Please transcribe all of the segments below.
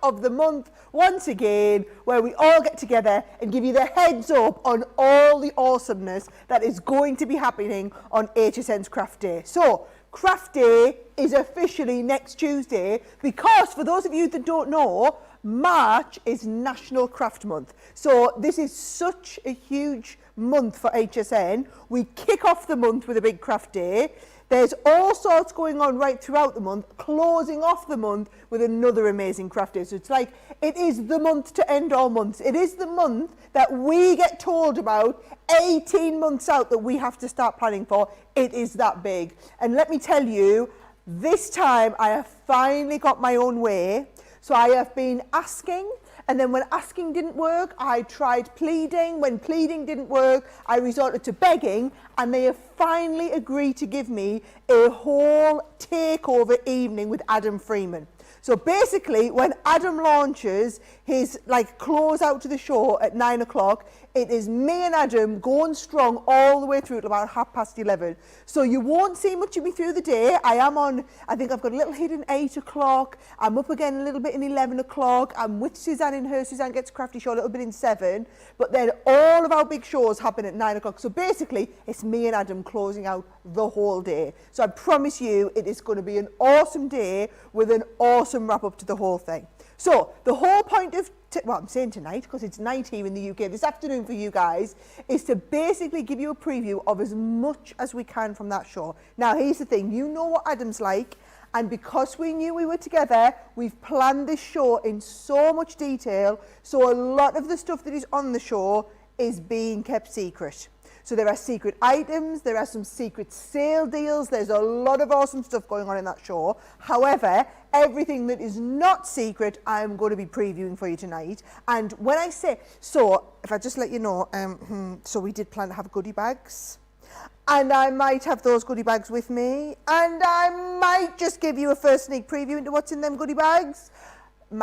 of the month once again, where we all get together and give you the heads up on all the awesomeness that is going to be happening on HSN's Craft Day. So, Craft Day is officially next Tuesday because, for those of you that don't know, March is National Craft Month. So this is such a huge month for HSN. We kick off the month with a big craft day. There's all sorts going on right throughout the month, closing off the month with another amazing craft day. So it's like, it is the month to end all months. It is the month that we get told about 18 months out that we have to start planning for. It is that big. And let me tell you, this time I have finally got my own way. So I have been asking, and then when asking didn't work, I tried pleading. When pleading didn't work, I resorted to begging, and they have finally agreed to give me a whole takeover evening with Adam Freeman. So basically, when Adam launches his close out to the show at 9 o'clock, it is me and Adam going strong all the way through to about 11:30. So you won't see much of me through the day. I think I've got a little hidden 8 o'clock. I'm up again a little bit in 11 o'clock. I'm with Suzanne in her Suzanne Gets Crafty show a little bit in 7. But then all of our big shows happen at 9 o'clock. So basically, it's me and Adam closing out the whole day. So I promise you, it is going to be an awesome day with an awesome wrap up to the whole thing. So the whole point of, well, I'm saying tonight because it's night here in the UK, this afternoon for you guys, is to basically give you a preview of as much as we can from that show. Now, here's the thing. You know what Adam's like. And because we knew we were together, we've planned this show in so much detail. So a lot of the stuff that is on the show is being kept secret. So there are secret items, there are some secret sale deals, there's a lot of awesome stuff going on in that show. However, everything that is not secret, I'm going to be previewing for you tonight. And when I say, so if I just let you know, so we did plan to have goodie bags. And I might have those goodie bags with me. And I might just give you a first sneak preview into what's in them goodie bags. I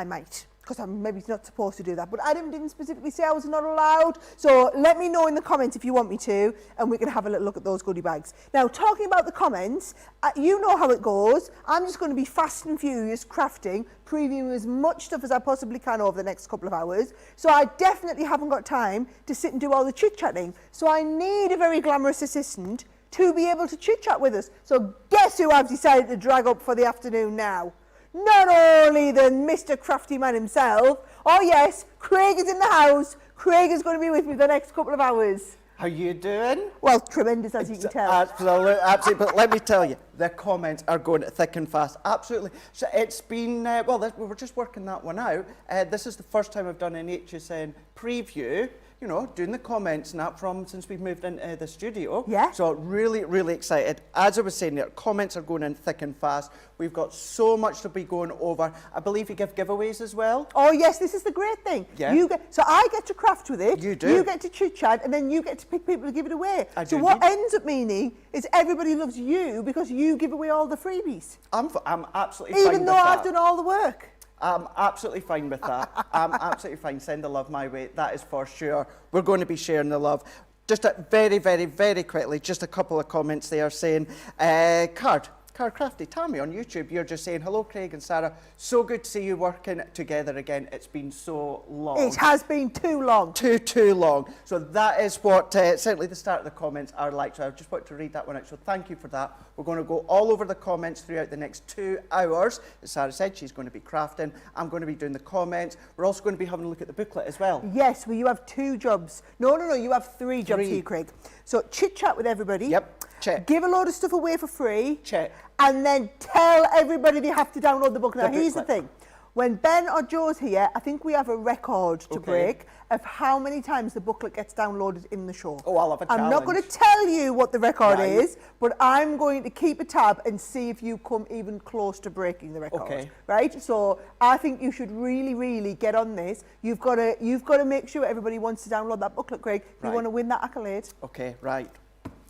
might. Because I'm maybe not supposed to do that. But Adam didn't specifically say I was not allowed. So let me know in the comments if you want me to, and we can have a little look at those goodie bags. Now, talking about the comments, you know how it goes. I'm just going to be fast and furious crafting, previewing as much stuff as I possibly can over the next couple of hours. So I definitely haven't got time to sit and do all the chit-chatting. So I need a very glamorous assistant to be able to chit-chat with us. So guess who I've decided to drag up for the afternoon now? Not only than Mr. Crafty Man himself, oh yes, Craig is in the house. Craig is going to be with me for the next couple of hours. How you doing? Well, tremendous, as you can tell. Absolutely. But let me tell you, the comments are going thick and fast. Absolutely. So it's been, we were just working that one out. This is the first time I've done an HSN preview, you know, doing the comments and that since we've moved into the studio. Yeah. So really, really excited. As I was saying, the comments are going in thick and fast. We've got so much to be going over. I believe you give giveaways as well. Oh yes, this is the great thing. Yeah. So I get to craft with it. You do. You get to chit chat, and then you get to pick people to give it away. So what ends up meaning is everybody loves you because you give away all the freebies. I'm absolutely fine with that. Even though I've done all the work. I'm absolutely fine with that. I'm absolutely fine. Send the love my way. That is for sure. We're going to be sharing the love. Just very, very, very quickly, just a couple of comments there saying, Card Crafty, Tammy on YouTube, you're just saying, hello Craig and Sarah, so good to see you working together again. It's been so long. It has been too long. Too long. So that is what certainly the start of the comments are like. So I just want to read that one out. So thank you for that. We're going to go all over the comments throughout the next 2 hours. As Sarah said, she's going to be crafting. I'm going to be doing the comments. We're also going to be having a look at the booklet as well. Yes, well, you have 2 jobs. No, you have 3 jobs here, Craig. So chit chat with everybody. Yep, check. Give a load of stuff away for free. Check. And then tell everybody they have to download the book. Now, here's the thing. When Ben or Joe's here, I think we have a record to break of how many times the booklet gets downloaded in the show. Oh, I'll have a challenge. I'm not going to tell you what the record is, but I'm going to keep a tab and see if you come even close to breaking the record. Okay. Right? So I think you should really, really get on this. You've got to make sure everybody wants to download that booklet, Craig. You want to win that accolade. Okay, right.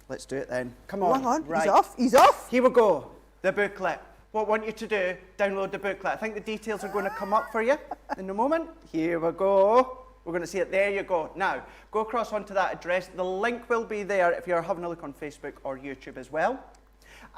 Let's do it then. Come on. Hang on. Right. He's off. He's off. Here we go. The booklet. What I want you to do, download the booklet. I think the details are going to come up for you in a moment. Here we go. We're going to see it. There you go. Now, go across onto that address. The link will be there if you're having a look on Facebook or YouTube as well.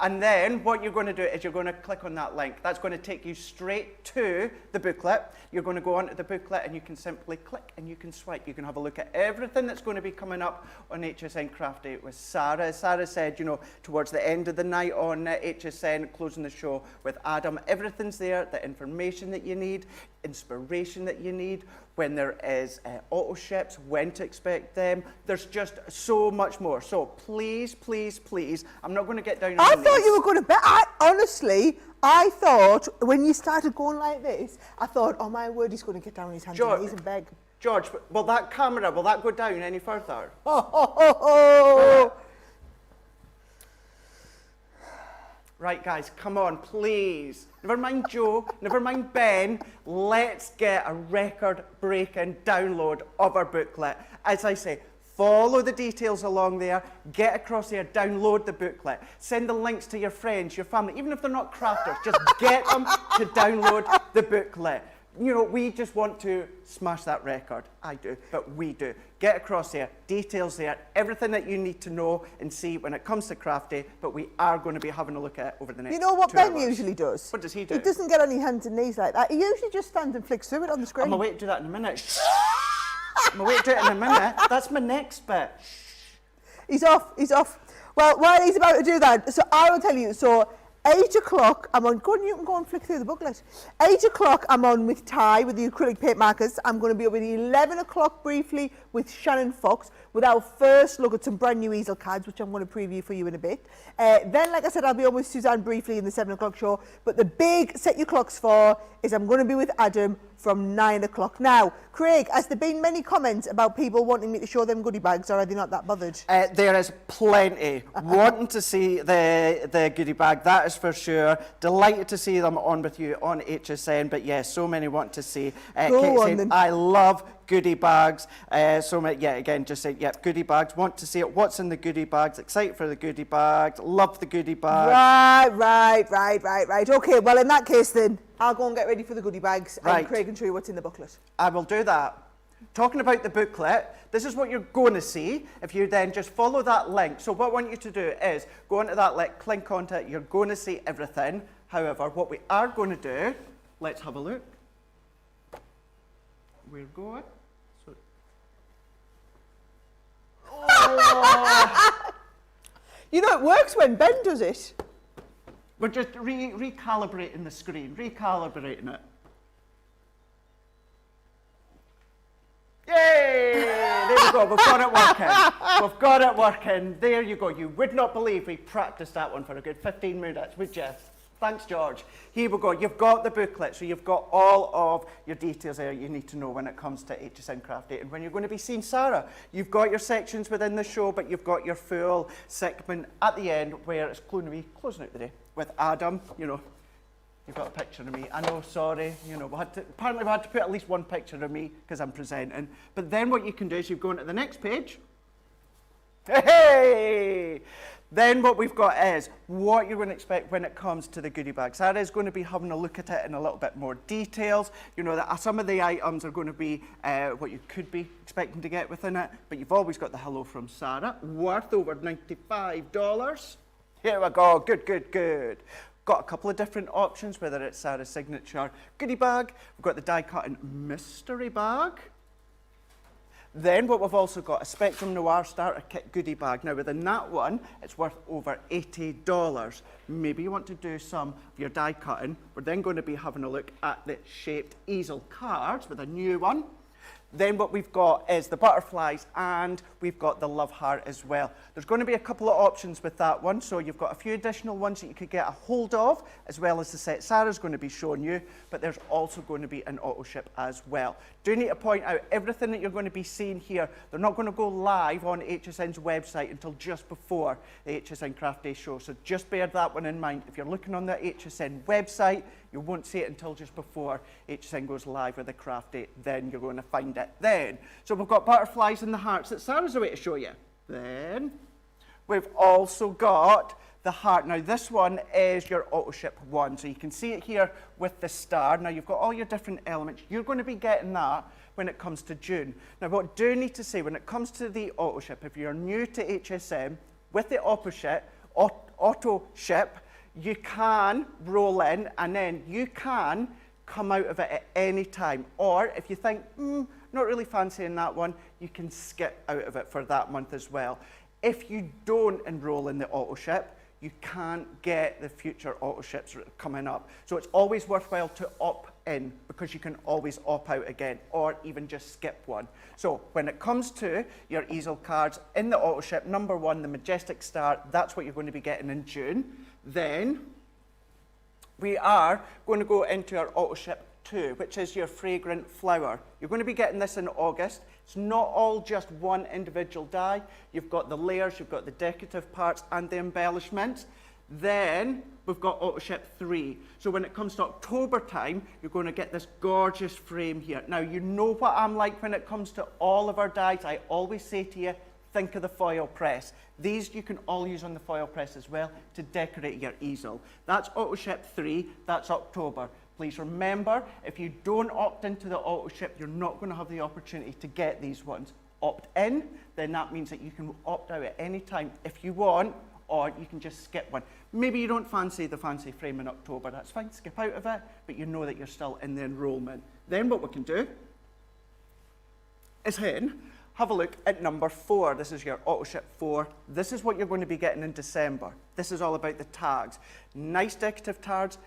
And then what you're going to do is you're going to click on that link. That's going to take you straight to the booklet. You're going to go onto the booklet and you can simply click and you can swipe. You can have a look at everything that's going to be coming up on HSN Craft Day with Sara. As Sara said, you know, towards the end of the night on HSN, closing the show with Adam, everything's there, the information that you need, inspiration that you need, when there is auto ships, when to expect them. There's just so much more. So please, please, please, I'm not going to get down on I the thought knees. you were going to honestly, I thought when you started going like this, I thought, oh my word, he's going to get down on his hands and knees and beg. George, will that camera, will that go down any further? Oh. Right, guys, come on, please. Never mind Joe, never mind Ben. Let's get a record-breaking download of our booklet. As I say, follow the details along there, get across there, download the booklet, send the links to your friends, your family, even if they're not crafters, just get them to download the booklet. You know, we just want to smash that record. I do, but we do. Get across there, details there, everything that you need to know and see when it comes to Craft Day, but we are going to be having a look at it over the next 2 hours. You know what Ben usually does? What does he do? He doesn't get on his hands and knees like that. He usually just stands and flicks through it on the screen. I'm away to do that in a minute. I'm away to do it in a minute. That's my next bit. He's off. Well, while he's about to do that, so I will tell you, so 8 o'clock, I'm on, you can go and flick through the booklet. 8 o'clock, I'm on with Ty with the acrylic paint markers. I'm going to be up at 11 o'clock briefly with Shannon Fox with our first look at some brand new easel cards, which I'm going to preview for you in a bit. Then, like I said, I'll be on with Suzanne briefly in the 7 o'clock show. But the big set your clocks for is I'm going to be with Adam from 9 o'clock. Now, Craig, has there been many comments about people wanting me to show them goodie bags, or are they not that bothered? There is plenty wanting to see the goodie bag, that is for sure. Delighted to see them on with you on HSN, but yes, so many want to see. Go on then. I love goodie bags. So many, yeah, again, just say, yep, goodie bags. Want to see it. What's in the goodie bags? Excited for the goodie bags. Love the goodie bags. Right. Okay, well, in that case then, I'll go and get ready for the goodie bags, and Craig can show you what's in the booklet. I will do that. Talking about the booklet, this is what you're going to see if you then just follow that link. So what I want you to do is go onto that link, click onto it, you're going to see everything. However, what we are going to do, let's have a look. We're going. So, You know, it works when Ben does it. we're just recalibrating the screen, recalibrating it. Yay! There we go, we've got it working. We've got it working. There you go. You would not believe we practiced that one for a good 15 minutes, would you? Thanks, George. Here we go. You've got the booklet, so you've got all of your details there you need to know when it comes to HSN Craft Day and when you're going to be seeing Sara. You've got your sections within the show, but you've got your full segment at the end where it's going to be closing out the day with Adam, you know. You've got a picture of me. I know, sorry. You know, apparently we had to put at least one picture of me because I'm presenting. But then what you can do is you go into the next page. Hey! Then what we've got is what you're going to expect when it comes to the goodie bag. Sara is going to be having a look at it in a little bit more details. You know, that some of the items are going to be what you could be expecting to get within it. But you've always got the hello from Sara, worth over $95. Here we go. Good. Got a couple of different options, whether it's Sara's signature goodie bag, we've got the die cut and mystery bag. Then what we've also got a Spectrum Noir starter kit goodie bag. Now within that one, it's worth over $80. Maybe you want to do some of your die cutting. We're then going to be having a look at the shaped easel cards with a new one. Then what we've got is the butterflies and we've got the love heart as well. There's going to be a couple of options with that one. So you've got a few additional ones that you could get a hold of, as well as the set Sara's going to be showing you, but there's also going to be an auto ship as well. Do need to point out everything that you're going to be seeing here, they're not going to go live on HSN's website until just before the HSN Craft Day show. So just bear that one in mind. If you're looking on the HSN website, you won't see it until just before HSN goes live with the craft day. Then you're going to find it then. So we've got butterflies and the hearts that Sara's away to show you. Then we've also got the heart. Now this one is your auto ship one. So you can see it here with the star. Now you've got all your different elements. You're going to be getting that when it comes to June. Now what I do need to say, when it comes to the auto ship, if you're new to HSN, with the auto auto ship, you can roll in and then you can come out of it at any time. Or if you think, not really fancying that one, you can skip out of it for that month as well. If you don't enroll in the auto ship, you can't get the future auto ships coming up. So it's always worthwhile to opt in, because you can always opt out again, or even just skip one. So when it comes to your easel cards in the auto ship, number 1, the Majestic Star, that's what you're going to be getting in June. Then we are going to go into our auto ship 2, which is your Fragrant Flower. You're going to be getting this in August. It's not all just one individual die. You've got the layers, you've got the decorative parts and the embellishments. Then we've got auto ship 3. So when it comes to October time, you're going to get this gorgeous frame here. Now, you know what I'm like when it comes to all of our dies. I always say to you, think of the foil press. These you can all use on the foil press as well to decorate your easel. That's auto ship 3, that's October. Please remember, if you don't opt into the auto ship, you're not going to have the opportunity to get these ones. Opt in, then that means that you can opt out at any time if you want, or you can just skip one. Maybe you don't fancy the fancy frame in October, that's fine, skip out of it, but you know that you're still in the enrolment. Then what we can do is have a look at number 4. This is your auto ship 4. This is what you're going to be getting in December. This is all about the tags. Nice decorative tags,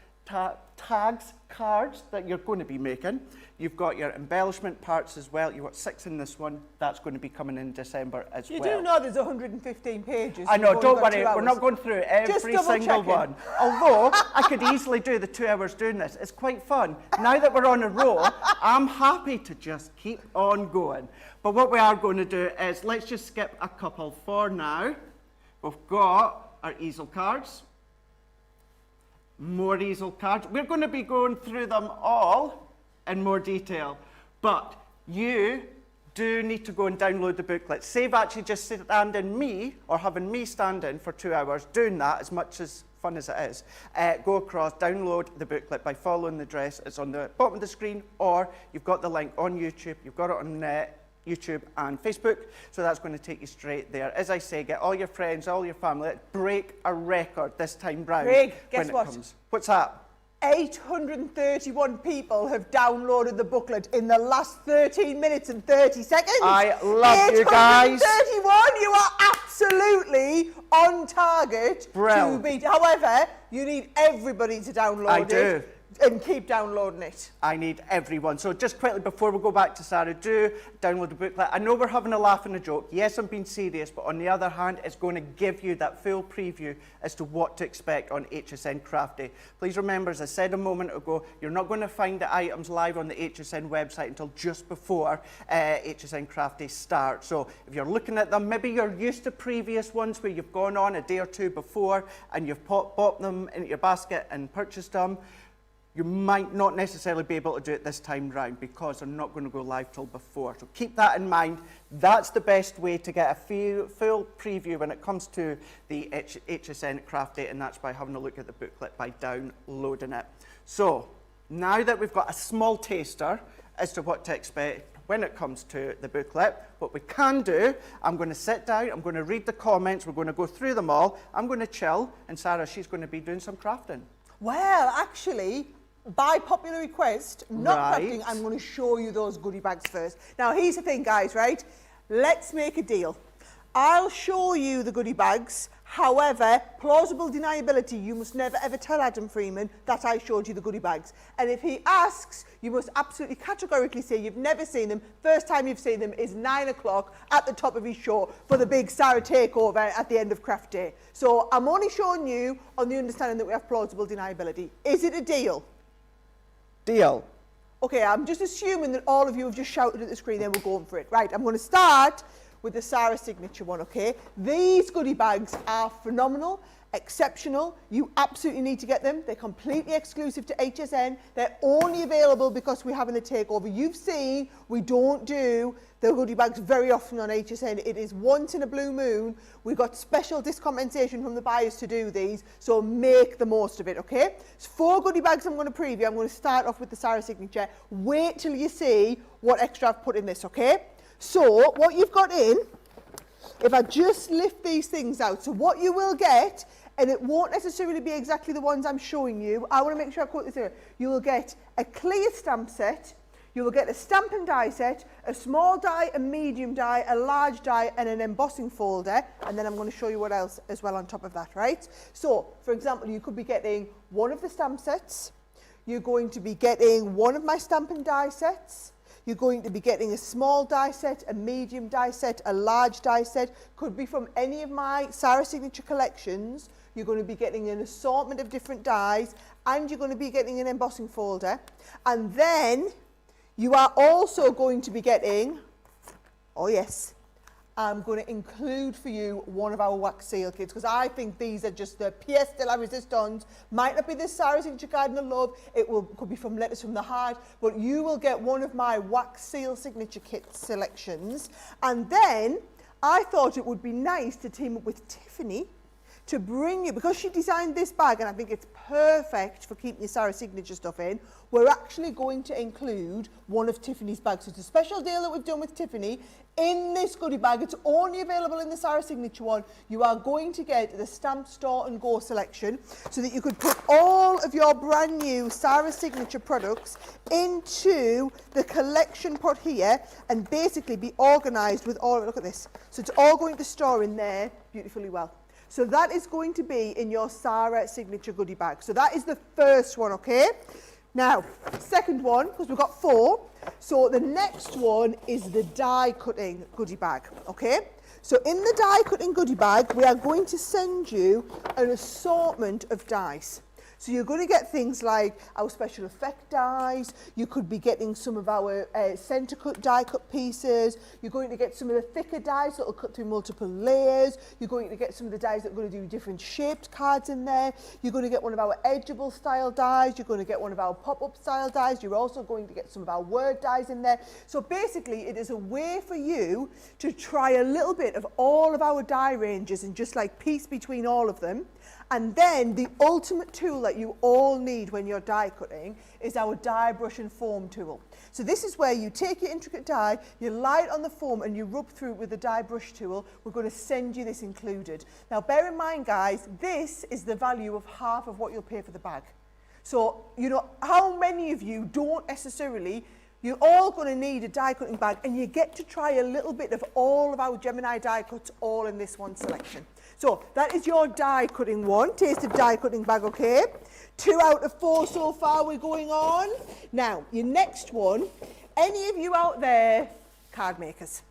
cards that you're going to be making. You've got your embellishment parts as well. You've got 6 in this one. That's going to be coming in December as well. You do know there's 115 pages. I know, don't worry. We're not going through every single one. Although, I could easily do the 2 hours doing this. It's quite fun. Now that we're on a roll, I'm happy to just keep on going. But what we are going to do is, let's just skip a couple for now. We've got our easel cards. More easel cards. We're going to be going through them all in more detail, but you do need to go and download the booklet. Save actually just standing me, or having me stand in for 2 hours, doing that as much as fun as it is. Go across, download the booklet by following the address. It's on the bottom of the screen, or you've got the link on YouTube. You've got it on YouTube and Facebook, so that's going to take you straight there. As I say, get all your friends, all your family. Break a record this time round. Craig, guess what? What's that? 831 people have downloaded the booklet in the last 13 minutes and 30 seconds. I love you guys. 831, you are absolutely on target Brilliant. to beat. However, you need everybody to download it. I do. And keep downloading it. I need everyone. So just quickly before we go back to Sara, do download the booklet. I know we're having a laugh and a joke. Yes, I'm being serious, but on the other hand, it's going to give you that full preview as to what to expect on HSN Craft Day. Please remember, as I said a moment ago, you're not going to find the items live on the HSN website until just before HSN Craft Day starts. So if you're looking at them, maybe you're used to previous ones where you've gone on a day or two before and you've popped them into your basket and purchased them. You might not necessarily be able to do it this time round because they're not going to go live till before. So keep that in mind. That's the best way to get a full preview when it comes to the HSN Craft Day, and that's by having a look at the booklet, by downloading it. So now that we've got a small taster as to what to expect when it comes to the booklet, what we can do, I'm going to sit down, I'm going to read the comments, we're going to go through them all, I'm going to chill, and Sara, she's going to be doing some crafting. Well, actually, by popular request, not crafting, I'm going to show you those goodie bags first. Now, here's the thing, guys, right? Let's make a deal. I'll show you the goodie bags. However, plausible deniability, you must never ever tell Adam Freeman that I showed you the goodie bags. And if he asks, you must absolutely categorically say you've never seen them. First time you've seen them is 9 o'clock at the top of his show for the big Sara takeover at the end of Craft Day. So I'm only showing you on the understanding that we have plausible deniability. Is it a deal? Deal. Okay, I'm just assuming that all of you have just shouted at the screen, then we're going for it. Right, I'm going to start with the Sara signature one, okay? These goodie bags are phenomenal, exceptional. You absolutely need to get them. They're completely exclusive to HSN. They're only available because we're having a takeover. You've seen we don't do the goodie bags very often on HSN. It is once in a blue moon. We've got special dispensation from the buyers to do these, so make the most of it, okay? It's 4 goodie bags I'm going to preview. I'm going to start off with the Sara signature. Wait till you see what extra I've put in this, okay? So what you've got in, if I just lift these things out, so what you will get and it won't necessarily be exactly the ones I'm showing you. I want to make sure I quote this here. You will get a clear stamp set, you will get a stamp and die set, a small die, a medium die, a large die, and an embossing folder. And then I'm going to show you what else as well on top of that, right? So, for example, you could be getting one of the stamp sets. You're going to be getting one of my stamp and die sets. You're going to be getting a small die set, a medium die set, a large die set. Could be from any of my Sara Signature collections. You're going to be getting an assortment of different dies, and you're going to be getting an embossing folder. And then you are also going to be getting, oh yes, I'm going to include for you one of our wax seal kits, because I think these are just the pièce de la résistance. Might not be the Sara Signature Garden of Love, could be from Letters from the Heart, but you will get one of my wax seal signature kit selections. And then I thought it would be nice to team up with Tiffany to bring you, because she designed this bag and I think it's perfect for keeping your Sara Signature stuff in, we're actually going to include one of Tiffany's bags. So it's a special deal that we've done with Tiffany. In this goodie bag, it's only available in the Sara Signature one. You are going to get the Stamp Store and Go selection so that you could put all of your brand new Sara Signature products into the collection pot here and basically be organised with all, look at this. So it's all going to store in there beautifully well. So that is going to be in your Sara Signature goodie bag. So that is the first one, okay? Now, second one, because we've got 4. So the next one is the die cutting goodie bag, okay? So in the die cutting goodie bag, we are going to send you an assortment of dies. So you're going to get things like our special effect dies, you could be getting some of our centre cut die cut pieces, you're going to get some of the thicker dies that will cut through multiple layers, you're going to get some of the dies that are going to do different shaped cards in there, you're going to get one of our edgeable style dies, you're going to get one of our pop-up style dies, you're also going to get some of our word dies in there. So basically it is a way for you to try a little bit of all of our die ranges and just like piece between all of them. And then the ultimate tool that you all need when you're die cutting is our die brush and foam tool. So this is where you take your intricate die, you lie it on the foam and you rub through it with the die brush tool. We're going to send you this included. Now bear in mind guys, this is the value of half of what you'll pay for the bag. So, you know, how many of you don't necessarily, you're all going to need a die cutting bag and you get to try a little bit of all of our Gemini die cuts all in this one selection. So that is your die cutting one, Taste of Die Cutting bag, okay? 2 out of 4 so far we're going on. Now, your next one, any of you out there, card makers?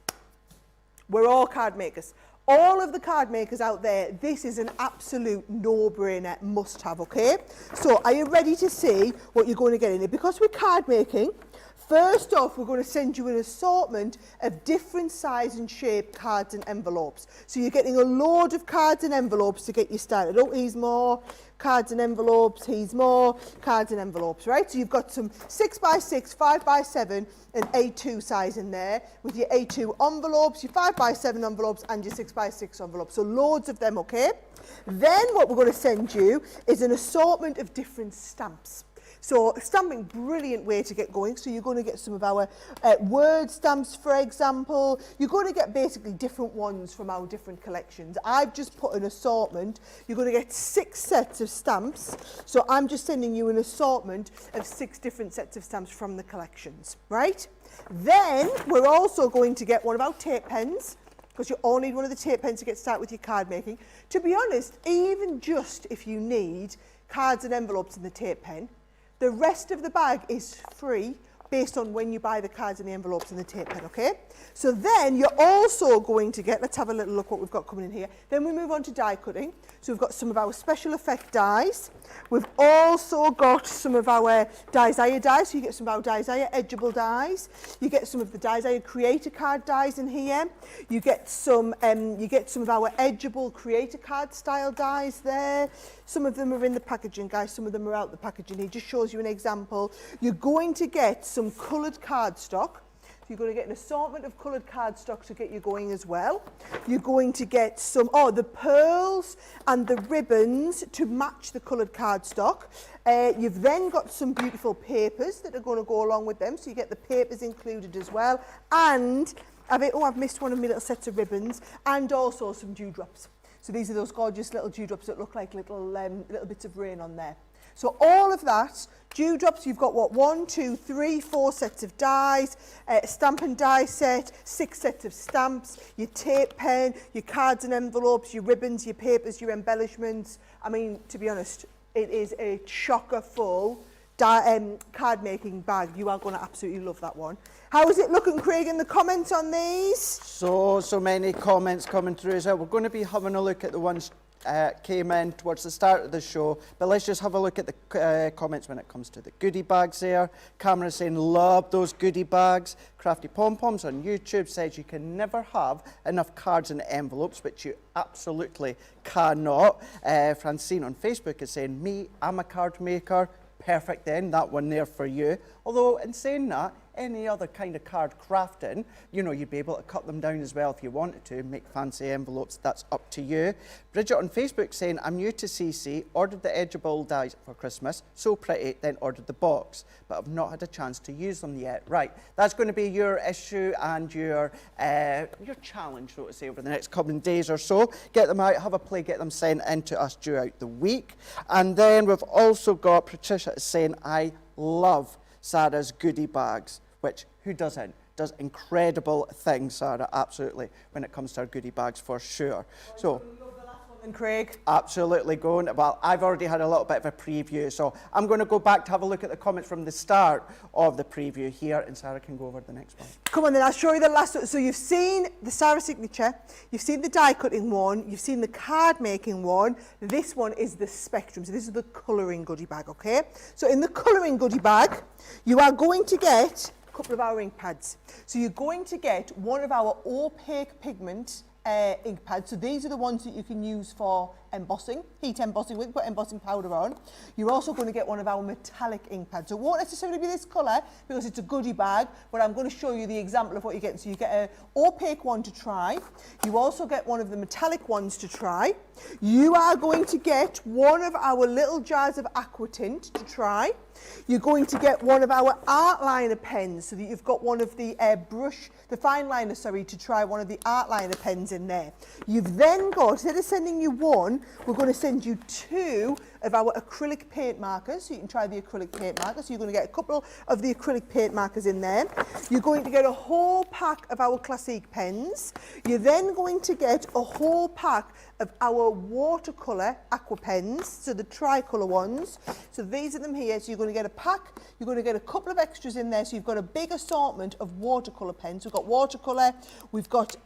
We're all card makers. All of the card makers out there, this is an absolute no-brainer must-have, okay? So are you ready to see what you're going to get in it? Because we're card making, first off, we're going to send you an assortment of different size and shape cards and envelopes. So you're getting a load of cards and envelopes to get you started. Oh, here's more cards and envelopes, here's more cards and envelopes, right? So you've got some 6x6, 5x7 and A2 size in there with your A2 envelopes, your 5x7 envelopes and your 6x6 envelopes. So loads of them, okay? Then what we're going to send you is an assortment of different stamps. So stamping, brilliant way to get going. So you're going to get some of our word stamps, for example. You're going to get basically different ones from our different collections. I've just put an assortment. You're going to get 6 sets of stamps. So I'm just sending you an assortment of 6 different sets of stamps from the collections, right? Then we're also going to get one of our tape pens, because you all need one of the tape pens to get started with your card making. To be honest, even just if you need cards and envelopes in the tape pen, the rest of the bag is free based on when you buy the cards and the envelopes and the tape pen, okay? So then you're also going to get, let's have a little look what we've got coming in here. Then we move on to die cutting. So we've got some of our special effect dies. We've also got some of our Desire dies. So you get some of our Desire edgeable dies. You get some of the Desire creator card dies in here. You get some of our edgeable creator card style dies there. Some of them are in the packaging, guys. Some of them are out the packaging. He just shows you an example. You're going to get some coloured cardstock. You're going to get an assortment of coloured cardstock to get you going as well. You're going to get some, the pearls and the ribbons to match the coloured cardstock. You've then got some beautiful papers that are going to go along with them. So you get the papers included as well. And I've missed one of my little sets of ribbons and also some dewdrops. So these are those gorgeous little dewdrops that look like little bits of rain on there. So all of that, dewdrops, you've got what, 1, 2, 3, 4 sets of dies, stamp and die set, 6 sets of stamps, your tape pen, your cards and envelopes, your ribbons, your papers, your embellishments. I mean, to be honest, it is a chocker full card making bag. You are going to absolutely love that one. How is it looking, Craig, in the comments on these? So many comments coming through as well. We're going to be having a look at the ones came in towards the start of the show, but let's just have a look at the comments when it comes to the goodie bags there. Cameron saying, love those goodie bags. Crafty Pom Poms on YouTube says you can never have enough cards and envelopes, which you absolutely cannot. Francine on Facebook is saying, me, I'm a card maker. Perfect then, that one there for you. Although in saying that, any other kind of card crafting, you know, you'd be able to cut them down as well if you wanted to, make fancy envelopes, that's up to you. Bridget on Facebook saying, I'm new to CC, ordered the edgeable dies for Christmas, so pretty, then ordered the box, but I've not had a chance to use them yet. Right, that's going to be your issue and your challenge, so to say, over the next coming days or so. Get them out, have a play, get them sent in to us throughout the week. And then we've also got Patricia saying, I love Sara's goodie bags, which who doesn't? Does incredible things, Sara, absolutely, when it comes to our goodie bags for sure. So, and Craig? Absolutely going. Well, I've already had a little bit of a preview, so I'm going to go back to have a look at the comments from the start of the preview here, and Sara can go over the next one. Come on then, I'll show you the last one. So you've seen the Sara signature, you've seen the die cutting one, you've seen the card making one. This one is the spectrum. So this is the colouring goodie bag, okay? So in the colouring goodie bag, you are going to get a couple of our ink pads. So you're going to get one of our opaque pigment ink pads. So these are the ones that you can use for embossing, heat embossing with, put embossing powder on. You're also going to get one of our metallic ink pads. So it won't necessarily be this colour because it's a goodie bag, but I'm going to show you the example of what you get. So you get an opaque one to try. You also get one of the metallic ones to try. You are going to get one of our little jars of aqua tint to try. You're going to get one of our art liner pens, so that you've got one of the the fine liner, sorry, to try one of the art liner pens in there. You've then got, instead of sending you one, we're going to send you 2 of our acrylic paint markers, so you can try the acrylic paint markers. So you're going to get a couple of the acrylic paint markers in there. You're going to get a whole pack of our classic pens. You're then going to get a whole pack of our watercolour aqua pens, so the tricolour ones. So these are them here. So you're going to get a pack, you're going to get a couple of extras in there, so you've got a big assortment of watercolour pens. We've got watercolour, we've got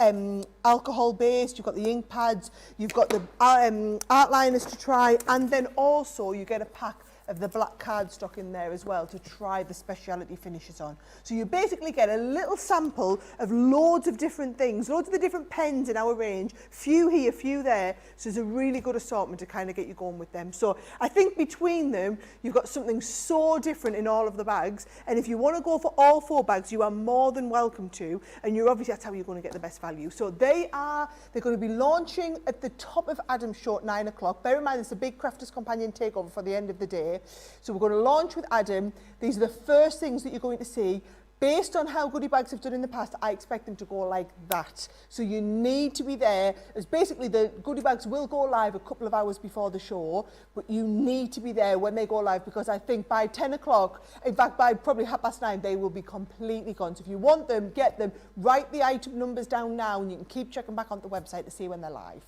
alcohol based, you've got the ink pads, you've got the art liners to try, and then also you get a pack of the black cardstock in there as well to try the speciality finishes on. So you basically get a little sample of loads of different things, loads of the different pens in our range, few here, few there. So it's a really good assortment to kind of get you going with them. So I think between them, you've got something so different in all of the bags. And if you want to go for all 4 bags, you are more than welcome to. And you're obviously, that's how you're going to get the best value. So they're going to be launching at the top of Adam's show at 9 o'clock. Bear in mind, it's a big Crafters Companion takeover for the end of the day. So we're going to launch with Adam. These are the first things that you're going to see. Based on how goodie bags have done in the past, I expect them to go like that. So you need to be there. As basically the goodie bags will go live a couple of hours before the show, but you need to be there when they go live, because I think by 10 o'clock, in fact by probably 9:30, they will be completely gone. So if you want them, get them. Write the item numbers down now and you can keep checking back on the website to see when they're live.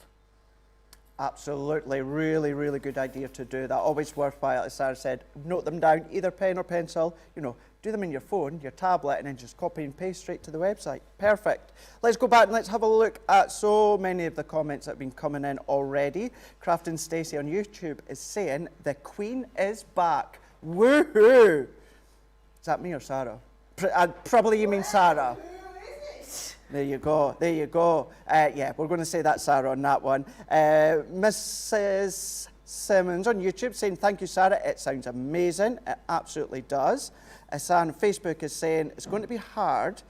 Absolutely, really, really good idea to do that. Always worthwhile, as Sara said, note them down, either pen or pencil, you know, do them in your phone, your tablet, and then just copy and paste straight to the website. Perfect. Let's go back and let's have a look at so many of the comments that have been coming in already. Crafton Stacey on YouTube is saying, the Queen is back. Woohoo! Is that me or Sara? Probably you mean Sara. There you go, there you go. Yeah, we're going to say that, Sara, on that one. Mrs. Simmons on YouTube saying, thank you, Sara, it sounds amazing. It absolutely does. San on Facebook is saying, it's going to be a hard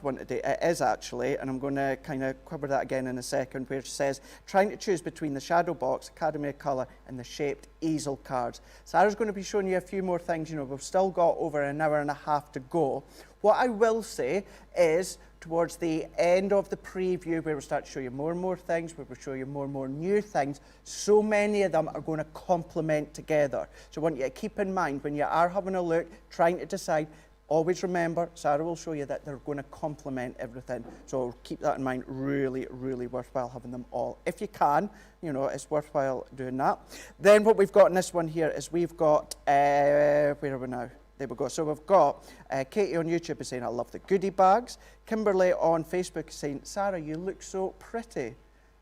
one today. It is actually, and I'm going to kind of cover that again in a second, where it says, trying to choose between the shadow box, Academy of Colour, and the shaped easel cards. Sara's going to be showing you a few more things. You know, we've still got over an hour and a half to go. What I will say is, towards the end of the preview, where we'll start to show you more and more things, where we'll show you more and more new things. So many of them are going to complement together. So I want you to keep in mind when you are having a look, trying to decide, always remember, Sara will show you that they're going to complement everything. So keep that in mind, really, really worthwhile having them all. If you can, you know, it's worthwhile doing that. Then what we've got in this one here is we've got, where are we now? There we go. So we've got Katie on YouTube is saying, I love the goodie bags. Kimberly on Facebook is saying, Sara, you look so pretty.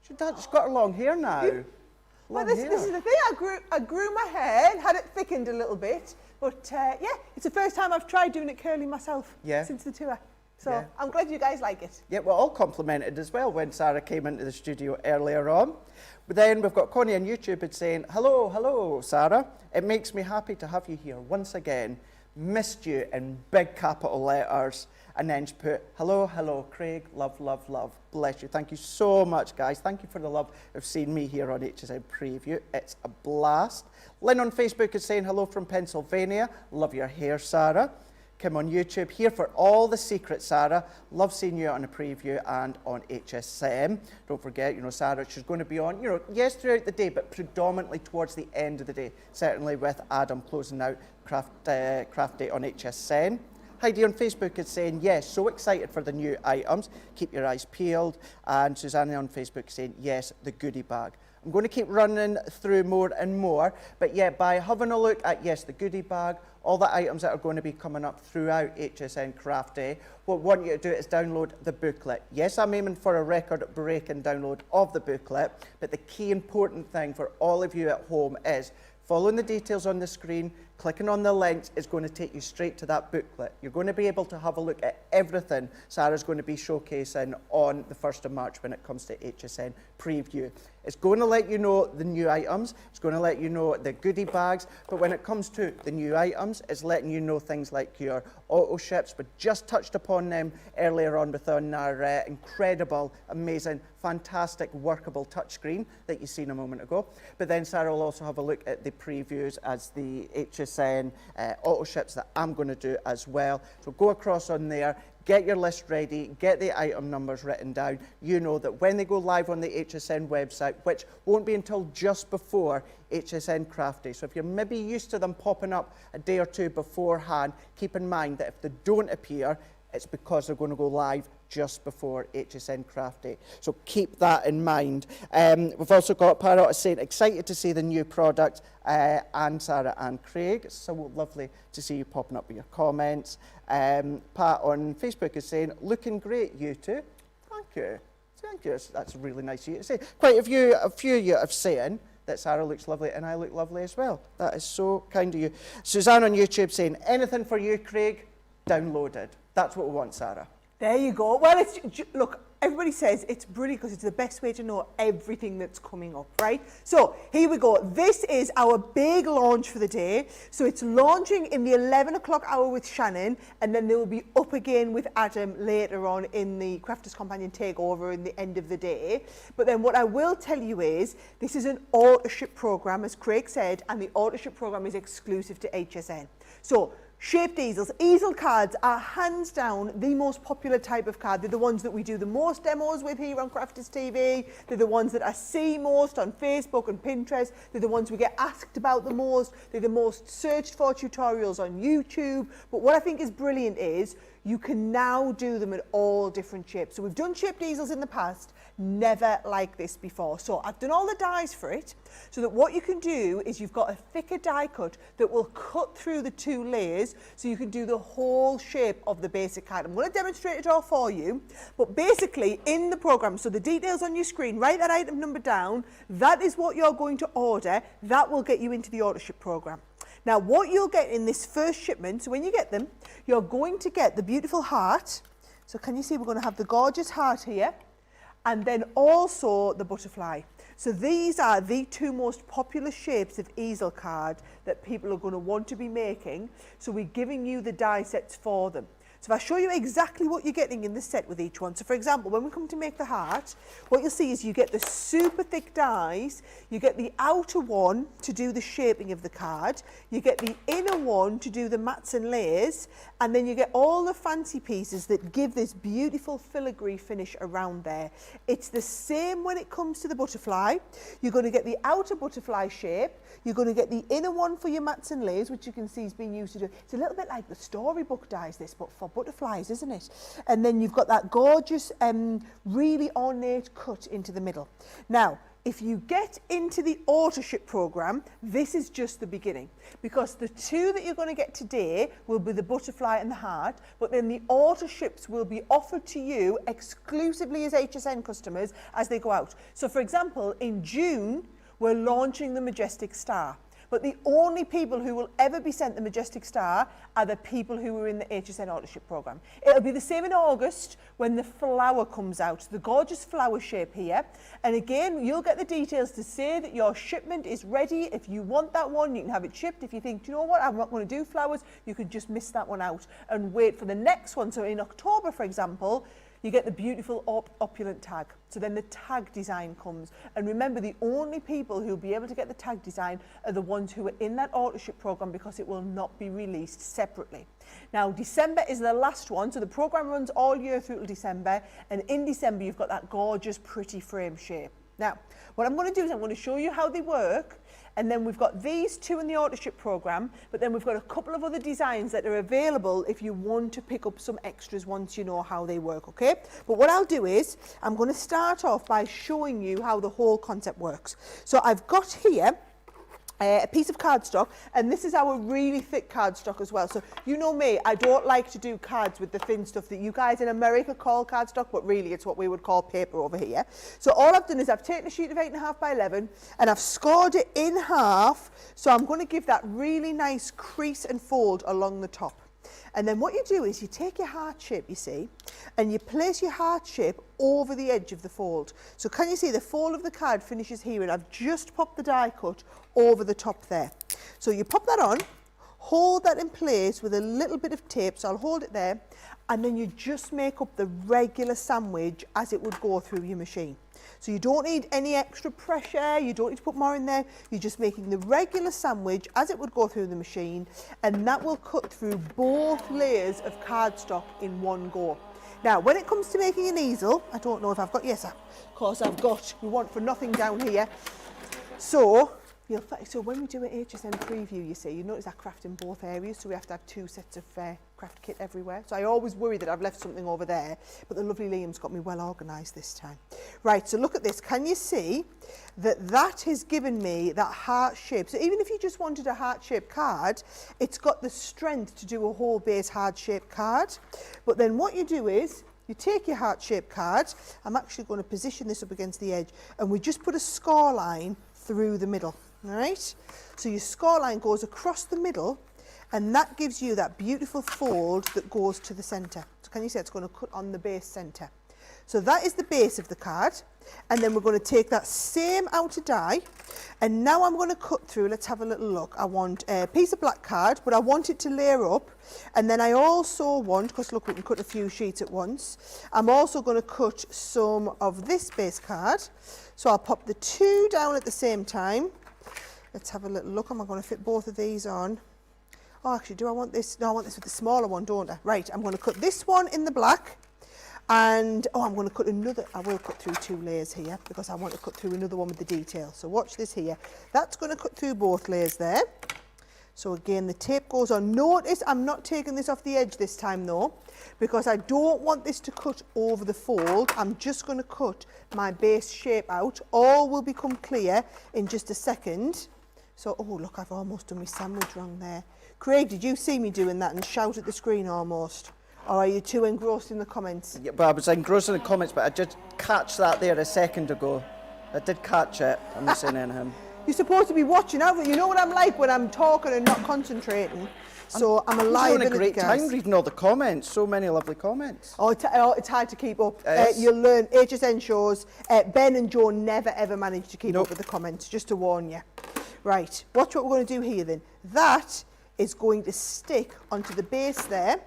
She's got her long hair now. Well, this is the thing. I grew my hair and had it thickened a little bit. But yeah, it's the first time I've tried doing it curly myself since the tour. So I'm glad you guys like it. Yeah, we're all complimented as well when Sara came into the studio earlier on. But then we've got Connie on YouTube it's saying, hello, Sara. It makes me happy to have you here once again. Missed you in big capital letters. And then she put, hello, Craig, love. Bless you. Thank you so much, guys. Thank you for the love of seeing me here on HSN Preview. It's a blast. Lynn on Facebook is saying, hello from Pennsylvania. Love your hair, Sara. Kim on YouTube, here for all the secrets, Sara. Love seeing you on a preview and on HSN. Don't forget, you know, Sara, she's going to be on, you know, yes, throughout the day, but predominantly towards the end of the day. Certainly with Adam closing out Craft Day on HSN. Heidi on Facebook is saying, yes, so excited for the new items. Keep your eyes peeled. And Susanna on Facebook is saying, yes, the goodie bag. I'm going to keep running through more and more, but yeah, by having a look at, yes, the goodie bag, all the items that are going to be coming up throughout HSN Craft Day, what I want you to do is download the booklet. Yes, I'm aiming for a record-breaking download of the booklet, but the key important thing for all of you at home is following the details on the screen, clicking on the links is going to take you straight to that booklet. You're going to be able to have a look at everything Sara's going to be showcasing on the 1st of March when it comes to HSN Preview. It's going to let you know the new items, it's going to let you know the goodie bags, but when it comes to the new items, it's letting you know things like your auto ships. We just touched upon them earlier on within our incredible, amazing, fantastic, workable touchscreen that you've seen a moment ago. But then Sara will also have a look at the previews as the HSN auto ships that I'm going to do as well. So go across on there. Get your list ready, get the item numbers written down. You know that when they go live on the HSN website, which won't be until just before HSN Craft Day. So if you're maybe used to them popping up a day or two beforehand, keep in mind that if they don't appear, it's because they're going to go live just before HSN Craft Day. So keep that in mind. We've also got Parrot saying, excited to see the new product, and Sara and Craig. It's so lovely to see you popping up with your comments. Pat on Facebook is saying, looking great, you two. Thank you. Thank you. That's really nice of you to say. Quite a few of you have saying that Sara looks lovely and I look lovely as well. That is so kind of you. Suzanne on YouTube saying, anything for you, Craig, downloaded. That's what we want, Sara. There you go. Well, look, everybody says it's brilliant because it's the best way to know everything that's coming up, right? So here we go. This is our big launch for the day. So it's launching in the 11 o'clock hour with Shannon, and then they will be up again with Adam later on in the Crafters Companion Takeover in the end of the day. But then what I will tell you is this is an auto-ship program, as Craig said, and the auto-ship program is exclusive to HSN. So shaped easels. Easel cards are hands down the most popular type of card. They're the ones that we do the most demos with here on Crafters TV. They're the ones that I see most on Facebook and Pinterest. They're the ones we get asked about the most. They're the most searched for tutorials on YouTube. But what I think is brilliant is you can now do them in all different shapes. So we've done shaped easels in the past, never like this before. So I've done all the dies for it, so that what you can do is you've got a thicker die cut that will cut through the two layers, so you can do the whole shape of the basic card. I'm going to demonstrate it all for you, but basically in the program, so the details on your screen, write that item number down, that is what you're going to order, that will get you into the auto ship program. Now, what you'll get in this first shipment, so when you get them, you're going to get the beautiful heart. So can you see we're going to have the gorgeous heart here, and then also the butterfly. So these are the two most popular shapes of easel card that people are going to want to be making. So we're giving you the die sets for them. So if I show you exactly what you're getting in the set with each one. So for example, when we come to make the heart, what you'll see is you get the super thick dies, you get the outer one to do the shaping of the card, you get the inner one to do the mats and layers, and then you get all the fancy pieces that give this beautiful filigree finish around there. It's the same when it comes to the butterfly. You're going to get the outer butterfly shape, you're going to get the inner one for your mats and layers, which you can see is being used to do. It's a little bit like the storybook dies this, but for butterflies, isn't it? And then you've got that gorgeous, really ornate cut into the middle. Now, if you get into the authorship program, this is just the beginning, because the two that you're going to get today will be the butterfly and the heart, but then the authorships will be offered to you exclusively as HSN customers as they go out. So for example, in June, we're launching the Majestic Star. But the only people who will ever be sent the Majestic Star are the people who are in the HSN Authorship Programme. It'll be the same in August when the flower comes out, the gorgeous flower shape here. And again, you'll get the details to say that your shipment is ready. If you want that one, you can have it shipped. If you think, do you know what, I'm not going to do flowers, you can just miss that one out and wait for the next one. So in October, for example, you get the beautiful opulent tag. So then the tag design comes. And remember, the only people who will be able to get the tag design are the ones who are in that authorship program, because it will not be released separately. Now, December is the last one. So the program runs all year through till December. And in December, you've got that gorgeous, pretty frame shape. Now, what I'm going to do is I'm going to show you how they work. And then we've got these two in the authorship program, but then we've got a couple of other designs that are available if you want to pick up some extras once you know how they work, okay? But what I'll do is I'm going to start off by showing you how the whole concept works. So I've got here a piece of cardstock, and this is our really thick cardstock as well. So you know me, I don't like to do cards with the thin stuff that you guys in America call cardstock, but really it's what we would call paper over here. So all I've done is I've taken a sheet of 8.5 by 11 and I've scored it in half. So I'm going to give that really nice crease and fold along the top. And then what you do is you take your heart shape, you see, and you place your heart shape over the edge of the fold. So can you see the fold of the card finishes here, and I've just popped the die cut over the top there. So you pop that on, hold that in place with a little bit of tape, so I'll hold it there, and then you just make up the regular sandwich as it would go through your machine. So you don't need any extra pressure, you don't need to put more in there, you're just making the regular sandwich as it would go through the machine, and that will cut through both layers of cardstock in one go. Now, when it comes to making an easel, I don't know if I've got, yes, of course I've got, we want for nothing down here. So when we do an HSN preview, you see, you notice I craft in both areas, so we have to have two sets of craft kit everywhere. So I always worry that I've left something over there, but the lovely Liam's got me well organised this time. Right, so look at this. Can you see that that has given me that heart shape? So even if you just wanted a heart-shaped card, it's got the strength to do a whole base heart-shaped card. But then what you do is, you take your heart-shaped card, I'm actually going to position this up against the edge, and we just put a score line through the middle. All right, so your score line goes across the middle, and that gives you that beautiful fold that goes to the centre. So can you see it's going to cut on the base centre? So that is the base of the card, and then we're going to take that same outer die, and now I'm going to cut through. Let's have a little look. I want a piece of black card, but I want it to layer up, and then I also want, because look, we can cut a few sheets at once, I'm also going to cut some of this base card. So I'll pop the two down at the same time. Let's have a little look. Am I going to fit both of these on? Oh, actually, do I want this? No, I want this with the smaller one, don't I? Right, I'm going to cut this one in the black. And, oh, I'm going to cut another. I will cut through two layers here because I want to cut through another one with the detail. So watch this here. That's going to cut through both layers there. So again, the tape goes on. Notice I'm not taking this off the edge this time though, because I don't want this to cut over the fold. I'm just going to cut my base shape out. All will become clear in just a second. So, oh look, I've almost done my sandwich wrong there. Craig, did you see me doing that and shout at the screen almost? Or are you too engrossed in the comments? Yeah, well, I was engrossed in the comments, but I did catch that there a second ago. I did catch it. I'm not saying anything. You're supposed to be watching out. You know what I'm like when I'm talking and not concentrating. So I'm a liability, having a great guys. time reading all the comments. So many lovely comments. Oh, it's hard to keep up. Yes. You'll learn. HSN shows. Ben and Joe never ever manage to keep up with the comments, just to warn you. Right, watch what we're going to do here then. That is going to stick onto the base there.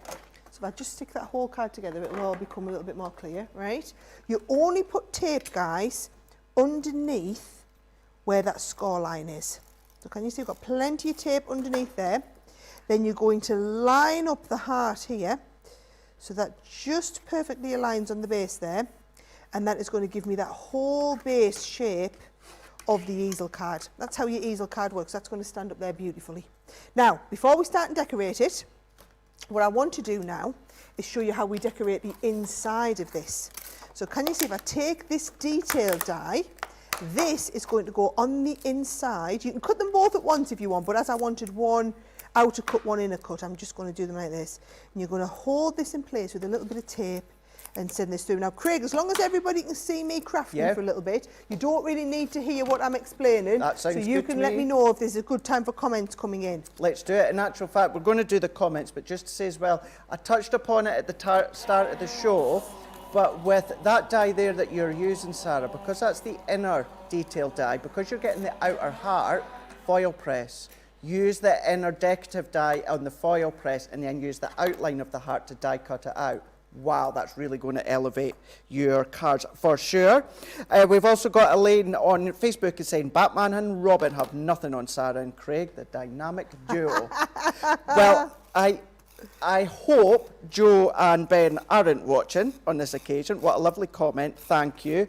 So if I just stick that whole card together, it'll all become a little bit more clear, right? You only put tape, guys, underneath where that score line is. So can you see, you've got plenty of tape underneath there. Then you're going to line up the heart here, so that just perfectly aligns on the base there. And that is going to give me that whole base shape of the easel card. That's how your easel card works. That's going to stand up there beautifully. Now, before we start and decorate it, what I want to do now is show you how we decorate the inside of this. So can you see, if I take this detail die, this is going to go on the inside. You can cut them both at once if you want, but as I wanted one outer cut, one inner cut, I'm just going to do them like this. And you're going to hold this in place with a little bit of tape and send this through. Now, Craig, as long as everybody can see me crafting for a little bit, you don't really need to hear what I'm explaining. That sounds so you good can to let me. me know if there's a good time for comments coming in. Let's do it. In actual fact, we're going to do the comments, but just to say as well, I touched upon it at the start of the show, but with that die there that you're using, Sarah, because that's the inner detail die, because you're getting the outer heart, foil press. Use the inner decorative die on the foil press and then use the outline of the heart to die cut it out. Wow, that's really going to elevate your cards for sure. We've also got Elaine on Facebook is saying, Batman and Robin have nothing on Sarah and Craig, the dynamic duo. Well, I hope Joe and Ben aren't watching on this occasion. What a lovely comment, thank you.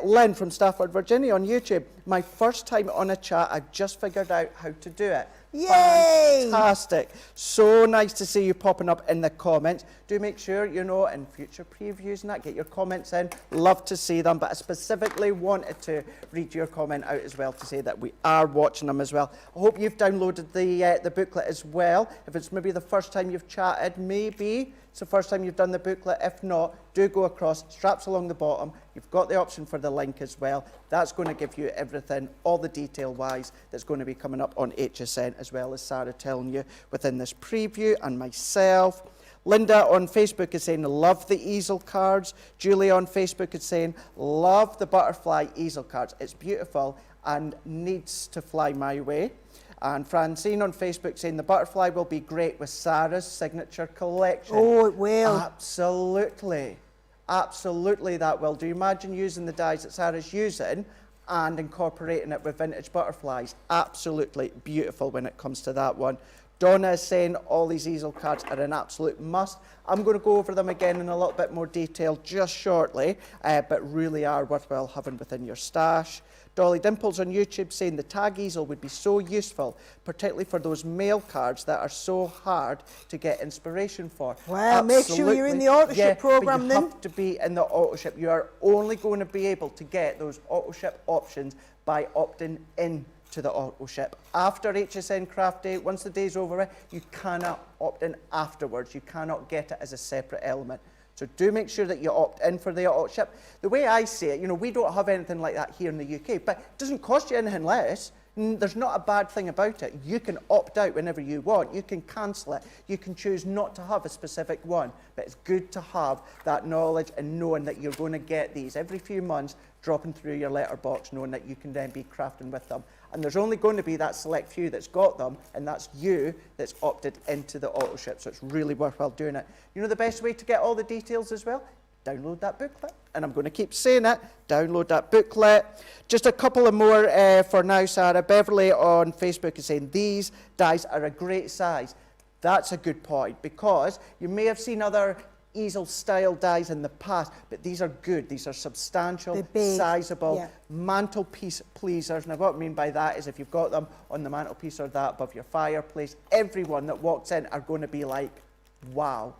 Lynn from Stafford, Virginia on YouTube. My first time on a chat, I've just figured out how to do it. Yay! Fantastic. So nice to see you popping up in the comments. Do make sure, you know, in future previews and that, get your comments in. Love to see them, but I specifically wanted to read your comment out as well to say that we are watching them as well. I hope you've downloaded the booklet as well. If it's maybe the first time you've chatted, maybe it's the first time you've done the booklet. If not, do go across, straps along the bottom. You've got the option for the link as well. That's going to give you everything, all the detail-wise, that's going to be coming up on HSN, as well as Sarah telling you within this preview, and myself. Linda on Facebook is saying, love the easel cards. Julie on Facebook is saying, love the butterfly easel cards. It's beautiful and needs to fly my way. And Francine on Facebook saying, the butterfly will be great with Sarah's signature collection. Oh, it will. Absolutely. Absolutely that will. Do you imagine using the dies that Sarah's using and incorporating it with vintage butterflies? Absolutely beautiful when it comes to that one. Donna is saying all these easel cards are an absolute must. I'm going to go over them again in a little bit more detail just shortly, but really are worthwhile having within your stash. Dolly Dimples on YouTube saying the tag easel would be so useful, particularly for those mail cards that are so hard to get inspiration for. Well, make sure you're in the auto ship program then. You have to be in the auto ship. You are only going to be able to get those auto ship options by opting in to the auto ship. After HSN Craft Day, once the day's over, you cannot opt in afterwards. You cannot get it as a separate element. So do make sure that you opt in for the auto ship. The way I see it, you know, we don't have anything like that here in the UK, but it doesn't cost you anything less. There's not a bad thing about it. You can opt out whenever you want. You can cancel it. You can choose not to have a specific one. But it's good to have that knowledge and knowing that you're going to get these every few months dropping through your letterbox, knowing that you can then be crafting with them. And there's only going to be that select few that's got them, and that's you that's opted into the auto ship. So it's really worthwhile doing it. You know the best way to get all the details as well? Download that booklet. And I'm going to keep saying it, download that booklet. Just a couple of more for now, Sarah. Beverly on Facebook is saying these dies are a great size. That's a good point, because you may have seen other easel style dies in the past, but these are good. These are substantial, sizable, mantelpiece pleasers. Now what I mean by that is if you've got them on the mantelpiece or that above your fireplace, everyone that walks in are going to be like, wow.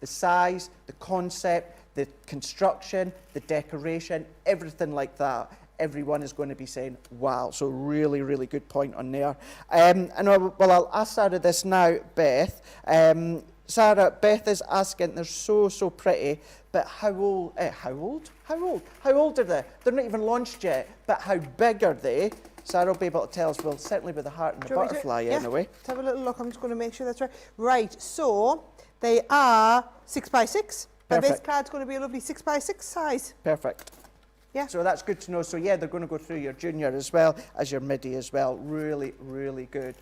The size, the concept, the construction, the decoration, everything like that. Everyone is going to be saying, wow. So really, really good point on there. I'll ask Sarah this now, Beth. Sarah, Beth is asking, they're so pretty, but how old are they? They're not even launched yet, but how big are they? Sarah will be able to tell us, well, certainly with the heart and the butterfly anyway. Let's have a little look. I'm just going to make sure that's right. Right, so they are 6 by 6. But this card's going to be a lovely 6 by 6 size. Perfect. Yeah. So that's good to know. So yeah, they're going to go through your junior as well as your midi as well. Really, really good.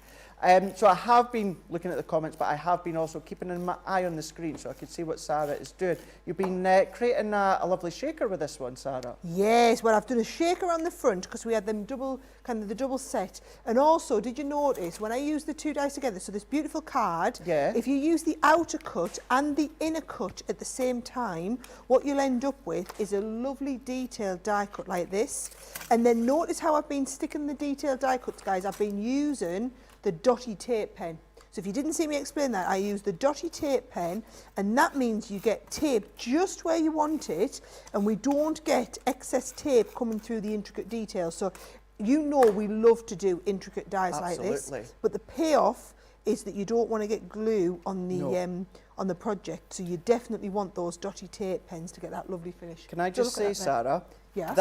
So I have been looking at the comments, but I have been also keeping my eye on the screen so I can see what Sarah is doing. You've been creating a lovely shaker with this one, Sarah. Yes, well, I've done a shaker on the front because we had them the double set. And also, did you notice when I used the two dies together, so this beautiful card, if you use the outer cut and the inner cut at the same time, what you'll end up with is a lovely detailed die cut like this. And then notice how I've been sticking the detailed die cuts, guys. I've been using the dotty tape pen. So if you didn't see me explain that, I use the dotty tape pen, and that means you get tape just where you want it, and we don't get excess tape coming through the intricate details. So you know we love to do intricate dies like this, but the payoff is that you don't want to get glue on the project, so you definitely want those dotty tape pens to get that lovely finish. Can I just say, Sarah, yes,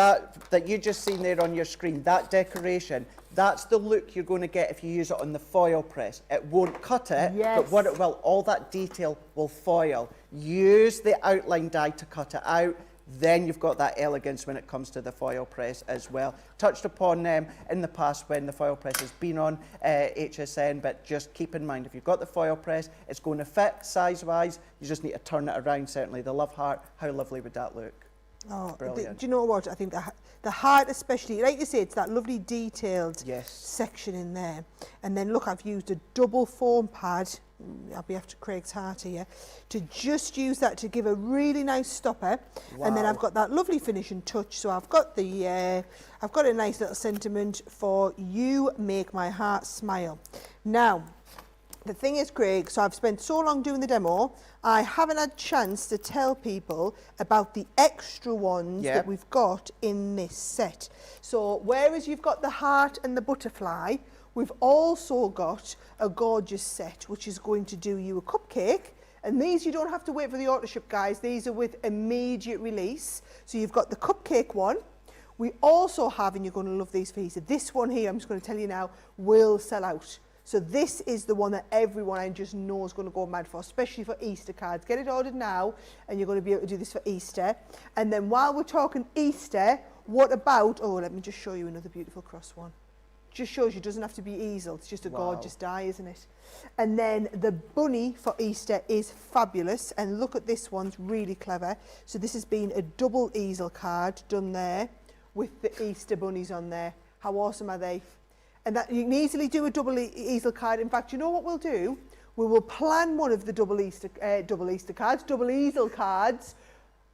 that you just seen there on your screen, that decoration, that's the look you're going to get if you use it on the foil press. It won't cut it, but what it will, all that detail will foil. Use the outline die to cut it out, then you've got that elegance when it comes to the foil press as well. Touched upon them in the past when the foil press has been on HSN, but just keep in mind, if you've got the foil press, it's going to fit size-wise. You just need to turn it around, certainly. The love heart, how lovely would that look? Oh, brilliant. Do you know what? I think the heart especially, like you say, it's that lovely detailed section in there. And then look, I've used a double foam pad, I'll be after Craig's heart here, to just use that to give a really nice stopper. Wow. And then I've got that lovely finishing touch. So I've got the, I've got a nice little sentiment for "You make my heart smile." Now, the thing is, Craig, so I've spent so long doing the demo, I haven't had a chance to tell people about the extra ones that we've got in this set. So whereas you've got the heart and the butterfly, we've also got a gorgeous set which is going to do you a cupcake. And these you don't have to wait for the auto ship, guys. These are with immediate release. So you've got the cupcake one. We also have, and you're going to love these for Easter, this one here, I'm just going to tell you now, will sell out. So this is the one that everyone I just know is going to go mad for, especially for Easter cards. Get it ordered now, and you're going to be able to do this for Easter. And then while we're talking Easter, what about, oh, let me just show you another beautiful cross one. Just shows you it doesn't have to be easel. It's just a gorgeous die, isn't it? And then the bunny for Easter is fabulous. And look at this one's really clever. So this has been a double easel card done there with the Easter bunnies on there. How awesome are they? And that you can easily do a double easel card. In fact, you know what we'll do? We will plan one of the double easel cards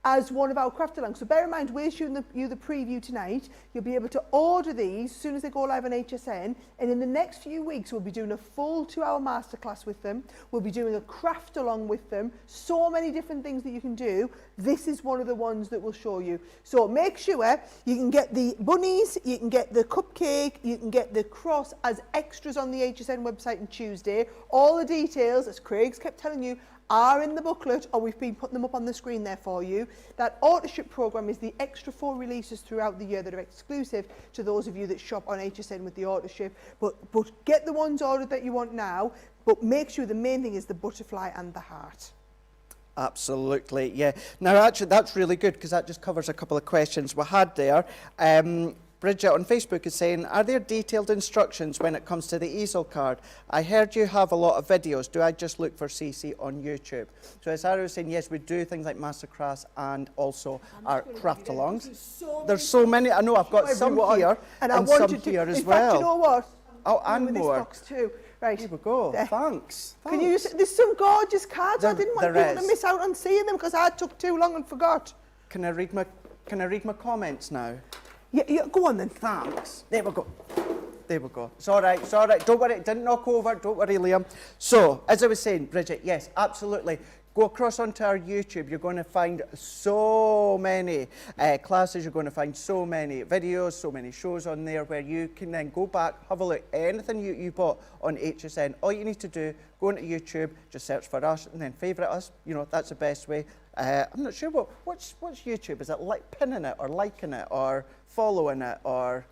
as one of our craft alongs. So bear in mind, we're showing you the preview tonight. You'll be able to order these as soon as they go live on HSN. And in the next few weeks, we'll be doing a full 2-hour masterclass with them. We'll be doing a craft along with them. So many different things that you can do. This is one of the ones that we'll show you. So make sure you can get the bunnies, you can get the cupcake, you can get the cross as extras on the HSN website on Tuesday. All the details, as Craig's kept telling you, are in the booklet, or we've been putting them up on the screen there for you. That auto ship program is the extra 4 releases throughout the year that are exclusive to those of you that shop on HSN with the auto ship. But get the ones ordered that you want now, but make sure the main thing is the butterfly and the heart. Absolutely, yeah. Now, actually, that's really good because that just covers a couple of questions we had there. Bridget on Facebook is saying, are there detailed instructions when it comes to the easel card? I heard you have a lot of videos. Do I just look for CC on YouTube? So as Sarah was saying, yes, we do things like masterclass and also our craft alongs. There's so many. I know I've got some here and some here as well. In fact, you know what? Oh, and more. This box too. Right. Here we go. Thanks. Can you just, there's some gorgeous cards. I didn't want people to miss out on seeing them because I took too long and forgot. Can I read my comments now? Yeah, go on then. Thanks. There we go. There we go. It's all right, it's all right. Don't worry, it didn't knock over. Don't worry, Liam. So, as I was saying, Bridget, yes, absolutely. Go across onto our YouTube. You're going to find so many classes. You're going to find so many videos, so many shows on there where you can then go back, have a look. Anything you bought on HSN, all you need to do, go onto YouTube, just search for us and then favourite us. You know, that's the best way. I'm not sure what's YouTube. Is it like pinning it or liking it or following it or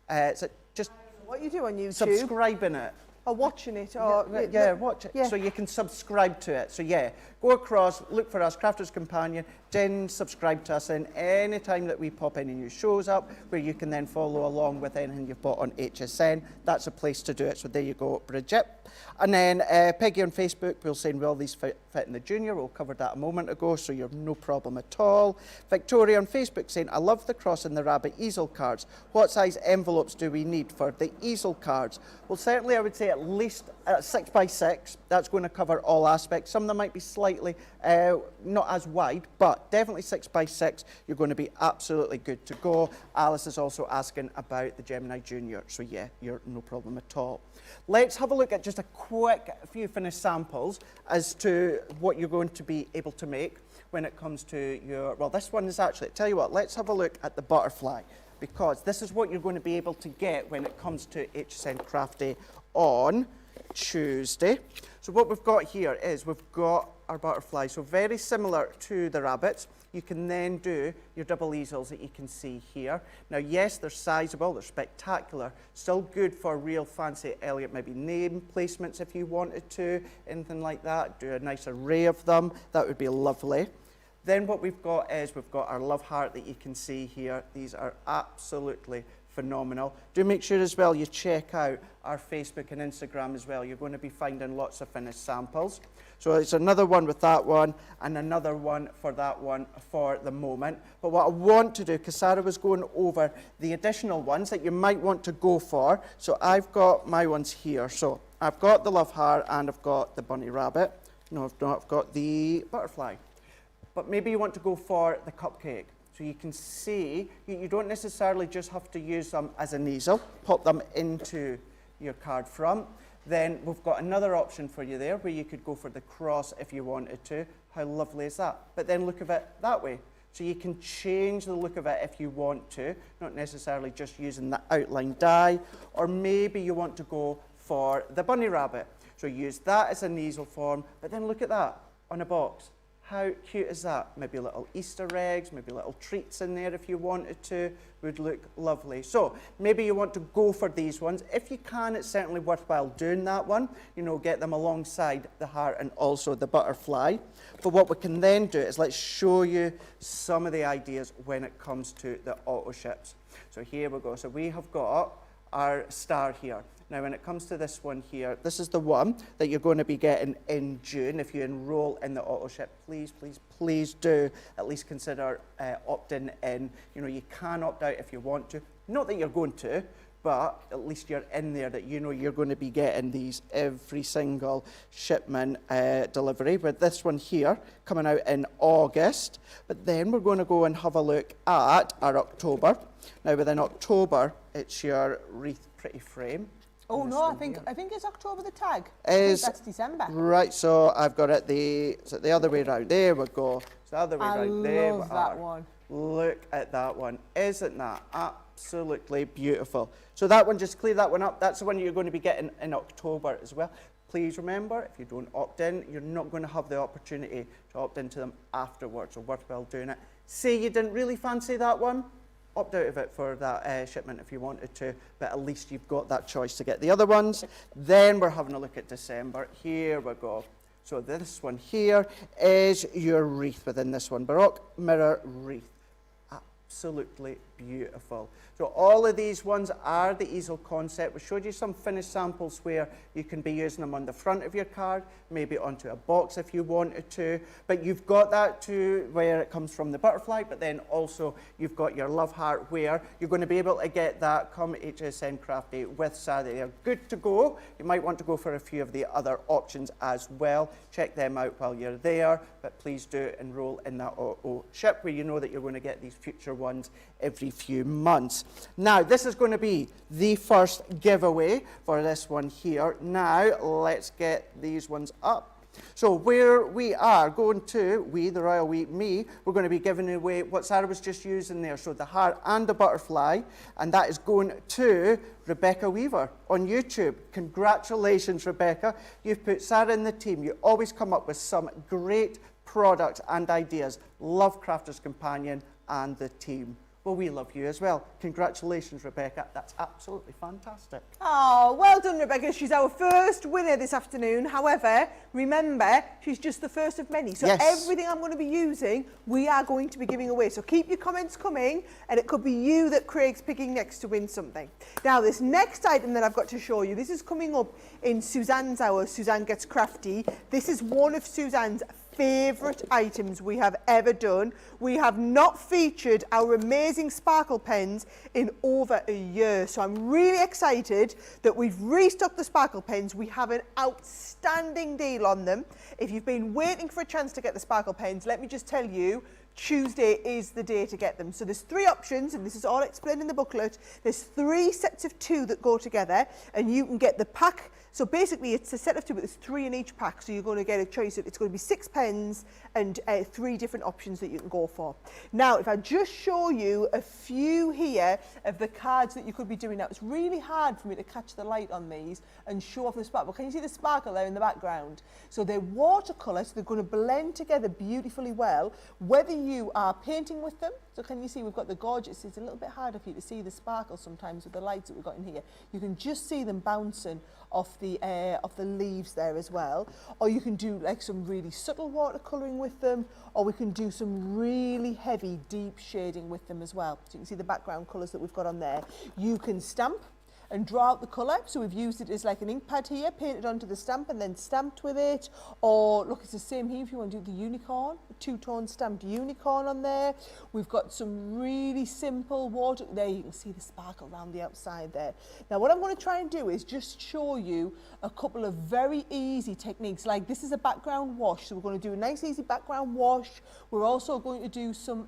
is it just what you do on YouTube? Subscribing it. Or watching it, or... Yeah, watch it. Yeah. So you can subscribe to it. So yeah, go across, look for us, Crafters Companion, then subscribe to us, and any time that we pop any new shows up, where you can then follow along with anything you've bought on HSN, that's a place to do it. So there you go, Bridget. And then Peggy on Facebook, we'll say, will these fit in the junior? We'll cover that a moment ago, so you're no problem at all. Victoria on Facebook saying, I love the cross and the rabbit easel cards. What size envelopes do we need for the easel cards? Well, certainly I would say at least 6 by 6. That's going to cover all aspects. Some of them might be slightly not as wide, but definitely 6 by 6. You're going to be absolutely good to go. Alice is also asking about the Gemini Junior. So yeah, you're no problem at all. Let's have a look at just a quick few finished samples as to what you're going to be able to make when it comes to your, well, this one is actually, tell you what, let's have a look at the butterfly, because this is what you're going to be able to get when it comes to HSN Craft Day on Tuesday. So what we've got here is we've got our butterfly, so very similar to the rabbits. You can then do your double easels that you can see here. Now, yes, they're sizable, they're spectacular, still good for real fancy, elegant, maybe name placements if you wanted to, anything like that. Do a nice array of them, that would be lovely. Then what we've got is we've got our love heart that you can see here. These are absolutely phenomenal. Do make sure as well you check out our Facebook and Instagram as well. You're going to be finding lots of finished samples. So it's another one with that one and another one for that one for the moment. But what I want to do, because Sarah was going over the additional ones that you might want to go for. So I've got my ones here. So I've got the love heart and I've got the bunny rabbit. No, I've not. I've got the butterfly. But maybe you want to go for the cupcake. So you can see, you don't necessarily just have to use them as an easel, pop them into your card front. Then we've got another option for you there where you could go for the cross if you wanted to. How lovely is that? But then look at it that way. So you can change the look of it if you want to, not necessarily just using the outline die, or maybe you want to go for the bunny rabbit. So use that as an easel form, but then look at that on a box. How cute is that? Maybe little Easter eggs, maybe little treats in there if you wanted to, would look lovely. So maybe you want to go for these ones. If you can, it's certainly worthwhile doing that one. You know, get them alongside the heart and also the butterfly. But what we can then do is let's show you some of the ideas when it comes to the auto ships. So here we go. So we have got our star here. Now, when it comes to this one here, this is the one that you're going to be getting in June. If you enroll in the auto ship, please, please, please do at least consider opting in. You know, you can opt out if you want to. Not that you're going to, but at least you're in there, that you know you're going to be getting these every single shipment delivery. With this one here coming out in August. But then we're going to go and have a look at our October. Now, within October, it's your wreath pretty frame. Oh no, I think it's October the tag. Is, I think that's December. Right, so I've got it the other way around. There we go. It's the other way around. There we are. I love that one. Look at that one. Isn't that absolutely beautiful? So that one, just clear that one up. That's the one you're going to be getting in October as well. Please remember, if you don't opt in, you're not going to have the opportunity to opt into them afterwards. So worthwhile doing it. Say you didn't really fancy that one, opt out of it for that shipment if you wanted to, but at least you've got that choice to get the other ones. Then we're having a look at December. Here we go. So this one here is your wreath within this one, Baroque Mirror Wreath. Absolutely beautiful. So all of these ones are the easel concept. We showed you some finished samples where you can be using them on the front of your card, maybe onto a box if you wanted to, but you've got that too where it comes from the butterfly, but then also you've got your love heart where you're going to be able to get that come HSN Craft Day with Sara. They're good to go. You might want to go for a few of the other options as well. Check them out while you're there, but please do enroll in that auto ship where you know that you're going to get these future ones every few months. Now, this is going to be the first giveaway for this one here. Now, let's get these ones up. So where we are going to, we, the Royal We, me, we're going to be giving away what Sarah was just using there. So the heart and the butterfly, and that is going to Rebecca Weaver on YouTube. Congratulations, Rebecca. You've put Sarah in the team. You always come up with some great products and ideas. Love Crafters Companion and the team. Well, we love you as well. Congratulations, Rebecca. That's absolutely fantastic. Oh, well done, Rebecca. She's our first winner this afternoon. However, remember, she's just the first of many. So Yes. everything I'm going to be using, we are going to be giving away. So keep your comments coming, and it could be you that Craig's picking next to win something. Now, this next item that I've got to show you, this is coming up in Suzanne's hour. Suzanne Gets Crafty. This is one of Suzanne's favourite items we have ever done. We have not featured our amazing sparkle pens in over a year, so I'm really excited that we've restocked the sparkle pens. We have an outstanding deal on them. If you've been waiting for a chance to get the sparkle pens, let me just tell you, Tuesday is the day to get them. So there's 3 options, and this is all explained in the booklet. There's 3 sets of 2 that go together, and you can get the pack. So basically it's a set of 2, but there's 3 in each pack, so you're going to get a choice of, it's going to be 6 pens and 3 different options that you can go for. Now, if I just show you a few here of the cards that you could be doing now, it's really hard for me to catch the light on these and show off the sparkle. Can you see the sparkle there in the background? So they're watercolour, so they're going to blend together beautifully well, whether you are painting with them. So can you see we've got the gorgeous, it's a little bit harder for you to see the sparkle sometimes with the lights that we've got in here. You can just see them bouncing off the leaves there as well. Or you can do like some really subtle watercolouring with them, or we can do some really heavy deep shading with them as well. So you can see the background colours that we've got on there. You can stamp and draw out the colour, so we've used it as like an ink pad here, painted onto the stamp and then stamped with it. Or look, it's the same here if you want to do the unicorn, a 2-tone stamped unicorn on there. We've got some really simple water, there you can see the sparkle around the outside there. Now what I'm going to try and do is just show you a couple of very easy techniques. Like this is a background wash, so we're going to do a nice easy background wash. We're also going to do some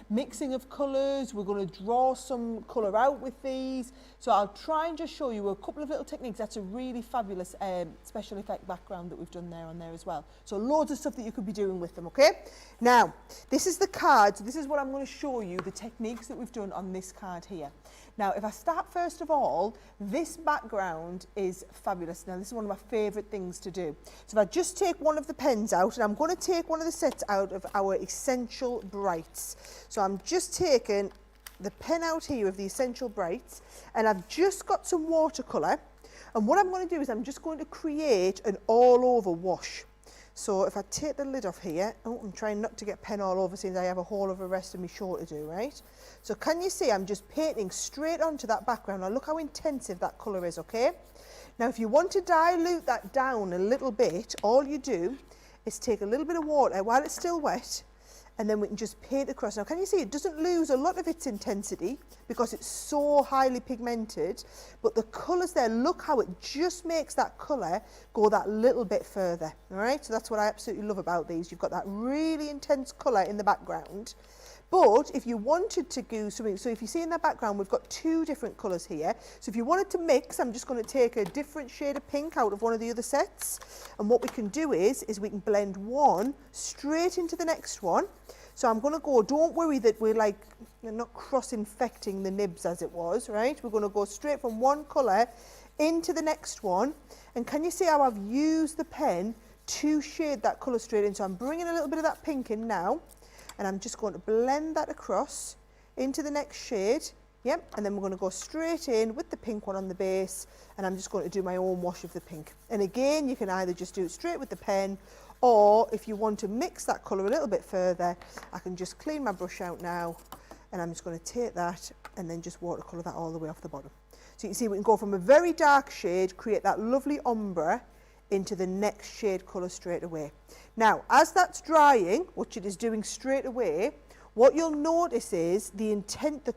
mixing of colours. We're going to draw some colour out with these. So I'll try and just show you a couple of little techniques. That's a really fabulous special effect background that we've done there on there as well. So loads of stuff that you could be doing with them, okay? Now, this is the card. So this is what I'm going to show you, the techniques that we've done on this card here. Now, if I start first of all, this background is fabulous. Now, this is one of my favourite things to do. So if I just take one of the pens out, and I'm going to take one of the sets out of our Essential Brights. So I'm just taking the pen out here of the Essential Brights, and I've just got some watercolour, and what I'm going to do is I'm just going to create an all over wash. So if I take the lid off here, oh, I'm trying not to get pen all over since I have a whole of the rest of my show to do, right? So can you see I'm just painting straight onto that background. Now look how intensive that colour is, okay? Now if you want to dilute that down a little bit, all you do is take a little bit of water while it's still wet, and then we can just paint across. Now can you see it doesn't lose a lot of its intensity because it's so highly pigmented, but the colours there, look how it just makes that colour go that little bit further, all right? So that's what I absolutely love about these. You've got that really intense colour in the background, but if you wanted to do something, so if you see in the background we've got 2 different colours here, so if you wanted to mix, I'm just going to take a different shade of pink out of one of the other sets, and what we can do is we can blend one straight into the next one. So I'm going to go, don't worry that we're like, you're not cross-infecting the nibs as it was, right? We're going to go straight from one colour into the next one. And can you see how I've used the pen to shade that colour straight in? So I'm bringing a little bit of that pink in now, and I'm just going to blend that across into the next shade. Yep, and then we're going to go straight in with the pink one on the base, and I'm just going to do my own wash of the pink. And again, you can either just do it straight with the pen, or if you want to mix that colour a little bit further, I can just clean my brush out now, and I'm just going to take that and then just watercolour that all the way off the bottom. So you can see we can go from a very dark shade, create that lovely ombre, into the next shade colour straight away. Now, as that's drying, which it is doing straight away, what you'll notice is the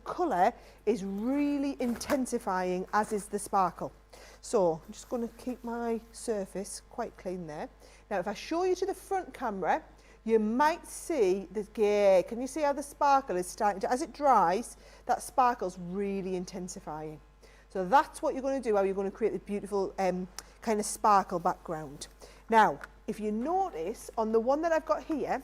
colour is really intensifying, as is the sparkle. So I'm just going to keep my surface quite clean there. Now, if I show you to the front camera, you might see the, yeah, can you see how the sparkle is starting to, as it dries, that sparkle's really intensifying. So that's what you're going to do, how you're going to create the beautiful kind of sparkle background. Now, if you notice on the one that I've got here,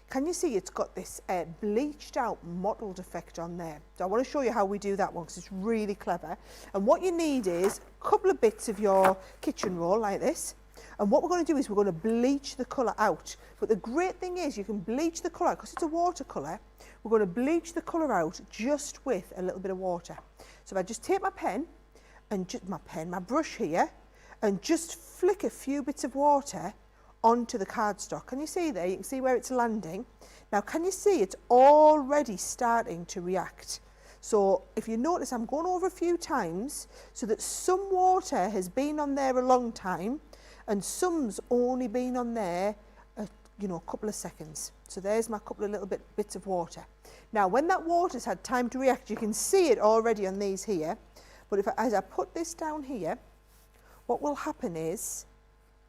can you see it's got this bleached out mottled effect on there? So I want to show you how we do that one because it's really clever. And what you need is a couple of bits of your kitchen roll like this, And what we're going to do is we're going to bleach the colour out. But the great thing is you can bleach the colour out, because it's a watercolour, we're going to bleach the colour out just with a little bit of water. So if I just take my pen, and just my brush here, and just flick a few bits of water onto the cardstock. Can you see there? You can see where it's landing. Now, can you see it's already starting to react? So if you notice, I'm going over a few times so that some water has been on there a long time and some's only been on there a couple of seconds. So there's my couple of little bits of water. Now, when that water's had time to react, you can see it already on these here. But as I put this down here, what will happen is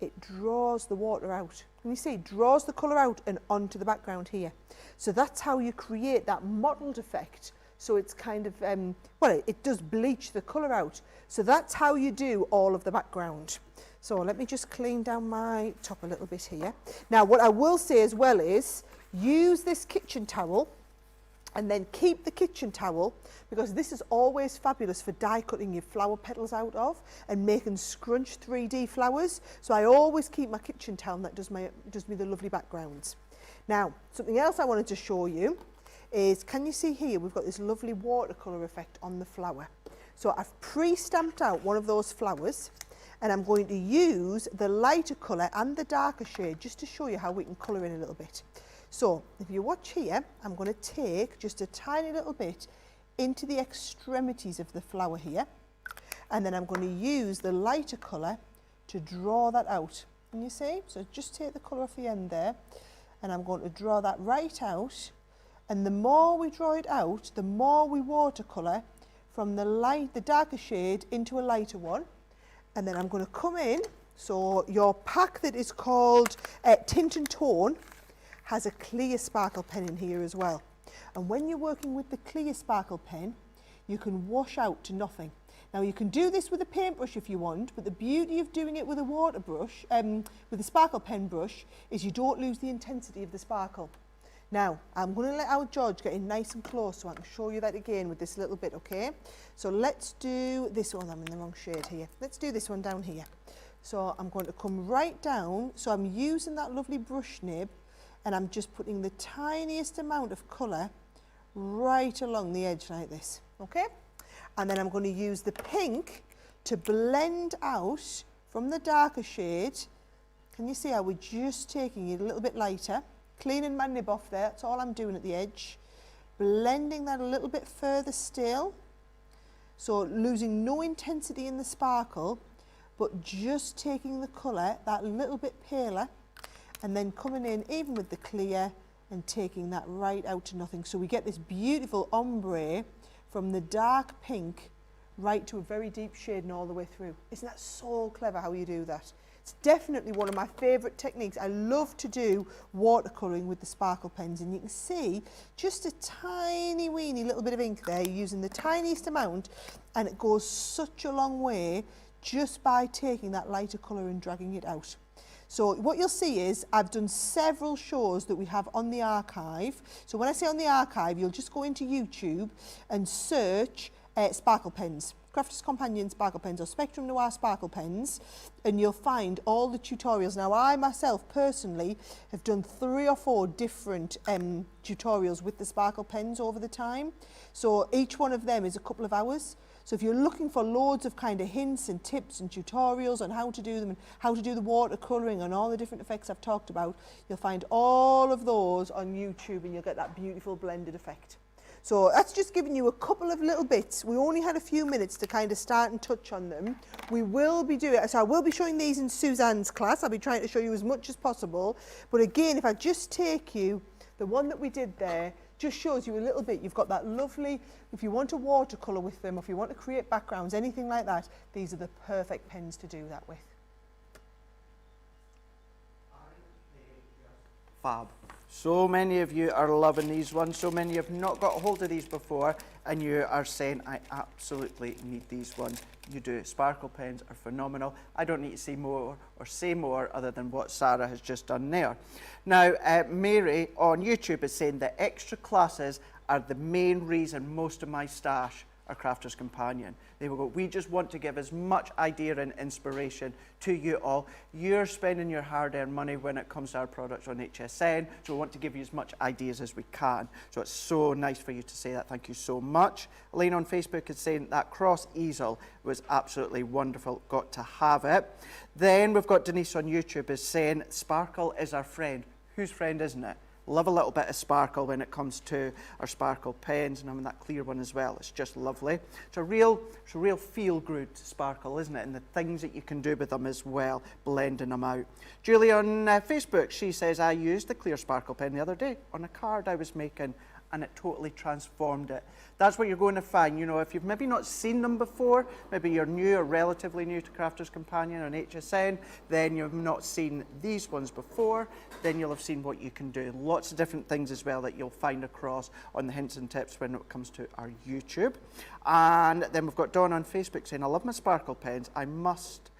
it draws the water out. Can you see? It draws the colour out and onto the background here. So that's how you create that mottled effect. So it's kind of, it does bleach the colour out. So that's how you do all of the background. So let me just clean down my top a little bit here. Now, what I will say as well is use this kitchen towel, and then keep the kitchen towel, because this is always fabulous for die cutting your flower petals out of and making scrunch 3D flowers. So I always keep my kitchen towel, and that does me the lovely backgrounds. Now, something else I wanted to show you is, can you see here, we've got this lovely watercolour effect on the flower. So I've pre-stamped out one of those flowers, and I'm going to use the lighter colour and the darker shade just to show you how we can colour in a little bit. So if you watch here, I'm going to take just a tiny little bit into the extremities of the flower here, and then I'm going to use the lighter colour to draw that out. Can you see? So just take the colour off the end there, and I'm going to draw that right out. And the more we draw it out, the more we watercolour from the darker shade into a lighter one. And then I'm going to come in. So your pack that is called Tint and Tone has a clear sparkle pen in here as well. And when you're working with the clear sparkle pen, you can wash out to nothing. Now, you can do this with a paintbrush if you want, but the beauty of doing it with a water brush, with a sparkle pen brush, is you don't lose the intensity of the sparkle. Now, I'm going to let our George get in nice and close so I can show you that again with this little bit, okay? So let's do this one. I'm in the wrong shade here. Let's do this one down here. So I'm going to come right down. So I'm using that lovely brush nib, and I'm just putting the tiniest amount of colour right along the edge like this, okay? And then I'm going to use the pink to blend out from the darker shade. Can you see how we're just taking it a little bit lighter? Cleaning my nib off there, that's all I'm doing at the edge. Blending that a little bit further still. So losing no intensity in the sparkle, but just taking the colour that little bit paler, and then coming in even with the clear and taking that right out to nothing. So we get this beautiful ombre from the dark pink right to a very deep shade and all the way through. Isn't that so clever how you do that? It's definitely one of my favourite techniques. I love to do watercolouring with the sparkle pens, and you can see just a tiny weeny little bit of ink there, using the tiniest amount, and it goes such a long way just by taking that lighter colour and dragging it out. So what you'll see is I've done several shows that we have on the archive. So when I say on the archive, you'll just go into YouTube and search sparkle pens, Crafter's Companion sparkle pens or Spectrum Noir sparkle pens, and you'll find all the tutorials. Now, I myself personally have done 3 or 4 different tutorials with the sparkle pens over the time. So each one of them is a couple of hours. So if you're looking for loads of kind of hints and tips and tutorials on how to do them and how to do the watercolouring and all the different effects I've talked about, you'll find all of those on YouTube, and you'll get that beautiful blended effect. So that's just giving you a couple of little bits. We only had a few minutes to kind of start and touch on them. We will be doing, so I will be showing these in Suzanne's class. I'll be trying to show you as much as possible. But again, if I just take you, the one that we did there just shows you a little bit. You've got that lovely, if you want to watercolour with them, or if you want to create backgrounds, anything like that, these are the perfect pens to do that with. Fab. So many of you are loving these ones. So many have not got a hold of these before, and you are saying, I absolutely need these ones. You do. Sparkle pens are phenomenal. I don't need to see more or say more other than what Sarah has just done there. Now, Mary on YouTube is saying that extra classes are the main reason most of my stash our Crafter's Companion. They will go, we just want to give as much idea and inspiration to you all. You're spending your hard-earned money when it comes to our products on HSN, so we want to give you as much ideas as we can. So it's so nice for you to say that. Thank you so much. Elaine on Facebook is saying that cross easel was absolutely wonderful. Got to have it. Then we've got Denise on YouTube is saying, sparkle is our friend. Whose friend isn't it? Love a little bit of sparkle when it comes to our sparkle pens, and having that clear one as well. It's just lovely. It's a real feel-good sparkle, isn't it? And the things that you can do with them as well, blending them out. Julie on Facebook, she says, I used the clear sparkle pen the other day on a card I was making, and it totally transformed it. That's what you're going to find. You know, if you've maybe not seen them before, maybe you're new or relatively new to Crafter's Companion on HSN, then you've not seen these ones before, then you'll have seen what you can do. Lots of different things as well that you'll find across on the hints and tips when it comes to our YouTube. And then we've got Dawn on Facebook saying, I love my sparkle pens. I must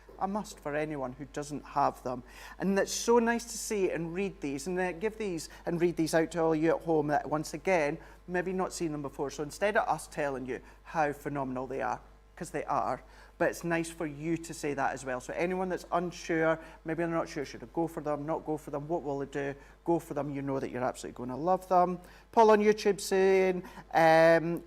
for anyone who doesn't have them. And it's so nice to see and read these and give these and read these out to all you at home that once again, maybe not seen them before. So instead of us telling you how phenomenal they are, because they are, but it's nice for you to say that as well. So anyone that's unsure, maybe they're not sure, should I go for them, not go for them, what will they do? Go for them, you know that you're absolutely going to love them. Paul on YouTube saying,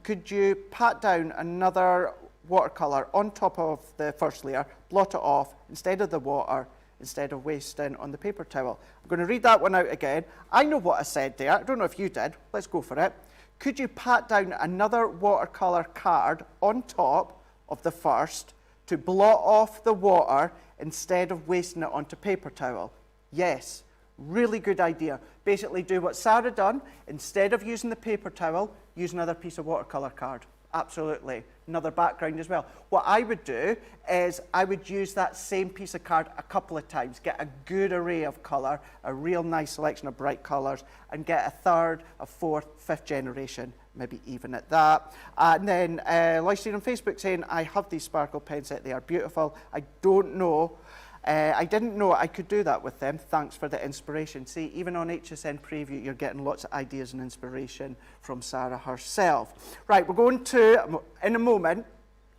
could you pat down another watercolour on top of the first layer, blot it off instead of the water, instead of wasting on the paper towel. I'm going to read that one out again. I know what I said there. I don't know if you did. Let's go for it. Could you pat down another watercolour card on top of the first to blot off the water instead of wasting it onto paper towel? Yes. Really good idea. Basically do what Sara done. Instead of using the paper towel, use another piece of watercolour card. Absolutely. Another background as well. What I would do is I would use that same piece of card a couple of times, get a good array of colour, a real nice selection of bright colours, and get a third, a fourth, fifth generation, maybe even at that. And then Lysine on Facebook saying, I have these sparkle pen set, they are beautiful. I didn't know I could do that with them. Thanks for the inspiration. See, even on HSN Preview, you're getting lots of ideas and inspiration from Sara herself. Right, we're going to, in a moment,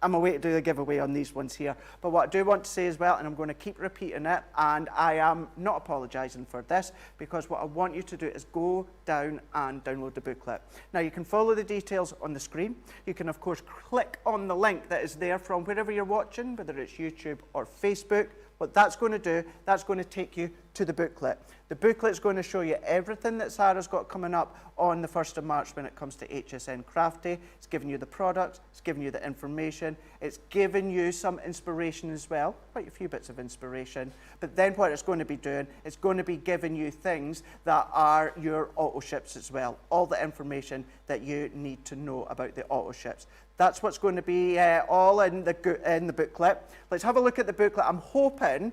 I'm away to do the giveaway on these ones here. But what I do want to say as well, and I'm going to keep repeating it, and I am not apologising for this, because what I want you to do is go down and download the booklet. Now, you can follow the details on the screen. You can, of course, click on the link that is there from wherever you're watching, whether it's YouTube or Facebook. What that's going to do, that's going to take you to the booklet. The booklet's going to show you everything that Sara's got coming up on the 1st of March when it comes to HSN Craft Day. It's giving you the products, it's giving you the information, it's giving you some inspiration as well, quite a few bits of inspiration. But then what it's going to be doing, it's going to be giving you things that are your auto ships as well, all the information that you need to know about the auto ships. That's what's going to be all in the booklet. Let's have a look at the booklet. I'm hoping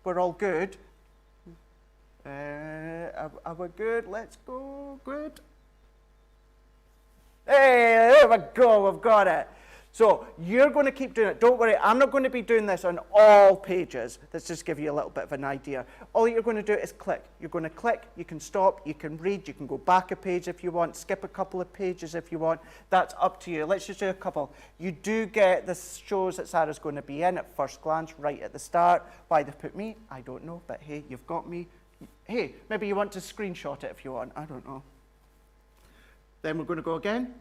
we're all good. Are we good? Let's go. Good. Hey, there we go. We've got it. So you're going to keep doing it. Don't worry, I'm not going to be doing this on all pages. Let's just give you a little bit of an idea. All you're going to do is click. You're going to click, you can stop, you can read, you can go back a page if you want, skip a couple of pages if you want. That's up to you. Let's just do a couple. You do get the shows that Sara's going to be in at first glance, right at the start. Why they've put me, I don't know, but hey, you've got me. Hey, maybe you want to screenshot it if you want, I don't know. Then we're going to go again.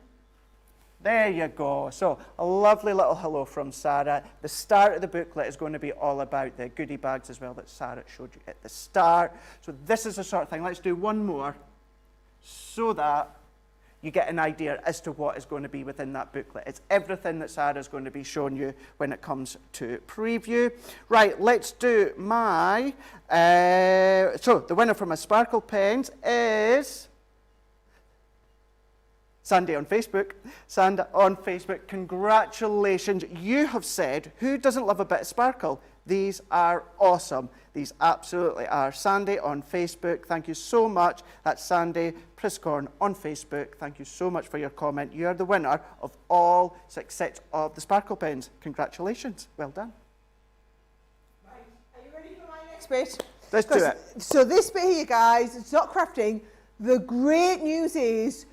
There you go. So a lovely little hello from Sara. The start of the booklet is going to be all about the goodie bags as well that Sara showed you at the start. So this is the sort of thing. Let's do one more so that you get an idea as to what is going to be within that booklet. It's everything that Sara's going to be showing you when it comes to preview. Right, let's do my... so the winner for my sparkle pens is... Sandy on Facebook. Sandy on Facebook, congratulations. You have said, who doesn't love a bit of sparkle? These are awesome. These absolutely are. Sandy on Facebook, thank you so much. That's Sandy Priscorn on Facebook. Thank you so much for your comment. You are the winner of all 6 sets of the sparkle pens. Congratulations. Well done. Right, are you ready for my next bit? Let's do it. So this bit here, guys, it's not crafting. The great news is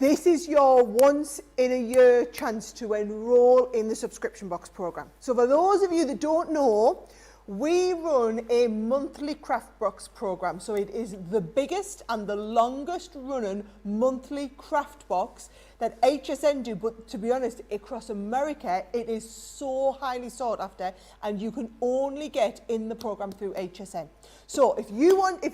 This is your once in a year chance to enroll in the subscription box program. So for those of you that don't know, we run a monthly craft box program. So it is the biggest and the longest running monthly craft box that HSN do, but to be honest, across America, it is so highly sought after, and you can only get in the program through HSN. So if you want,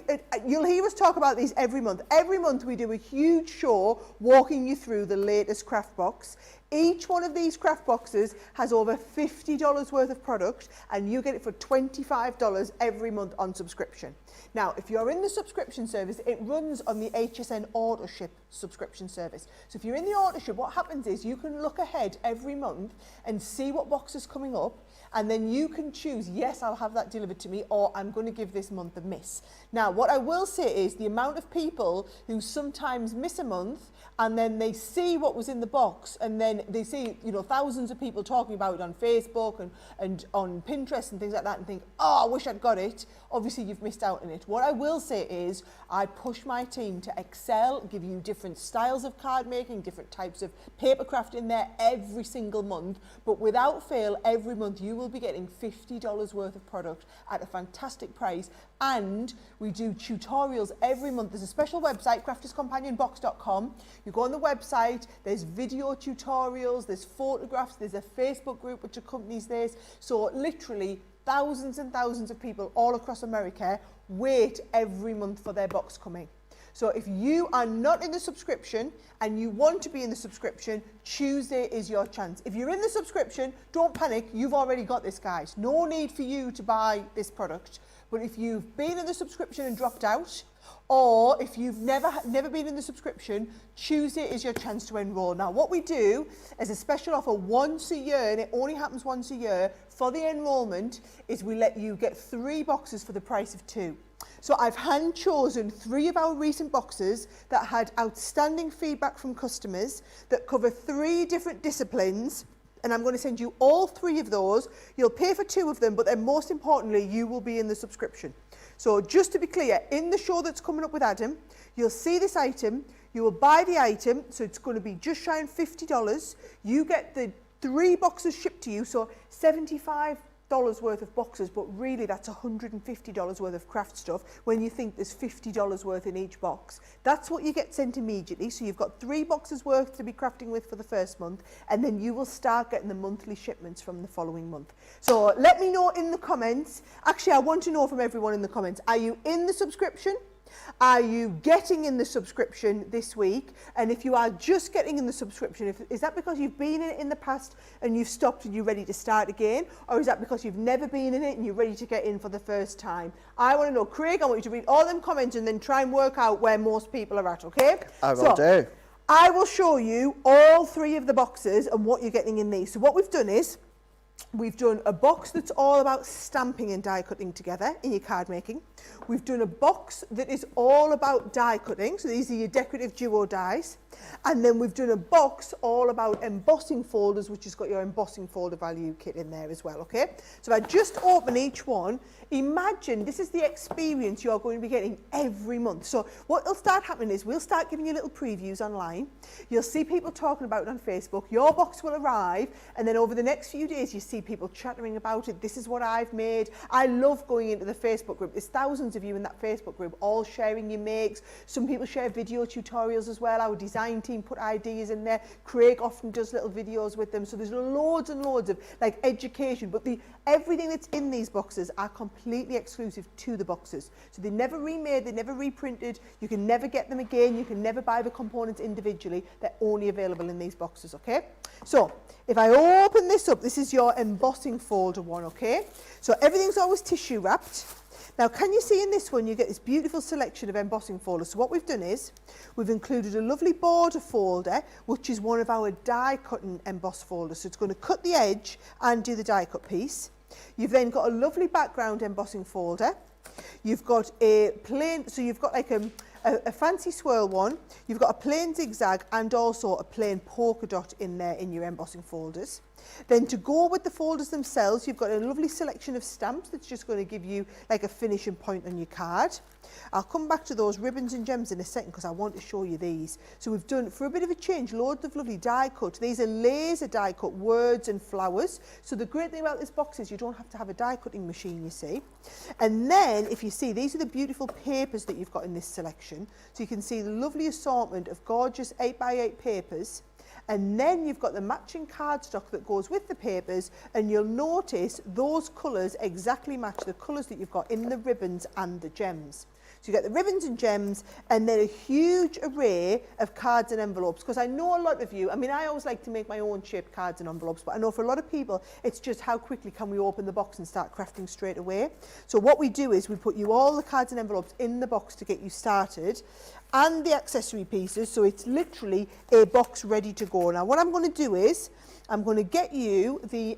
you'll hear us talk about these every month. Every month we do a huge show walking you through the latest craft box. Each one of these craft boxes has over $50 worth of product, and you get it for $25 every month on subscription. Now, if you're in the subscription service, it runs on the HSN Autoship subscription service. So if you're in the Autoship, what happens is you can look ahead every month and see what box is coming up, and then you can choose, yes, I'll have that delivered to me, or I'm going to give this month a miss. Now, what I will say is the amount of people who sometimes miss a month and then they see what was in the box, and then they see, you know, thousands of people talking about it on Facebook and on Pinterest and things like that, and think, oh, I wish I'd got it. Obviously, you've missed out on it. What I will say is I push my team to excel, give you different styles of card making, different types of paper craft in there every single month, but without fail, every month you will be getting $50 worth of product at a fantastic price. And we do tutorials every month. There's a special website, crafterscompanionbox.com. You go on the website, there's video tutorials, there's photographs, there's a Facebook group which accompanies this. So literally thousands and thousands of people all across America wait every month for their box coming. So if you are not in the subscription and you want to be in the subscription, Tuesday is your chance. If you're in the subscription, don't panic, you've already got this, guys. No need for you to buy this product. But if you've been in the subscription and dropped out, or if you've never been in the subscription, Tuesday is your chance to enroll. Now, what we do as a special offer once a year, and it only happens once a year, for the enrollment, is we let you get 3 boxes for the price of 2. So I've hand chosen 3 of our recent boxes that had outstanding feedback from customers that cover 3 different disciplines, and I'm going to send you all 3 of those. You'll pay for 2 of them, but then most importantly, you will be in the subscription. So just to be clear, in the show that's coming up with Adam, you'll see this item, you will buy the item, so it's going to be just shy of $50. You get the 3 boxes shipped to you, so $75 worth of boxes, but really that's $150 worth of craft stuff when you think there's $50 worth in each box. That's what you get sent immediately. So you've got 3 boxes worth to be crafting with for the first month, and then you will start getting the monthly shipments from the following month. So let me know in the comments. Actually, I want to know from everyone in the comments, are you in the subscription? Are you getting in the subscription this week? And if you are just getting in the subscription, is that because you've been in it in the past and you've stopped and you're ready to start again? Or is that because you've never been in it and you're ready to get in for the first time? I want to know. Craig, I want you to read all them comments and then try and work out where most people are at, okay? I will do. I will show you all 3 of the boxes and what you're getting in these. So what we've done is, we've done a box that's all about stamping and die cutting together in your card making. We've done a box that is all about die cutting, so these are your decorative duo dies. And then we've done a box all about embossing folders, which has got your embossing folder value kit in there as well, okay? So if I just open each one, imagine this is the experience you're going to be getting every month. So what will start happening is we'll start giving you little previews online. You'll see people talking about it on Facebook. Your box will arrive, and then over the next few days, you see people chattering about it. This is what I've made. I love going into the Facebook group. There's thousands of you in that Facebook group, all sharing your makes. Some people share video tutorials as well. Our design team put ideas in there. Craig often does little videos with them. So there's loads and loads of like education, but everything that's in these boxes are completely exclusive to the boxes. So they're never remade, they're never reprinted. You can never get them again. You can never buy the components individually. They're only available in these boxes, okay? So if I open this up, this is your embossing folder one, okay? So everything's always tissue wrapped. Now, can you see in this one, you get this beautiful selection of embossing folders. So what we've done is, we've included a lovely border folder, which is one of our die cutting emboss folders. So it's going to cut the edge and do the die cut piece. You've then got a lovely background embossing folder. You've got a plain, so you've got like a a fancy swirl one, you've got a plain zigzag and also a plain polka dot in there in your embossing folders. Then to go with the folders themselves, you've got a lovely selection of stamps that's just going to give you like a finishing point on your card. I'll come back to those ribbons and gems in a second because I want to show you these. So we've done, for a bit of a change, loads of lovely die cut. These are laser die cut words and flowers. So the great thing about this box is you don't have to have a die cutting machine, you see. And then if you see, these are the beautiful papers that you've got in this selection. So you can see the lovely assortment of gorgeous 8x8 papers. And then you've got the matching cardstock that goes with the papers, and you'll notice those colours exactly match the colours that you've got in the ribbons and the gems. So you get the ribbons and gems, and then a huge array of cards and envelopes, because I know a lot of you, I mean, I always like to make my own shaped cards and envelopes, but I know for a lot of people, it's just how quickly can we open the box and start crafting straight away. So what we do is we put you all the cards and envelopes in the box to get you started, and the accessory pieces, so it's literally a box ready to go. Now what I'm going to do is I'm going to get you the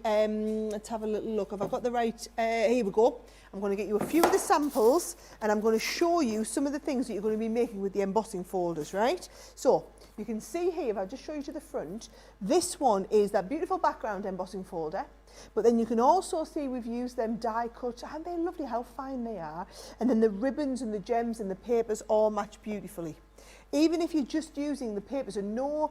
let's have a little look. Have I got the right here we go. I'm going to get you a few of the samples, and I'm going to show you some of the things that you're going to be making with the embossing folders, right? So you can see here, if I just show you to the front, this one is that beautiful background embossing folder. But then you can also see we've used them die cut, and they're lovely how fine they are. And then the ribbons and the gems and the papers all match beautifully. Even if you're just using the papers and no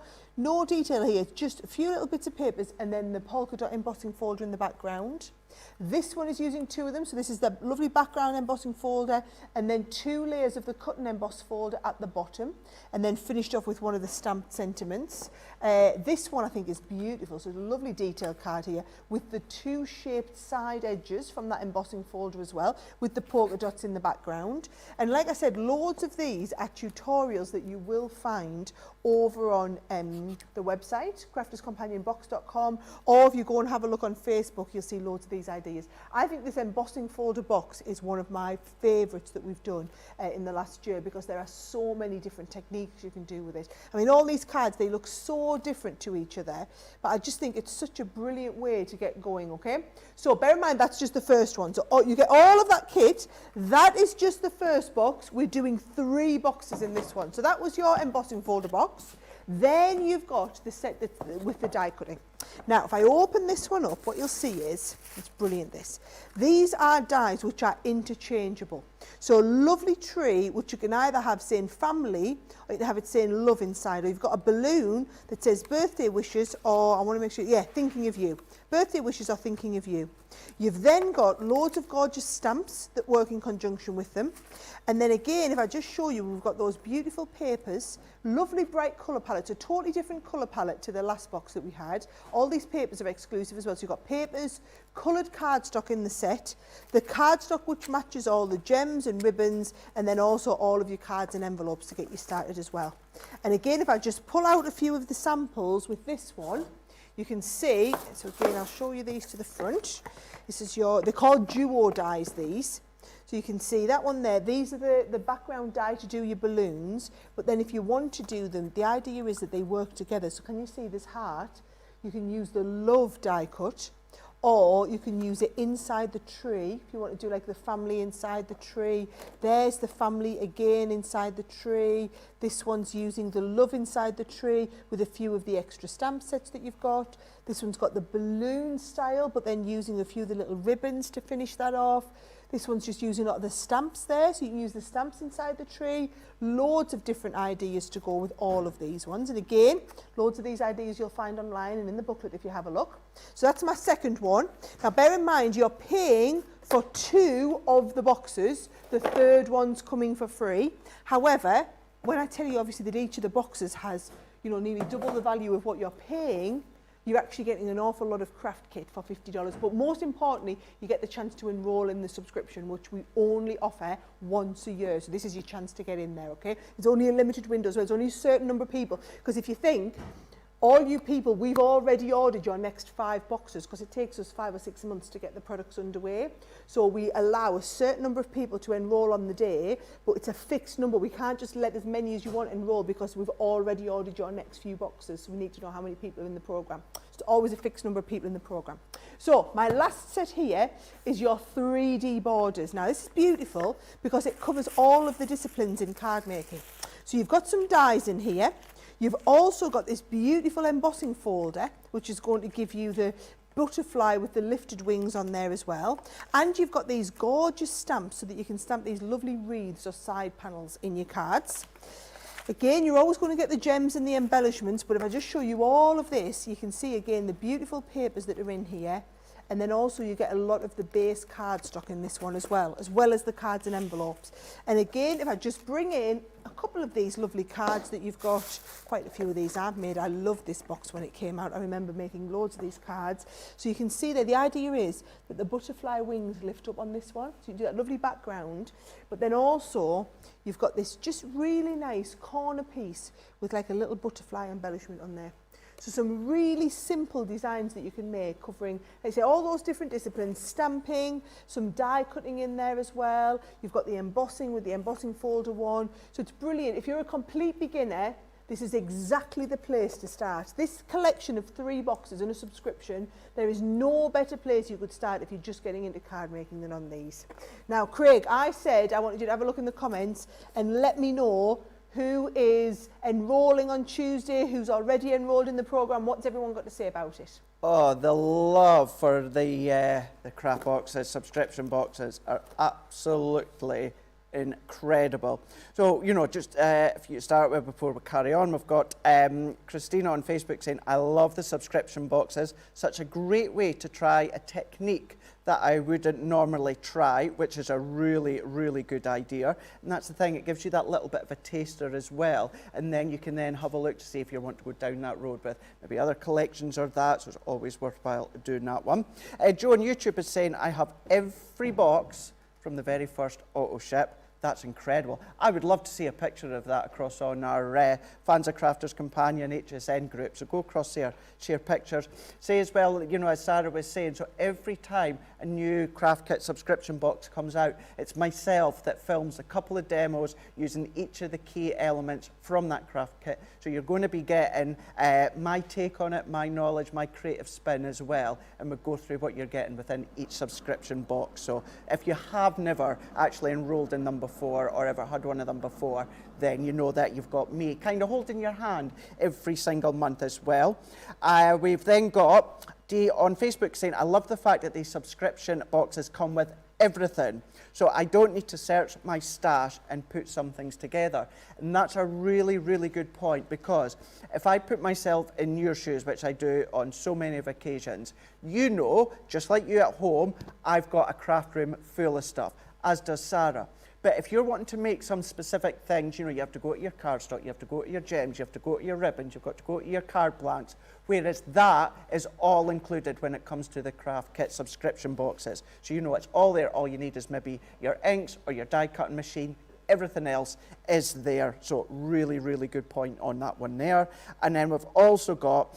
detail here, just a few little bits of papers and then the polka dot embossing folder in the background. This one is using two of them, so this is the lovely background embossing folder, and then 2 layers of the cut and emboss folder at the bottom, and then finished off with one of the stamped sentiments. This one I think is beautiful, so it's a lovely detail card here with the 2 shaped side edges from that embossing folder as well, with the polka dots in the background. And like I said, loads of these are tutorials that you will find over on the website, crafterscompanionbox.com, or if you go and have a look on Facebook, you'll see loads of these ideas. I think this embossing folder box is one of my favourites that we've done in the last year, because there are so many different techniques you can do with it. I mean, all these cards, they look so different to each other, but I just think it's such a brilliant way to get going, okay? So bear in mind, that's just the first one. So you get all of that kit. That is just the first box. We're doing 3 boxes in this one. So that was your embossing folder box. Then you've got the set that's with the die cutting. Now, if I open this one up, what you'll see is, it's brilliant this, these are dies which are interchangeable. So a lovely tree, which you can either have saying family, or you can have it saying love inside, or you've got a balloon that says birthday wishes, or I want to make sure, yeah, thinking of you. Birthday wishes or thinking of you. You've then got loads of gorgeous stamps that work in conjunction with them. And then again, if I just show you, we've got those beautiful papers, lovely bright colour palettes, a totally different colour palette to the last box that we had. All these papers are exclusive as well. So you've got papers, coloured cardstock in the set, the cardstock which matches all the gems and ribbons, and then also all of your cards and envelopes to get you started as well. And again, if I just pull out a few of the samples with this one, you can see, so again, I'll show you these to the front. This is they're called duo dies, these. So you can see that one there. These are the background die to do your balloons. But then if you want to do them, the idea is that they work together. So can you see this heart? You can use the love die cut, or you can use it inside the tree. If you want to do like the family inside the tree, there's the family again inside the tree. This one's using the love inside the tree with a few of the extra stamp sets that you've got. This one's got the balloon style, but then using a few of the little ribbons to finish that off. This one's just using a lot of the stamps there, so you can use the stamps inside the tree. Loads of different ideas to go with all of these ones. And again, loads of these ideas you'll find online and in the booklet if you have a look. So that's my second one. Now bear in mind, you're paying for 2 of the boxes. The third one's coming for free. However, when I tell you obviously that each of the boxes has, you know, nearly double the value of what you're paying, you're actually getting an awful lot of craft kit for $50. But most importantly, you get the chance to enroll in the subscription, which we only offer once a year. So this is your chance to get in there, okay? It's only a limited window, so it's only a certain number of people. Because if you think, all you people, we've already ordered your next 5 boxes, because it takes us 5 or 6 months to get the products underway. So we allow a certain number of people to enroll on the day, but it's a fixed number. We can't just let as many as you want enroll, because we've already ordered your next few boxes. So we need to know how many people are in the programme. It's always a fixed number of people in the programme. So my last set here is your 3D borders. Now this is beautiful because it covers all of the disciplines in card making. So you've got some dies in here. You've also got this beautiful embossing folder, which is going to give you the butterfly with the lifted wings on there as well. And you've got these gorgeous stamps so that you can stamp these lovely wreaths or side panels in your cards. Again, you're always going to get the gems and the embellishments, but if I just show you all of this, you can see again the beautiful papers that are in here. And then also you get a lot of the base cardstock in this one as well as the cards and envelopes. And again, if I just bring in a couple of these lovely cards that you've got, quite a few of these I've made. I loved this box when it came out. I remember making loads of these cards. So you can see there, the idea is that the butterfly wings lift up on this one. So you do that lovely background, but then also you've got this just really nice corner piece with like a little butterfly embellishment on there. So some really simple designs that you can make covering, like I say, all those different disciplines, stamping, some die cutting in there as well. You've got the embossing with the embossing folder one. So it's brilliant. If you're a complete beginner, this is exactly the place to start. This collection of 3 boxes and a subscription, there is no better place you could start if you're just getting into card making than on these. Now, Craig, I said I wanted you to have a look in the comments and let me know who is enrolling on Tuesday, who's already enrolled in the programme. What's everyone got to say about it? Oh, the love for the craft boxes, subscription boxes are absolutely incredible. So, you know, just if you start with, before we carry on, we've got Christina on Facebook saying, I love the subscription boxes. Such a great way to try a technique that I wouldn't normally try, which is a really, really good idea. And that's the thing, it gives you that little bit of a taster as well. And then you can then have a look to see if you want to go down that road with maybe other collections or that, so it's always worthwhile doing that one. Joe on YouTube is saying, I have every box from the very first auto ship. That's incredible. I would love to see a picture of that across on our Fans of Crafters Companion HSN group. So go across there, share pictures. Say as well, you know, as Sarah was saying, so every time a new craft kit subscription box comes out, it's myself that films a couple of demos using each of the key elements from that craft kit. So you're going to be getting my take on it, my knowledge, my creative spin as well. And we'll go through what you're getting within each subscription box. So if you have never actually enrolled in them before or ever had one of them before, then you know that you've got me kind of holding your hand every single month as well. We've then got Dee on Facebook saying, I love the fact that these subscription boxes come with everything. So I don't need to search my stash and put some things together. And that's a really, really good point, because if I put myself in your shoes, which I do on so many of occasions, you know, just like you at home, I've got a craft room full of stuff, as does Sarah. But if you're wanting to make some specific things, you know, you have to go to your cardstock, you have to go to your gems, you have to go to your ribbons, you've got to go to your card blanks, whereas that is all included when it comes to the craft kit subscription boxes. So you know it's all there, all you need is maybe your inks or your die cutting machine. Everything else is there. So really, really good point on that one there. And then we've also got,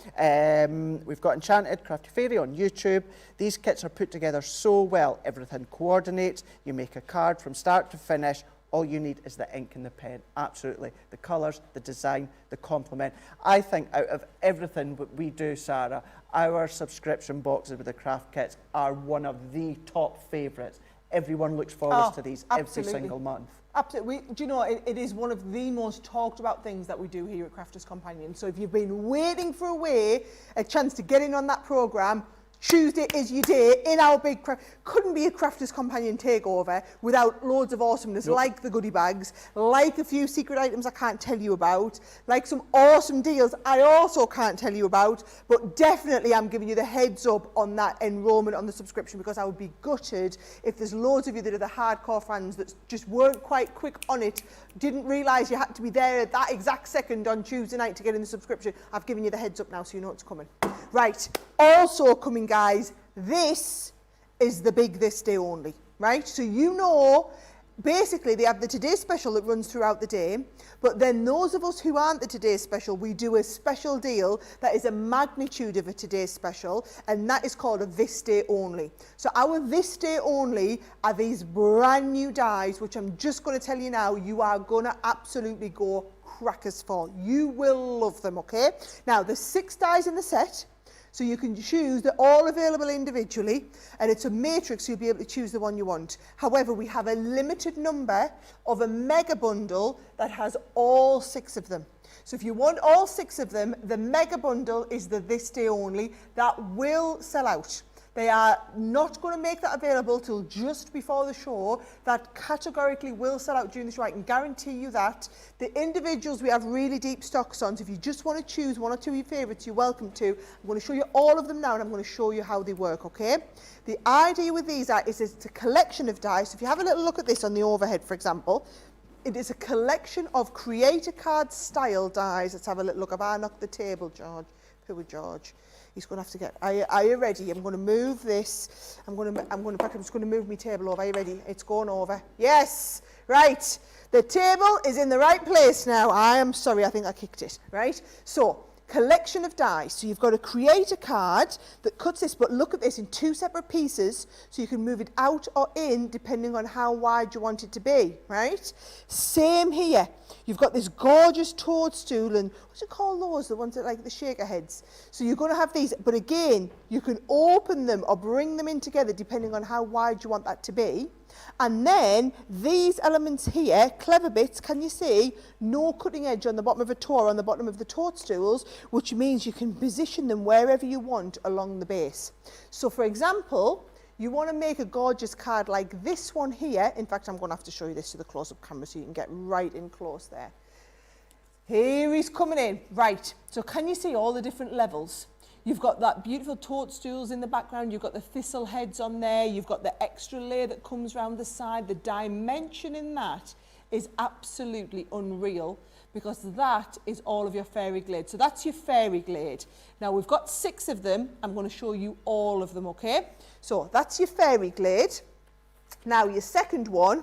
we've got Enchanted Crafty Fairy on YouTube. These kits are put together so well. Everything coordinates. You make a card from start to finish. All you need is the ink and the pen. Absolutely. The colours, the design, the complement. I think out of everything that we do, Sarah, our subscription boxes with the craft kits are one of the top favourites. Everyone looks forward to these every single month. Absolutely. Do you know, it is one of the most talked about things that we do here at Crafters Companion. So if you've been waiting for a chance to get in on that programme, Tuesday is your day in our big craft. Couldn't be a Crafters Companion takeover without loads of awesomeness, like the goodie bags, like a few secret items I can't tell you about, like some awesome deals I also can't tell you about, but definitely I'm giving you the heads up on that enrolment on the subscription, because I would be gutted if there's loads of you that are the hardcore fans that just weren't quite quick on it, didn't realise you had to be there at that exact second on Tuesday night to get in the subscription. I've given you the heads up now so you know it's coming. Right, also coming, guys, this is the big this day only, right? So you know, basically they have the Today Special that runs throughout the day, but then those of us who aren't the Today Special, we do a special deal that is a magnitude of a Today Special, and that is called a This Day Only. So our This Day Only are these brand new dies, which I'm just going to tell you now, you are going to absolutely go crackers for. You will love them, okay? Now, there's 6 dies in the set. So you can choose, they're all available individually, and it's a matrix, so you'll be able to choose the one you want. However, we have a limited number of a mega bundle that has all 6 of them. So if you want all 6 of them, the mega bundle is the this day only. That will sell out. They are not going to make that available till just before the show. That categorically will sell out during the show. I can guarantee you that. The individuals we have really deep stocks on, so if you just want to choose 1 or 2 of your favourites, you're welcome to. I'm going to show you all of them now, and I'm going to show you how they work, okay? The idea with these is it's a collection of dies. So if you have a little look at this on the overhead, for example, it is a collection of creator card style dies. Let's have a little look. Have I knocked the table, George? Poor George. He's going to have to get... Are you ready? I'm going to move this. I'm just going to move my table over. Are you ready? It's going over. Yes. Right. The table is in the right place now. I am sorry. I think I kicked it. Right. So, collection of dies. So you've got to create a card that cuts this, but look at this in 2 separate pieces, so you can move it out or in depending on how wide you want it to be, right? Same here. You've got this gorgeous toadstool, and what do you call those? The ones that like the shaker heads. So you're going to have these, but again, you can open them or bring them in together depending on how wide you want that to be. And then these elements here, clever bits, can you see? No cutting edge on the bottom of a toe or on the bottom of the toadstools, which means you can position them wherever you want along the base. So for example, you want to make a gorgeous card like this one here. In fact, I'm going to have to show you this to the close-up camera so you can get right in close there. Here he's coming in. Right, so can you see all the different levels? You've got that beautiful toadstools in the background, you've got the thistle heads on there, you've got the extra layer that comes around the side. The dimension in that is absolutely unreal, because that is all of your fairy glade. So that's your fairy glade. Now we've got 6 of them. I'm going to show you all of them, okay? So that's your fairy glade. Now your second one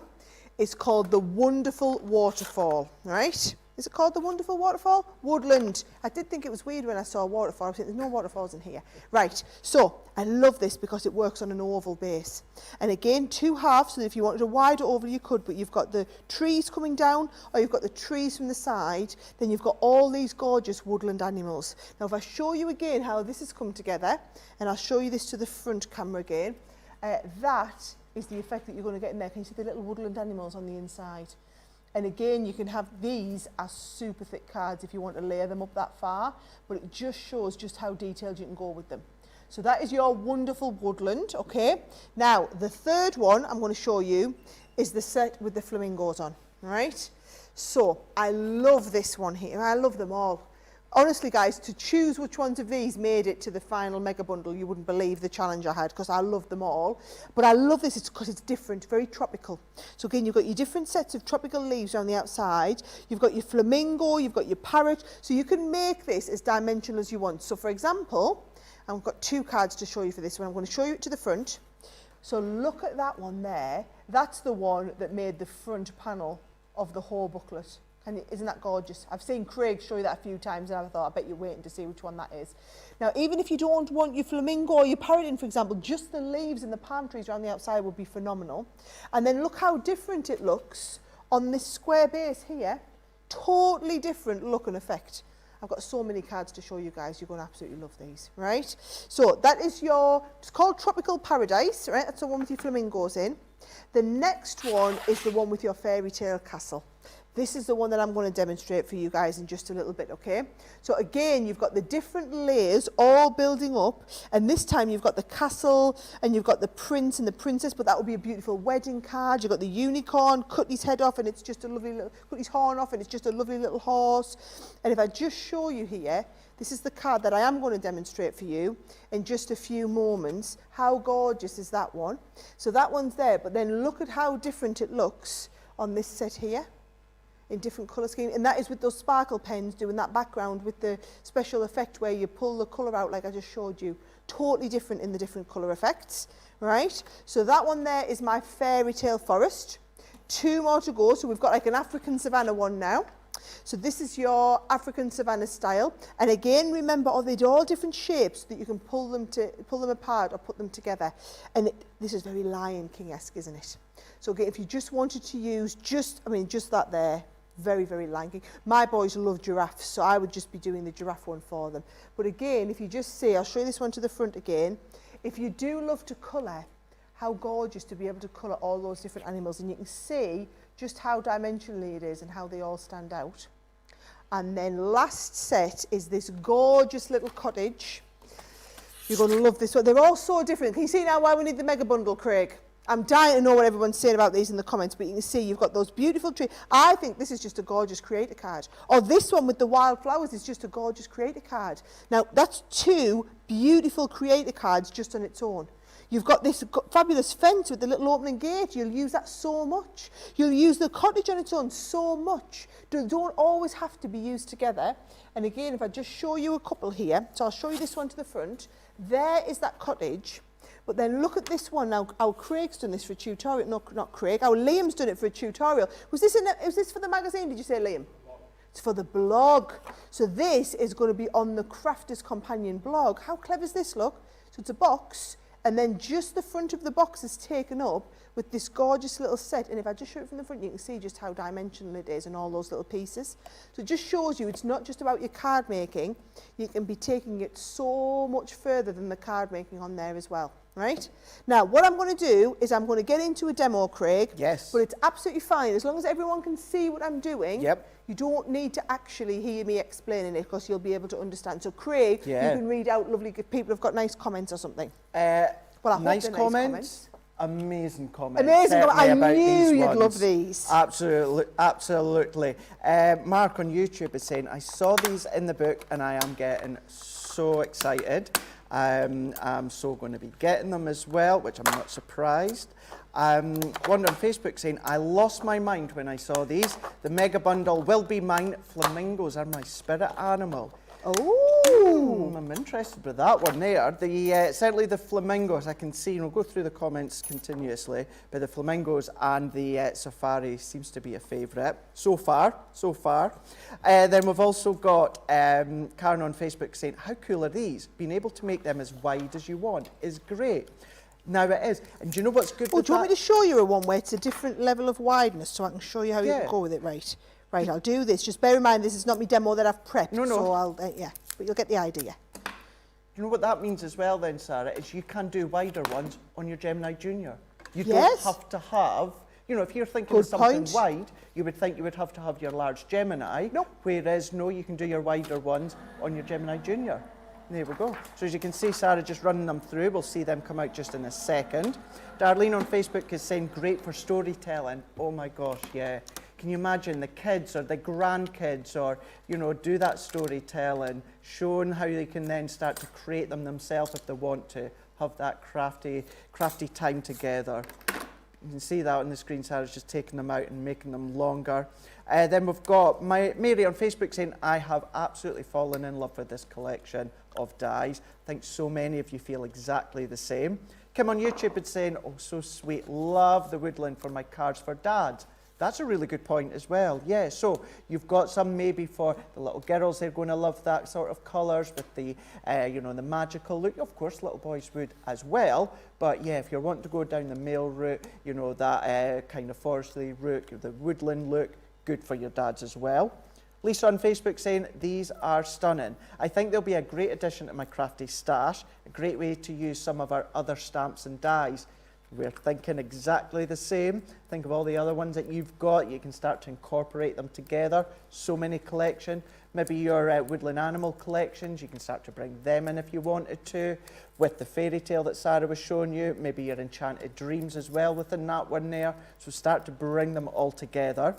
is called the Wonderful Waterfall, right? Is it called the Wonderful Waterfall? Woodland. I did think it was weird when I saw waterfall. I was thinking, there's no waterfalls in here. Right, so I love this because it works on an oval base. And again, 2 halves, so if you wanted a wider oval, you could, but you've got the trees coming down, or you've got the trees from the side, then you've got all these gorgeous woodland animals. Now, if I show you again how this has come together, and I'll show you this to the front camera again, that is the effect that you're going to get in there. Can you see the little woodland animals on the inside? And again, you can have these as super thick cards if you want to layer them up that far, but it just shows just how detailed you can go with them. So that is your Wonderful Woodland, okay? Now, the third one I'm going to show you is the set with the flamingos on, right? So, I love this one here. I love them all. Honestly, guys, to choose which ones of these made it to the final mega bundle, you wouldn't believe the challenge I had, because I love them all. But I love this because it's different, very tropical. So again, you've got your different sets of tropical leaves around the outside. You've got your flamingo, you've got your parrot. So you can make this as dimensional as you want. So for example, I've got 2 cards to show you for this one. I'm going to show you it to the front. So look at that one there. That's the one that made the front panel of the whole booklet. And isn't that gorgeous? I've seen Craig show you that a few times, and I thought, I bet you're waiting to see which one that is. Now, even if you don't want your flamingo or your parrot in, for example, just the leaves and the palm trees around the outside would be phenomenal. And then look how different it looks on this square base here. Totally different look and effect. I've got so many cards to show you guys. You're going to absolutely love these, right? So that is your, it's called Tropical Paradise, right? That's the one with your flamingos in. The next one is the one with your fairy tale castle. This is the one that I'm going to demonstrate for you guys in just a little bit, okay? So again, you've got the different layers all building up, and this time you've got the castle, and you've got the prince and the princess, but that would be a beautiful wedding card. You've got the unicorn, cut his head off, and it's just a lovely little, cut his horn off, and it's just a lovely little horse. And if I just show you here, this is the card that I am going to demonstrate for you in just a few moments. How gorgeous is that one? So that one's there, but then look at how different it looks on this set here, in different colour scheme, and that is with those sparkle pens doing that background with the special effect where you pull the colour out like I just showed you. Totally different in the different colour effects, right? So that one there is my fairy tale forest. 2 more to go, so we've got like an African savannah one now. So this is your African savannah style, and again remember, they're all different shapes that you can pull them apart or put them together. And this is very Lion King-esque, isn't it? So again, if you just wanted to use just that there, very, very lanky. My boys love giraffes, so I would just be doing the giraffe one for them. But again, if you just see, I'll show you this one to the front again. If you do love to colour, how gorgeous to be able to colour all those different animals, and you can see just how dimensionally it is and how they all stand out. And then last set is this gorgeous little cottage. You're going to love this one. They're all so different. Can you see now why we need the mega bundle, Craig? I'm dying to know what everyone's saying about these in the comments, but you can see you've got those beautiful trees. I think this is just a gorgeous creator card. Or this one with the wildflowers is just a gorgeous creator card. Now, that's 2 beautiful creator cards just on its own. You've got this fabulous fence with the little opening gate. You'll use that so much. You'll use the cottage on its own so much. They don't always have to be used together. And again, if I just show you a couple here, so I'll show you this one to the front. There is that cottage. But then look at this one now. Our Craig's done this for a tutorial. No, not Craig. Our Liam's done it for a tutorial. Was this for the magazine, did you say, Liam? It's for the blog. So this is going to be on the Crafter's Companion blog. How clever is this, look? So it's a box. And then just the front of the box is taken up with this gorgeous little set. And if I just show it from the front, you can see just how dimensional it is and all those little pieces. So it just shows you it's not just about your card making. You can be taking it so much further than the card making on there as well. Right? Now, what I'm going to do is I'm going to get into a demo, Craig. Yes. But it's absolutely fine. As long as everyone can see what I'm doing, yep. You don't need to actually hear me explaining it because you'll be able to understand. So, Craig, yeah. You can read out lovely people have got nice comments or something. Well, I hope nice they're comments. Amazing comments. Amazing comments. I knew you'd ones. love these. Absolutely, absolutely. Mark on YouTube is saying, I saw these in the book and I am getting so excited. I'm so going to be getting them as well, which I'm not surprised. One on Facebook saying, I lost my mind when I saw these. The mega bundle will be mine. Flamingos are my spirit animal. Oh, I'm interested with that one there. Certainly the flamingos, I can see, and we'll go through the comments continuously, but the flamingos and the safari seems to be a favourite so far. Then we've also got Karen on Facebook saying, how cool are these? Being able to make them as wide as you want is great. Now it is. And do you know what's good with that? Do you want me to show you a one where it's a different level of wideness so I can show you how you can go with it, right? Right, I'll do this. Just bear in mind, this is not my demo that I've prepped. No. So I'll, yeah, but you'll get the idea. You know what that means as well then, Sarah, is you can do wider ones on your Gemini Junior. You yes. don't have to have, you know, if you're thinking of something wide, you would think you would have to have your large Gemini. Nope. Whereas, no, you can do your wider ones on your Gemini Junior. There we go. So as you can see, Sarah just running them through. We'll see them come out just in a second. Darlene on Facebook is saying, great for storytelling. Oh my gosh, yeah. Can you imagine the kids or the grandkids or, you know, do that storytelling, showing how they can then start to create them themselves if they want to, have that crafty time together. You can see that on the screen, Sarah's just taking them out and making them longer. Then we've got Mary on Facebook saying, I have absolutely fallen in love with this collection of dies. I think so many of you feel exactly the same. Kim on YouTube is saying, oh, so sweet, love the woodland for my cards for dads. That's a really good point as well. Yeah, so you've got some maybe for the little girls, they're going to love that sort of colours with the, you know, the magical look. Of course, little boys would as well. But yeah, if you're wanting to go down the male route, you know, that kind of forestry route, the woodland look, good for your dads as well. Lisa on Facebook saying, these are stunning. I think they'll be a great addition to my crafty stash, a great way to use some of our other stamps and dies. We're thinking exactly the same. Think of all the other ones that you've got. You can start to incorporate them together. So many collection. Maybe your woodland animal collections, you can start to bring them in if you wanted to. With the fairy tale that Sarah was showing you, maybe your enchanted dreams as well within that one there. So start to bring them all together.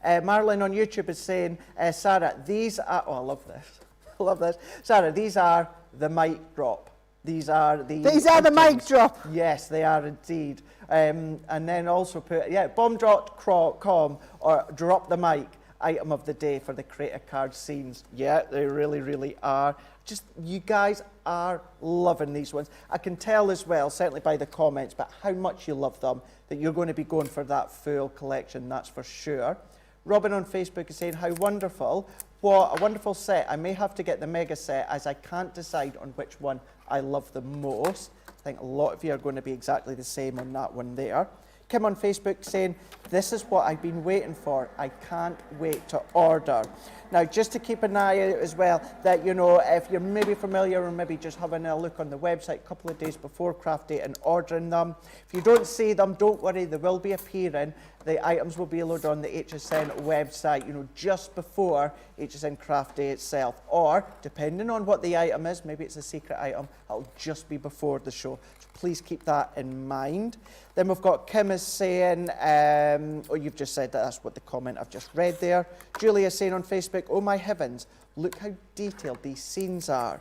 Marlon on YouTube is saying, Sarah, these are, oh, I love this. I love this. Sarah, these are the mic drop. These are the mic drop. Yes, they are indeed. And then also put, bomb.com or drop the mic item of the day for the creator card scenes. Yeah, they really, really are. Just, you guys are loving these ones. I can tell as well, certainly by the comments, but how much you love them, that you're going to be going for that full collection, that's for sure. Robin on Facebook is saying, how wonderful. What a wonderful set. I may have to get the mega set as I can't decide on which one I love the most. I think a lot of you are going to be exactly the same on that one there. Kim on Facebook saying, This is what I've been waiting for. I can't wait to order. Now, just to keep an eye out as well, that, you know, if you're maybe familiar or maybe just having a look on the website a couple of days before craft day and ordering them, if you don't see them, don't worry, they will be appearing. The items will be loaded on the HSN website, you know, just before HSN Craft Day itself. Or, depending on what the item is, maybe it's a secret item, it'll just be before the show. So please keep that in mind. Then we've got Kim is saying, oh, you've just said that, that's what the comment I've just read there. Julia saying on Facebook, oh my heavens, look how detailed these scenes are.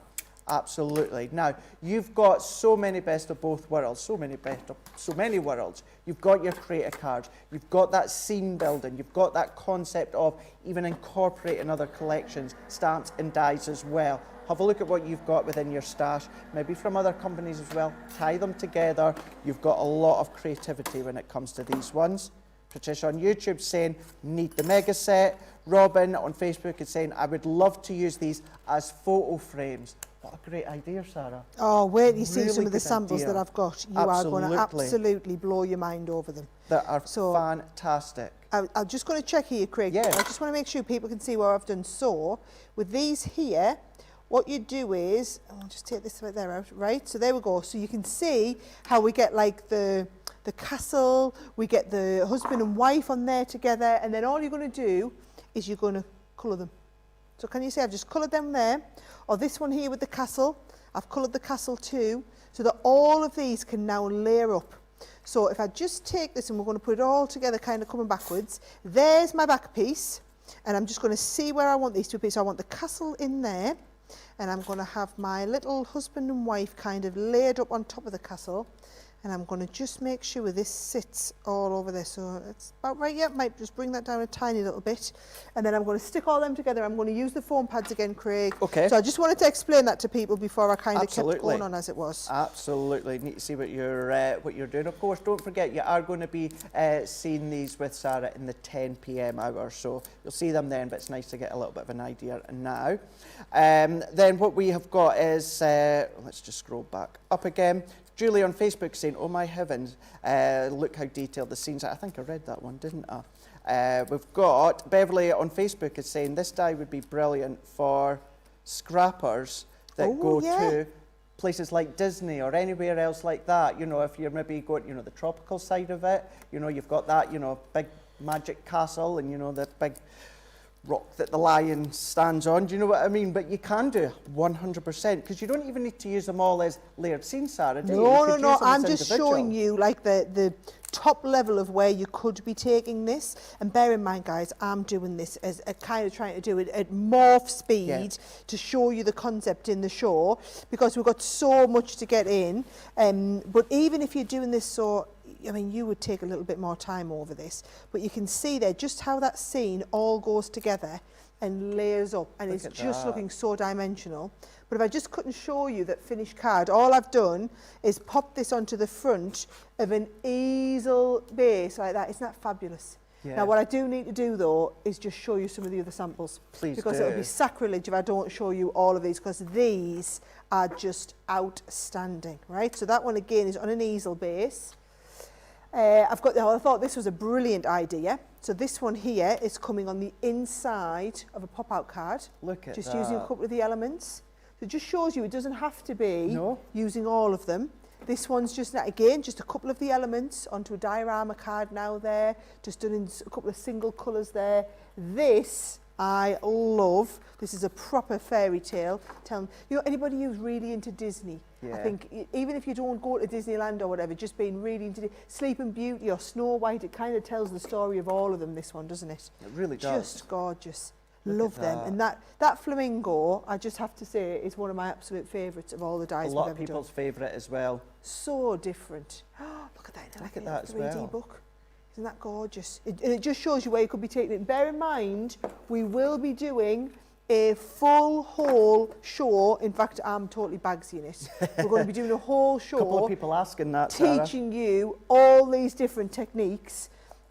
Absolutely. Now, you've got so many best of both worlds, so many worlds. You've got your creator cards, you've got that scene building, you've got that concept of even incorporating other collections, stamps and dies as well. Have a look at what you've got within your stash, maybe from other companies as well. Tie them together. You've got a lot of creativity when it comes to these ones. Patricia on YouTube saying, need the mega set. Robin on Facebook is saying, I would love to use these as photo frames. What a great idea, Sarah. Oh, wait till you see Really some of the good samples idea. that I've got. You are going to absolutely blow your mind over them. That are fantastic. I'm just going to check here, Craig. Yeah. I just want to make sure people can see what I've done. So, with these here, what you do is, I'll just take this right there out, right? So there we go. So you can see how we get like the castle, we get the husband and wife on there together, and then all you're going to do is you're going to colour them. So can you see I've just coloured them there? Or this one here with the castle, I've coloured the castle too, so that all of these can now layer up. So if I just take this and we're going to put it all together, kind of coming backwards, there's my back piece, and I'm just going to see where I want these to be. So I want the castle in there, and I'm going to have my little husband and wife kind of layered up on top of the castle, and I'm going to just make sure this sits all over there. So it's about right, yeah, might just bring that down a tiny little bit, and then I'm going to stick all them together. I'm going to use the foam pads again, Craig. Okay. So I just wanted to explain that to people before I kind of kept going on as it was. Absolutely. Need to see what you're doing. Of course, don't forget you are going to be seeing these with Sarah in the 10 p.m. hour, so you'll see them then, but it's nice to get a little bit of an idea now. Then what we have got is, let's just scroll back up again. Julie on Facebook saying, oh my heavens, look how detailed the scenes are. I think I read that one, didn't I? We've got Beverly on Facebook is saying this die would be brilliant for scrappers that go to places like Disney or anywhere else like that. You know, if you're maybe going, you know, the tropical side of it, you know, you've got that, you know, big magic castle and, you know, the big rock that the lion stands on. Do you know what I mean? But you can do 100% because you don't even need to use them all as layered scenes, Sarah, do you? No, I'm just showing you like the top level of where you could be taking this. And bear in mind, guys, I'm doing this as a kind of trying to do it at morph speed to show you the concept in the show because we've got so much to get in. But even if you're doing this, so I mean, you would take a little bit more time over this, but you can see there just how that scene all goes together and layers up, and it's just looking so dimensional. But if I just couldn't show you that finished card, all I've done is pop this onto the front of an easel base like that. Isn't that fabulous? Yeah. Now, what I do need to do, though, is just show you some of the other samples. Please because do. it would be sacrilege if I don't show you all of these, because these are just outstanding, right? So that one, again, is on an easel base. I thought this was a brilliant idea. So this one here is coming on the inside of a pop-out card. Look at just that. Using a couple of the elements. So it just shows you it doesn't have to be using all of them. This one's just, again, just a couple of the elements onto a diorama card now there, just done in a couple of single colours there. This I love. This is a proper fairy tale. You know, anybody who's really into Disney, I think even if you don't go to Disneyland or whatever, just being really into Sleeping Beauty or Snow White, it kind of tells the story of all of them, this one, doesn't it? It really does. Just gorgeous. Love them. And that flamingo, I just have to say, is one of my absolute favourites of all the dies we've ever done. A lot of people's favourite as well. So different. Look at that. Look at that as 3D well. book. Isn't that gorgeous? And it just shows you where you could be taking it. Bear in mind, we will be doing a full whole show. In fact, I'm totally bagsy in it. We're going to be doing a whole show. A couple of people asking that, Sarah. Teaching you all these different techniques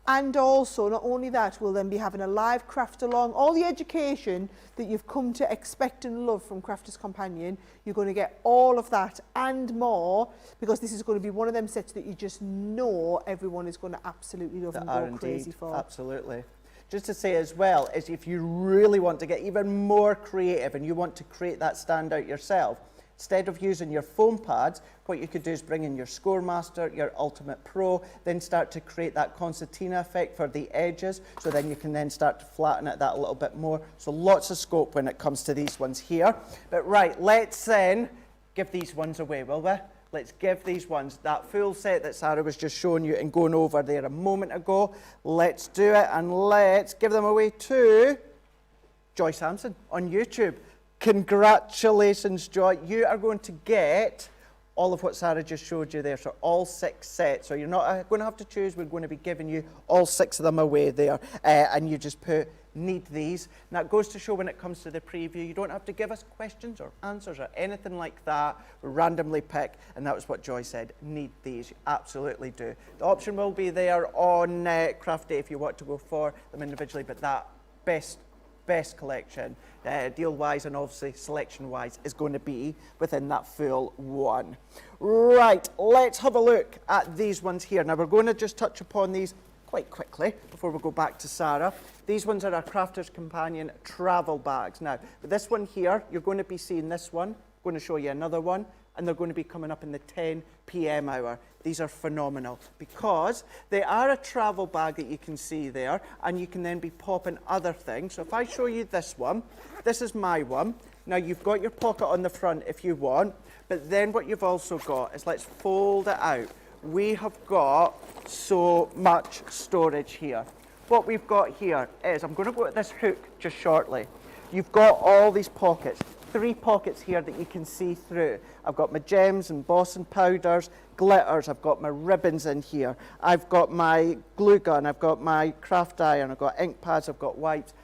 And also, not only that, we'll then be having a live craft along. All the education that you've come to expect and love from Crafters Companion, you're going to get all of that and more, because this is going to be one of them sets that you just know everyone is going to absolutely love and go crazy for. Absolutely. Just to say as well, is if you really want to get even more creative and you want to create that standout yourself, instead of using your foam pads, what you could do is bring in your Scoremaster, your Ultimate Pro, then start to create that concertina effect for the edges, so then you can then start to flatten it that a little bit more. So lots of scope when it comes to these ones here. But right, let's then give these ones away, will we? Let's give these ones, that full set that Sara was just showing you and going over there a moment ago. Let's do it, and let's give them away to Joy Sampson on YouTube. Congratulations, Joy. You are going to get all of what Sara just showed you there, so all 6 sets. So you're not going to have to choose. We're going to be giving you all 6 of them away there, and you just put need these. Now it goes to show when it comes to the preview, you don't have to give us questions or answers or anything like that. We randomly pick, and that was what Joy said, need these. You absolutely do. The option will be there on Craft Day if you want to go for them individually, but that best collection, deal-wise and obviously selection-wise, is going to be within that full one. Right, let's have a look at these ones here. Now we're going to just touch upon these quite quickly before we go back to Sara. These ones are our Crafters Companion travel bags. Now, with this one here, you're going to be seeing this one. I'm going to show you another one, and they're going to be coming up in the 10 p.m. hour. These are phenomenal because they are a travel bag that you can see there, and you can then be popping other things. So if I show you this one, this is my one. Now you've got your pocket on the front if you want, but then what you've also got is, let's fold it out. We have got so much storage here. What we've got here is, I'm going to go at this hook just shortly. You've got all these pockets. 3 pockets here that you can see through. I've got my gems, embossing powders, glitters, I've got my ribbons in here, I've got my glue gun, I've got my craft iron, I've got ink pads, I've got wipes,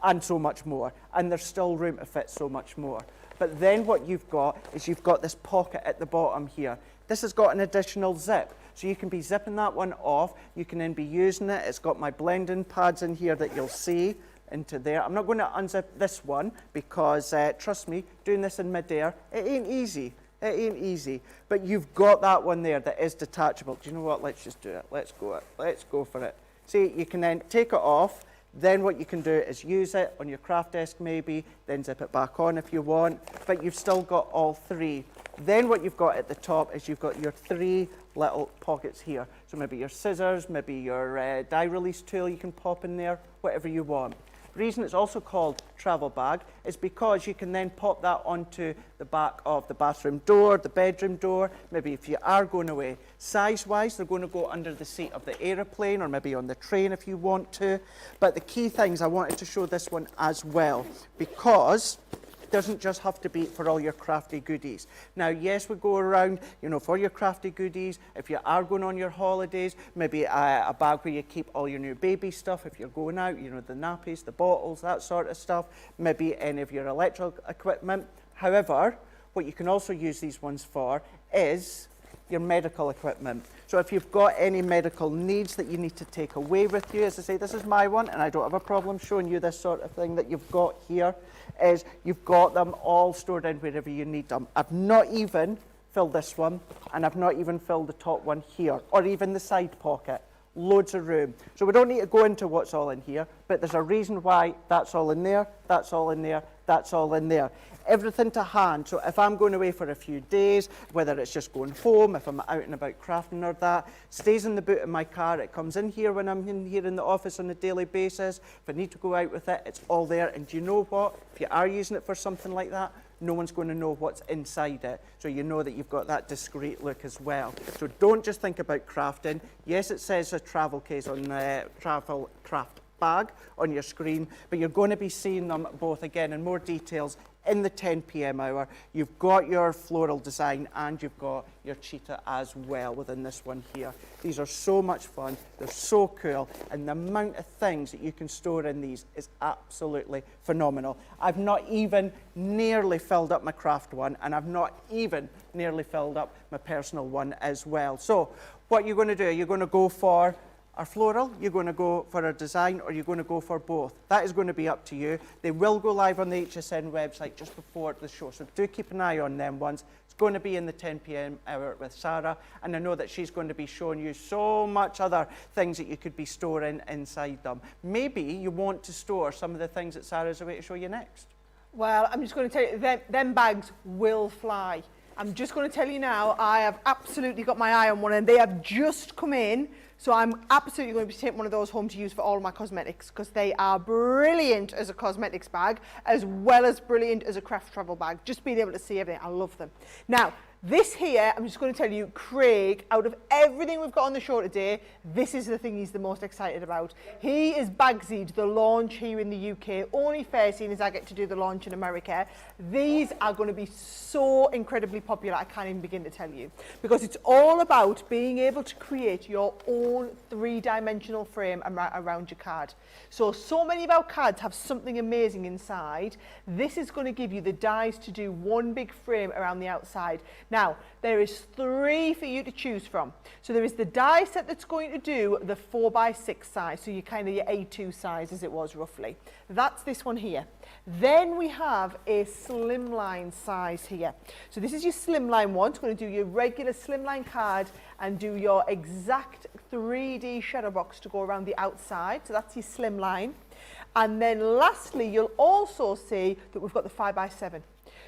and so much more. And there's still room to fit so much more. But then what you've got is you've got this pocket at the bottom here. This has got an additional zip. So you can be zipping that one off, you can then be using it. It's got my blending pads in here that you'll see into there. I'm not going to unzip this one because, trust me, doing this in midair, it ain't easy. It ain't easy. But you've got that one there that is detachable. Do you know what? Let's just do it. Let's go for it. See, you can then take it off. Then what you can do is use it on your craft desk maybe, then zip it back on if you want, but you've still got all 3. Then what you've got at the top is you've got your 3 little pockets here. So maybe your scissors, maybe your die release tool you can pop in there, whatever you want. The reason it's also called travel bag is because you can then pop that onto the back of the bathroom door, the bedroom door, maybe if you are going away. Size-wise, they're going to go under the seat of the aeroplane or maybe on the train if you want to. But the key things, I wanted to show this one as well, because it doesn't just have to be for all your crafty goodies. Now, yes, we go around, you know, for your crafty goodies. If you are going on your holidays, maybe a bag where you keep all your new baby stuff. If you're going out, you know, the nappies, the bottles, that sort of stuff. Maybe any of your electrical equipment. However, what you can also use these ones for is your medical equipment. So if you've got any medical needs that you need to take away with you, as I say, this is my one, and I don't have a problem showing you this sort of thing that you've got here, is you've got them all stored in wherever you need them. I've not even filled this one, and I've not even filled the top one here, or even the side pocket. Loads of room. So we don't need to go into what's all in here, but there's a reason why that's all in there, that's all in there, that's all in there. Everything to hand. So if I'm going away for a few days, whether it's just going home, if I'm out and about crafting or that, stays in the boot of my car. It comes in here when I'm in here in the office on a daily basis. If I need to go out with it, it's all there. And do you know what? If you are using it for something like that, no one's going to know what's inside it. So you know that you've got that discreet look as well. So don't just think about crafting. Yes, it says a travel case on the travel craft bag on your screen, but you're going to be seeing them both again in more details in the 10 p.m. hour. You've got your floral design and you've got your cheetah as well within this one here. These are so much fun, they're so cool, and the amount of things that you can store in these is absolutely phenomenal. I've not even nearly filled up my craft one, and I've not even nearly filled up my personal one as well. So what you're going to do, you're going to go for or floral, you're going to go for a design, or you're going to go for both. That is going to be up to you. They will go live on the HSN website just before the show, so do keep an eye on them ones. It's going to be in the 10 p.m. hour with Sara, and I know that she's going to be showing you so much other things that you could be storing inside them. Maybe you want to store some of the things that Sara's away to show you next. Well, I'm just going to tell you, them bags will fly. I'm just going to tell you now, I have absolutely got my eye on one, and they have just come in. So I'm absolutely going to be taking one of those home to use for all of my cosmetics, because they are brilliant as a cosmetics bag, as well as brilliant as a craft travel bag. Just being able to see everything, I love them. Now, this here, I'm just going to tell you, Craig, out of everything we've got on the show today, this is the thing he's the most excited about. He is Bagsied the launch here in the UK. Only fair, seeing as I get to do the launch in America. These are going to be so incredibly popular, I can't even begin to tell you. Because it's all about being able to create your own three-dimensional frame around your card. So many of our cards have something amazing inside. This is going to give you the dies to do one big frame around the outside. Now, there is 3 for you to choose from. So there is the die set that's going to do the 4x6 size, so you kind of your A2 size as it was roughly. That's this one here. Then we have a slimline size here. So this is your slimline one. It's going to do your regular slimline card and do your exact 3D shadow box to go around the outside. So that's your slimline. And then lastly, you'll also see that we've got the 5x7.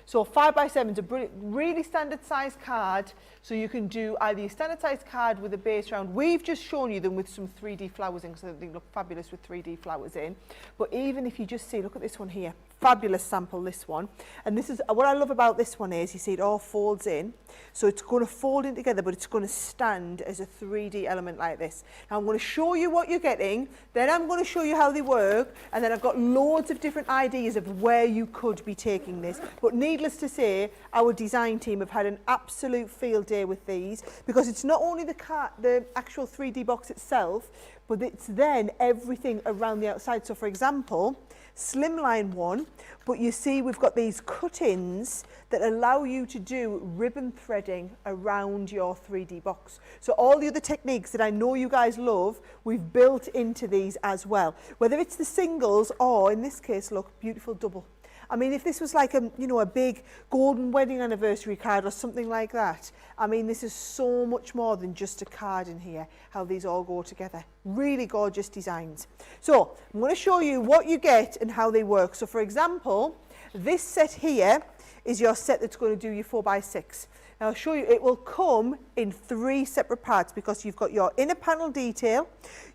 So 5x7 is a brilliant, really standard size card. So you can do either your standard size card with a base round. We've just shown you them with some 3D flowers in, so they look fabulous with 3D flowers in. But even if you just see, look at this one here. Fabulous sample, this one. And this is what I love about this one is, you see it all folds in. So it's going to fold in together, but it's going to stand as a 3D element like this. Now I'm going to show you what you're getting, then I'm going to show you how they work, and then I've got loads of different ideas of where you could be taking this. But needless to say, our design team have had an absolute field day with these, because it's not only the actual 3D box itself, but it's then everything around the outside. So for example, slimline one, but you see we've got these cut-ins that allow you to do ribbon threading around your 3D box. So all the other techniques that I know you guys love, we've built into these as well. Whether it's the singles or, in this case, look, beautiful double. I mean, if this was like a, you know, a big golden wedding anniversary card or something like that, I mean, this is so much more than just a card in here, how these all go together. Really gorgeous designs. So I'm going to show you what you get and how they work. So for example, this set here is your set that's going to do your 4x6. Now I'll show you, it will come in 3 separate parts, because you've got your inner panel detail,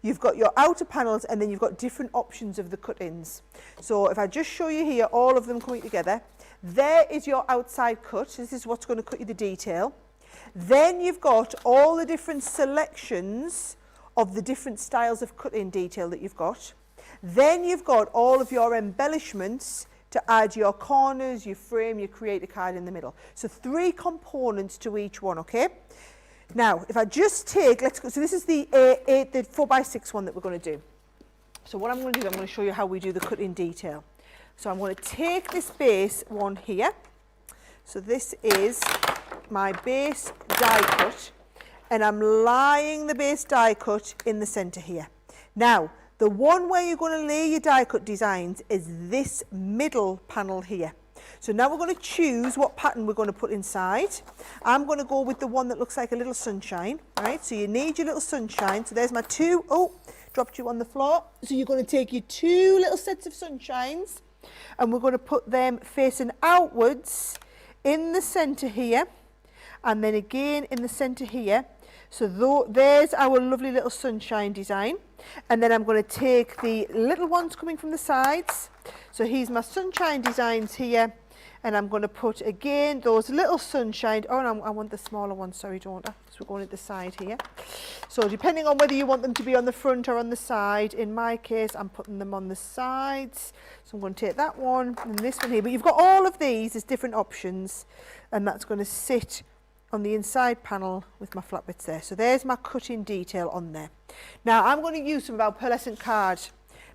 you've got your outer panels, and then you've got different options of the cut-ins. So if I just show you here, all of them coming together, there is your outside cut. This is what's going to cut you the detail. Then you've got all the different selections of the different styles of cut-in detail that you've got. Then you've got all of your embellishments to add your corners, your frame, your creator card in the middle. So 3 components to each one, okay? Now, if I just take, let's go, so this is the 4x6 one that we're going to do. So what I'm going to do, I'm going to show you how we do the cut-in detail. So I'm going to take this base one here. So this is my base die cut, and I'm lying the base die cut in the center here. Now, the one where you're going to lay your die cut designs is this middle panel here. So now we're going to choose what pattern we're going to put inside. I'm going to go with the one that looks like a little sunshine, right? So you need your little sunshine. So there's my 2, oh, dropped you on the floor. So you're going to take your 2 little sets of sunshines, and we're going to put them facing outwards in the center here, and then again in the center here. So there's our lovely little sunshine design. And then I'm going to take the little ones coming from the sides. So here's my sunshine designs here. And I'm going to put, again, those little sunshine. Oh, no, I want the smaller ones, sorry, don't I? So we're going at the side here. So depending on whether you want them to be on the front or on the side, in my case, I'm putting them on the sides. So I'm going to take that one and this one here. But you've got all of these as different options. And that's going to sit on the inside panel with my flat bits there. So there's my cut-in detail on there. Now I'm going to use some of our pearlescent card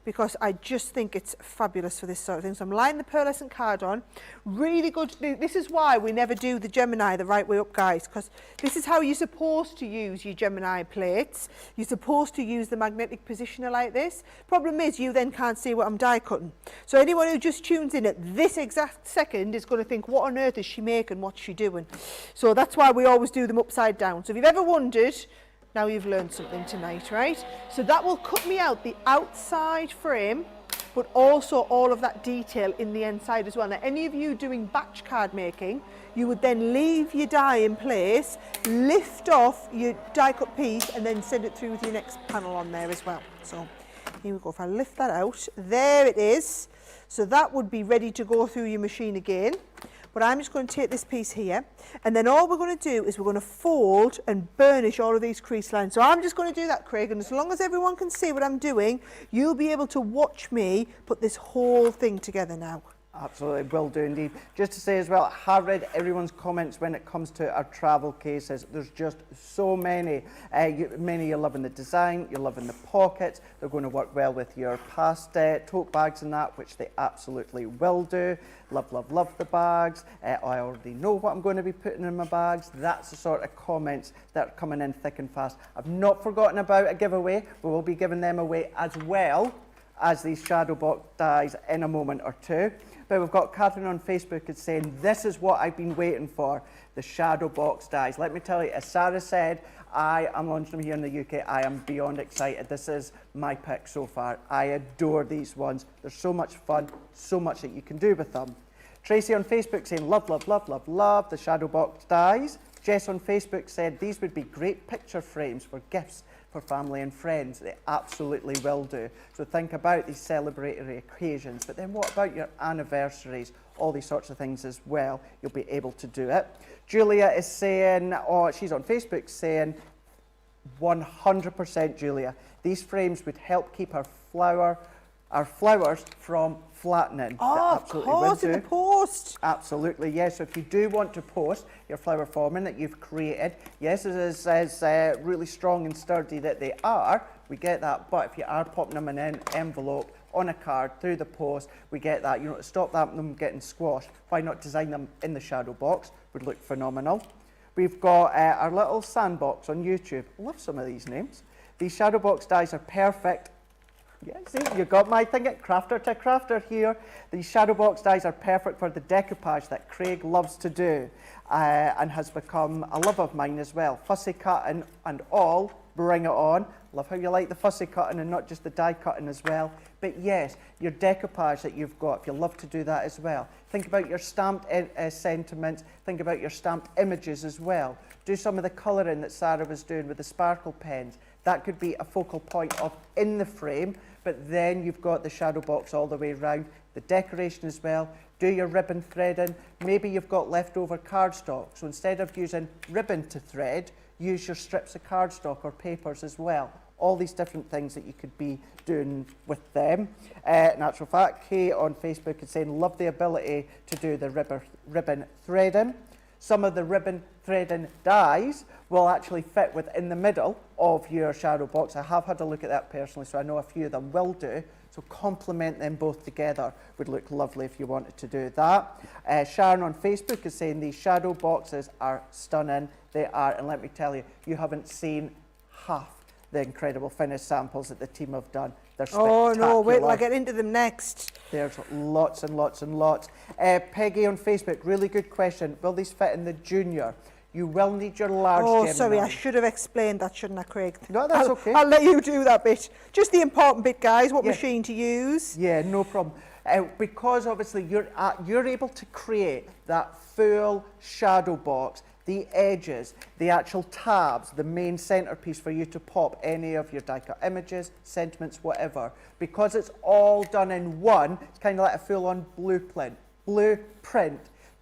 because I just think it's fabulous for this sort of thing. So I'm laying the pearlescent card on. Really good. This is why we never do the Gemini the right way up, guys, because this is how you're supposed to use your Gemini plates. You're supposed to use the magnetic positioner like this. Problem is, you then can't see what I'm die cutting. So anyone who just tunes in at this exact second is going to think, what on earth is she making? What's she doing? So that's why we always do them upside down. So if you've ever wondered, now you've learned something tonight, right? So that will cut me out the outside frame, but also all of that detail in the inside as well. Now, any of you doing batch card making, you would then leave your die in place, lift off your die cut piece, and then send it through with your next panel on there as well. So here we go. If I lift that out, there it is. So that would be ready to go through your machine again. But I'm just going to take this piece here, and then all we're going to do is we're going to fold and burnish all of these crease lines. So I'm just going to do that, Craig, and as long as everyone can see what I'm doing, you'll be able to watch me put this whole thing together now. Absolutely, will do indeed. Just to say as well, I have read everyone's comments when it comes to our travel cases. There's just so many. Many are loving the design, you're loving the pockets. They're going to work well with your past tote bags and that, which they absolutely will do. Love, love, love the bags. I already know what I'm going to be putting in my bags. That's the sort of comments that are coming in thick and fast. I've not forgotten about a giveaway. We will be giving them away as well as these shadow box dies in a moment or two. But we've got Catherine on Facebook that's saying, this is what I've been waiting for, the shadow box dies. Let me tell you, as Sarah said, I am launching them here in the UK. I am beyond excited. This is my pick so far. I adore these ones. They're so much fun, so much that you can do with them. Tracy on Facebook saying, love, love, love, love, love the shadow box dies. Jess on Facebook said, these would be great picture frames for gifts for family and friends. They absolutely will do. So think about these celebratory occasions, but then what about your anniversaries, all these sorts of things as well? You'll be able to do it. Julia is saying, oh, she's on Facebook saying, 100% Julia, these frames would help keep our flowers from flattening. Oh, of course, in the post. Absolutely, yes. So if you do want to post your flower forming that you've created, yes, it is as really strong and sturdy that they are, we get that. But if you are popping them in an envelope, on a card, through the post, we get that. You know, to stop them getting squashed, why not design them in the shadow box? Would look phenomenal. We've got our little sandbox on YouTube. Love some of these names. These shadow box dies are perfect. Yeah, see, you got my thing at crafter to crafter here. These shadow box dies are perfect for the decoupage that Craig loves to do and has become a love of mine as well. Fussy cutting and all, bring it on. Love how you like the fussy cutting and not just the die cutting as well. But yes, your decoupage that you've got, if you love to do that as well. Think about your stamped sentiments, think about your stamped images as well. Do some of the colouring that Sarah was doing with the sparkle pens. That could be a focal point of in the frame, but then you've got the shadow box all the way around, the decoration as well. Do your ribbon threading. Maybe you've got leftover cardstock, so instead of using ribbon to thread, use your strips of cardstock or papers as well. All these different things that you could be doing with them. In actual fact, Kay on Facebook is saying, love the ability to do the ribbon threading. Some of the ribbon threading dies will actually fit within the middle of your shadow box. I have had a look at that personally, so I know a few of them will do. So complement them both together would look lovely if you wanted to do that. Sharon on Facebook is saying these shadow boxes are stunning. They are, and let me tell you, you haven't seen half the incredible finished samples that the team have done. They're spectacular. Oh no, wait till I get into them next. There's lots and lots and lots. Peggy on Facebook, really good question. Will these fit in the junior? You will need your large Gemini. Sorry, I should have explained that, shouldn't I, Craig? No, that's okay. I'll let you do that bit. Just the important bit, guys, what machine to use. Yeah, no problem. Because obviously you're able to create that full shadow box, the edges, the actual tabs, the main centerpiece for you to pop any of your die cut images, sentiments, whatever. Because it's all done in one, it's kind of like a full-on blueprint.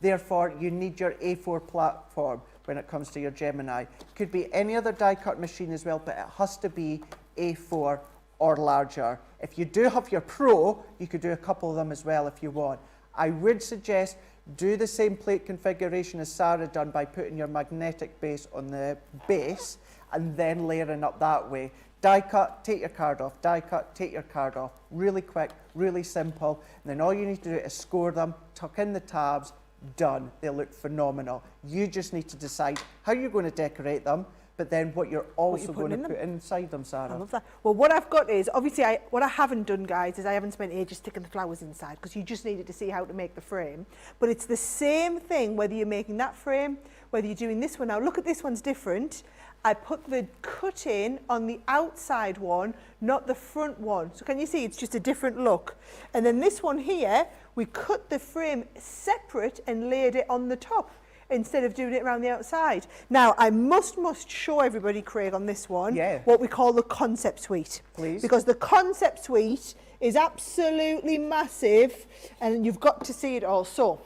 Therefore, you need your A4 platform when it comes to your Gemini. It could be any other die cut machine as well, but it has to be A4 or larger. If you do have your Pro, you could do a couple of them as well if you want. I would suggest do the same plate configuration as Sarah done by putting your magnetic base on the base and then layering up that way. Die cut, take your card off, die cut, take your card off. Really quick, really simple. And then all you need to do is score them, tuck in the tabs, done. They look phenomenal. You just need to decide how you're going to decorate them, but then what you're also going to put inside them, Sarah. I love that. Well, what I've got is, obviously, what I haven't done, guys, is I haven't spent ages sticking the flowers inside, because you just needed to see how to make the frame. But it's the same thing, whether you're making that frame, whether you're doing this one. Now, look at this one's different. I put the cut in on the outside one, not the front one. So can you see it's just a different look? And then this one here, we cut the frame separate and laid it on the top, instead of doing it around the outside. Now, I must show everybody, Craig, on this one, what we call the concept suite. Please. Because the concept suite is absolutely massive, and you've got to see it all. So,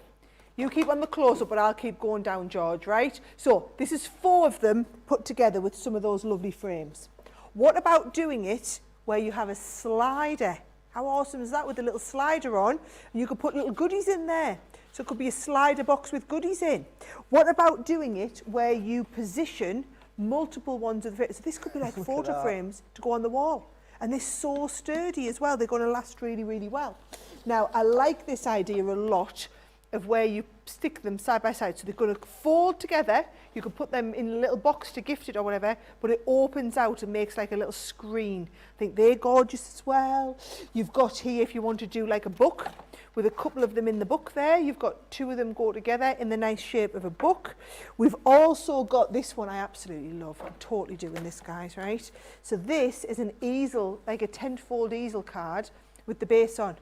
you keep on the close-up, but I'll keep going down, George, right? So, this is 4 of them put together with some of those lovely frames. What about doing it where you have a slider? How awesome is that, with a little slider on? And you could put little goodies in there. So it could be a slider box with goodies in. What about doing it where you position multiple ones of the frames? So this could be like photo frames to go on the wall. And they're so sturdy as well. They're going to last really, really well. Now, I like this idea a lot of where you stick them side by side. So they're going to fold together. You can put them in a little box to gift it or whatever, but it opens out and makes like a little screen. I think they're gorgeous as well. You've got here, if you want to do like a book, with a couple of them in the book there. You've got 2 of them go together in the nice shape of a book. We've also got this one I absolutely love. I'm totally doing this, guys, right? So this is an easel, like a 10-fold easel card with the base on.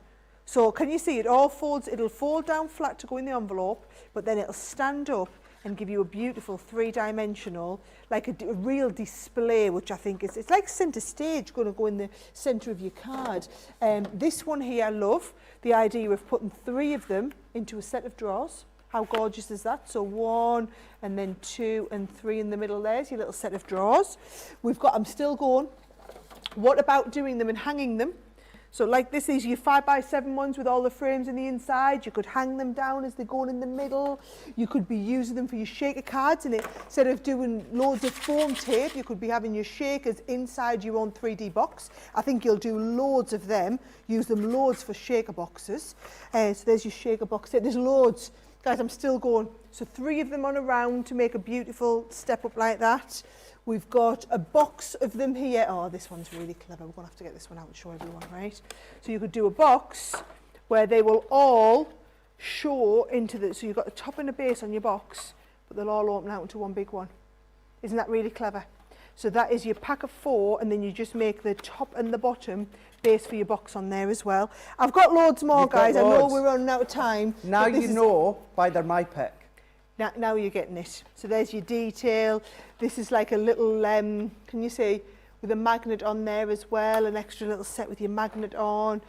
So can you see it all folds? It'll fold down flat to go in the envelope, but then it'll stand up and give you a beautiful 3-dimensional, like a real display, which I think is, it's like centre stage, going to go in the centre of your card. This one here I love, the idea of putting 3 of them into a set of drawers. How gorgeous is that? So 1 and then 2 and 3 in the middle, there's your little set of drawers. We've got, I'm still going, what about doing them and hanging them? So like this is your 5x7 ones with all the frames in the inside. You could hang them down as they're going in the middle. You could be using them for your shaker cards, and instead of doing loads of foam tape, you could be having your shakers inside your own 3D box. I think you'll do loads of them. Use them loads for shaker boxes. So there's your shaker box. There's loads. Guys, I'm still going. So 3 of them on a round to make a beautiful step up like that. We've got a box of them here. Oh, this one's really clever. We're going to have to get this one out and show everyone, right? So you could do a box where they will all show into the... So you've got the top and the base on your box, but they'll all open out into one big one. Isn't that really clever? So that is your pack of 4, and then you just make the top and the bottom base for your box on there as well. I've got loads more, guys. I know we're running out of time. Now you know why they're my pick. Now you're getting it. So there's your detail. This is like a little, can you see, with a magnet on there as well, an extra little set with your magnet on,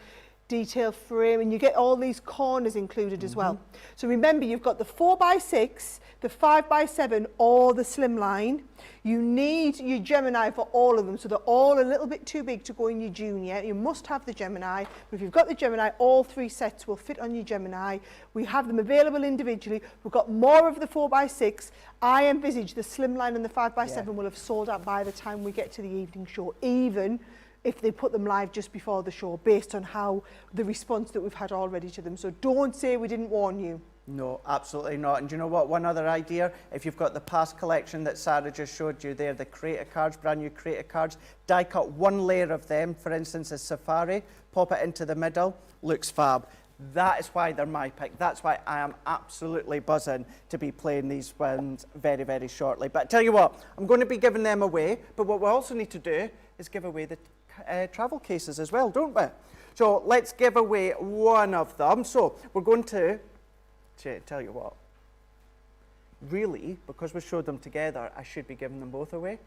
detail frame, and you get all these corners included as well. So remember, you've got the 4x6, the 5x7, or the slimline. You need your Gemini for all of them, so they're all a little bit too big to go in your Junior. You must have the Gemini, but if you've got the Gemini, all 3 sets will fit on your Gemini. We have them available individually. We've got more of the 4x6. I envisage the slimline and the 5x7 will have sold out by the time we get to the evening show, even if they put them live just before the show, based on how the response that we've had already to them. So don't say we didn't warn you. No, absolutely not. And do you know what? One other idea, if you've got the past collection that Sarah just showed you there, the Creator cards, brand new Creator cards, die cut 1 layer of them, for instance, as Safari, pop it into the middle, looks fab. That is why they're my pick. That's why I am absolutely buzzing to be playing these ones very, very shortly. But I tell you what, I'm going to be giving them away, but what we also need to do is give away the travel cases as well, don't we? So let's give away one of them. So we're going to tell you what, really, because we showed them together, I should be giving them both away.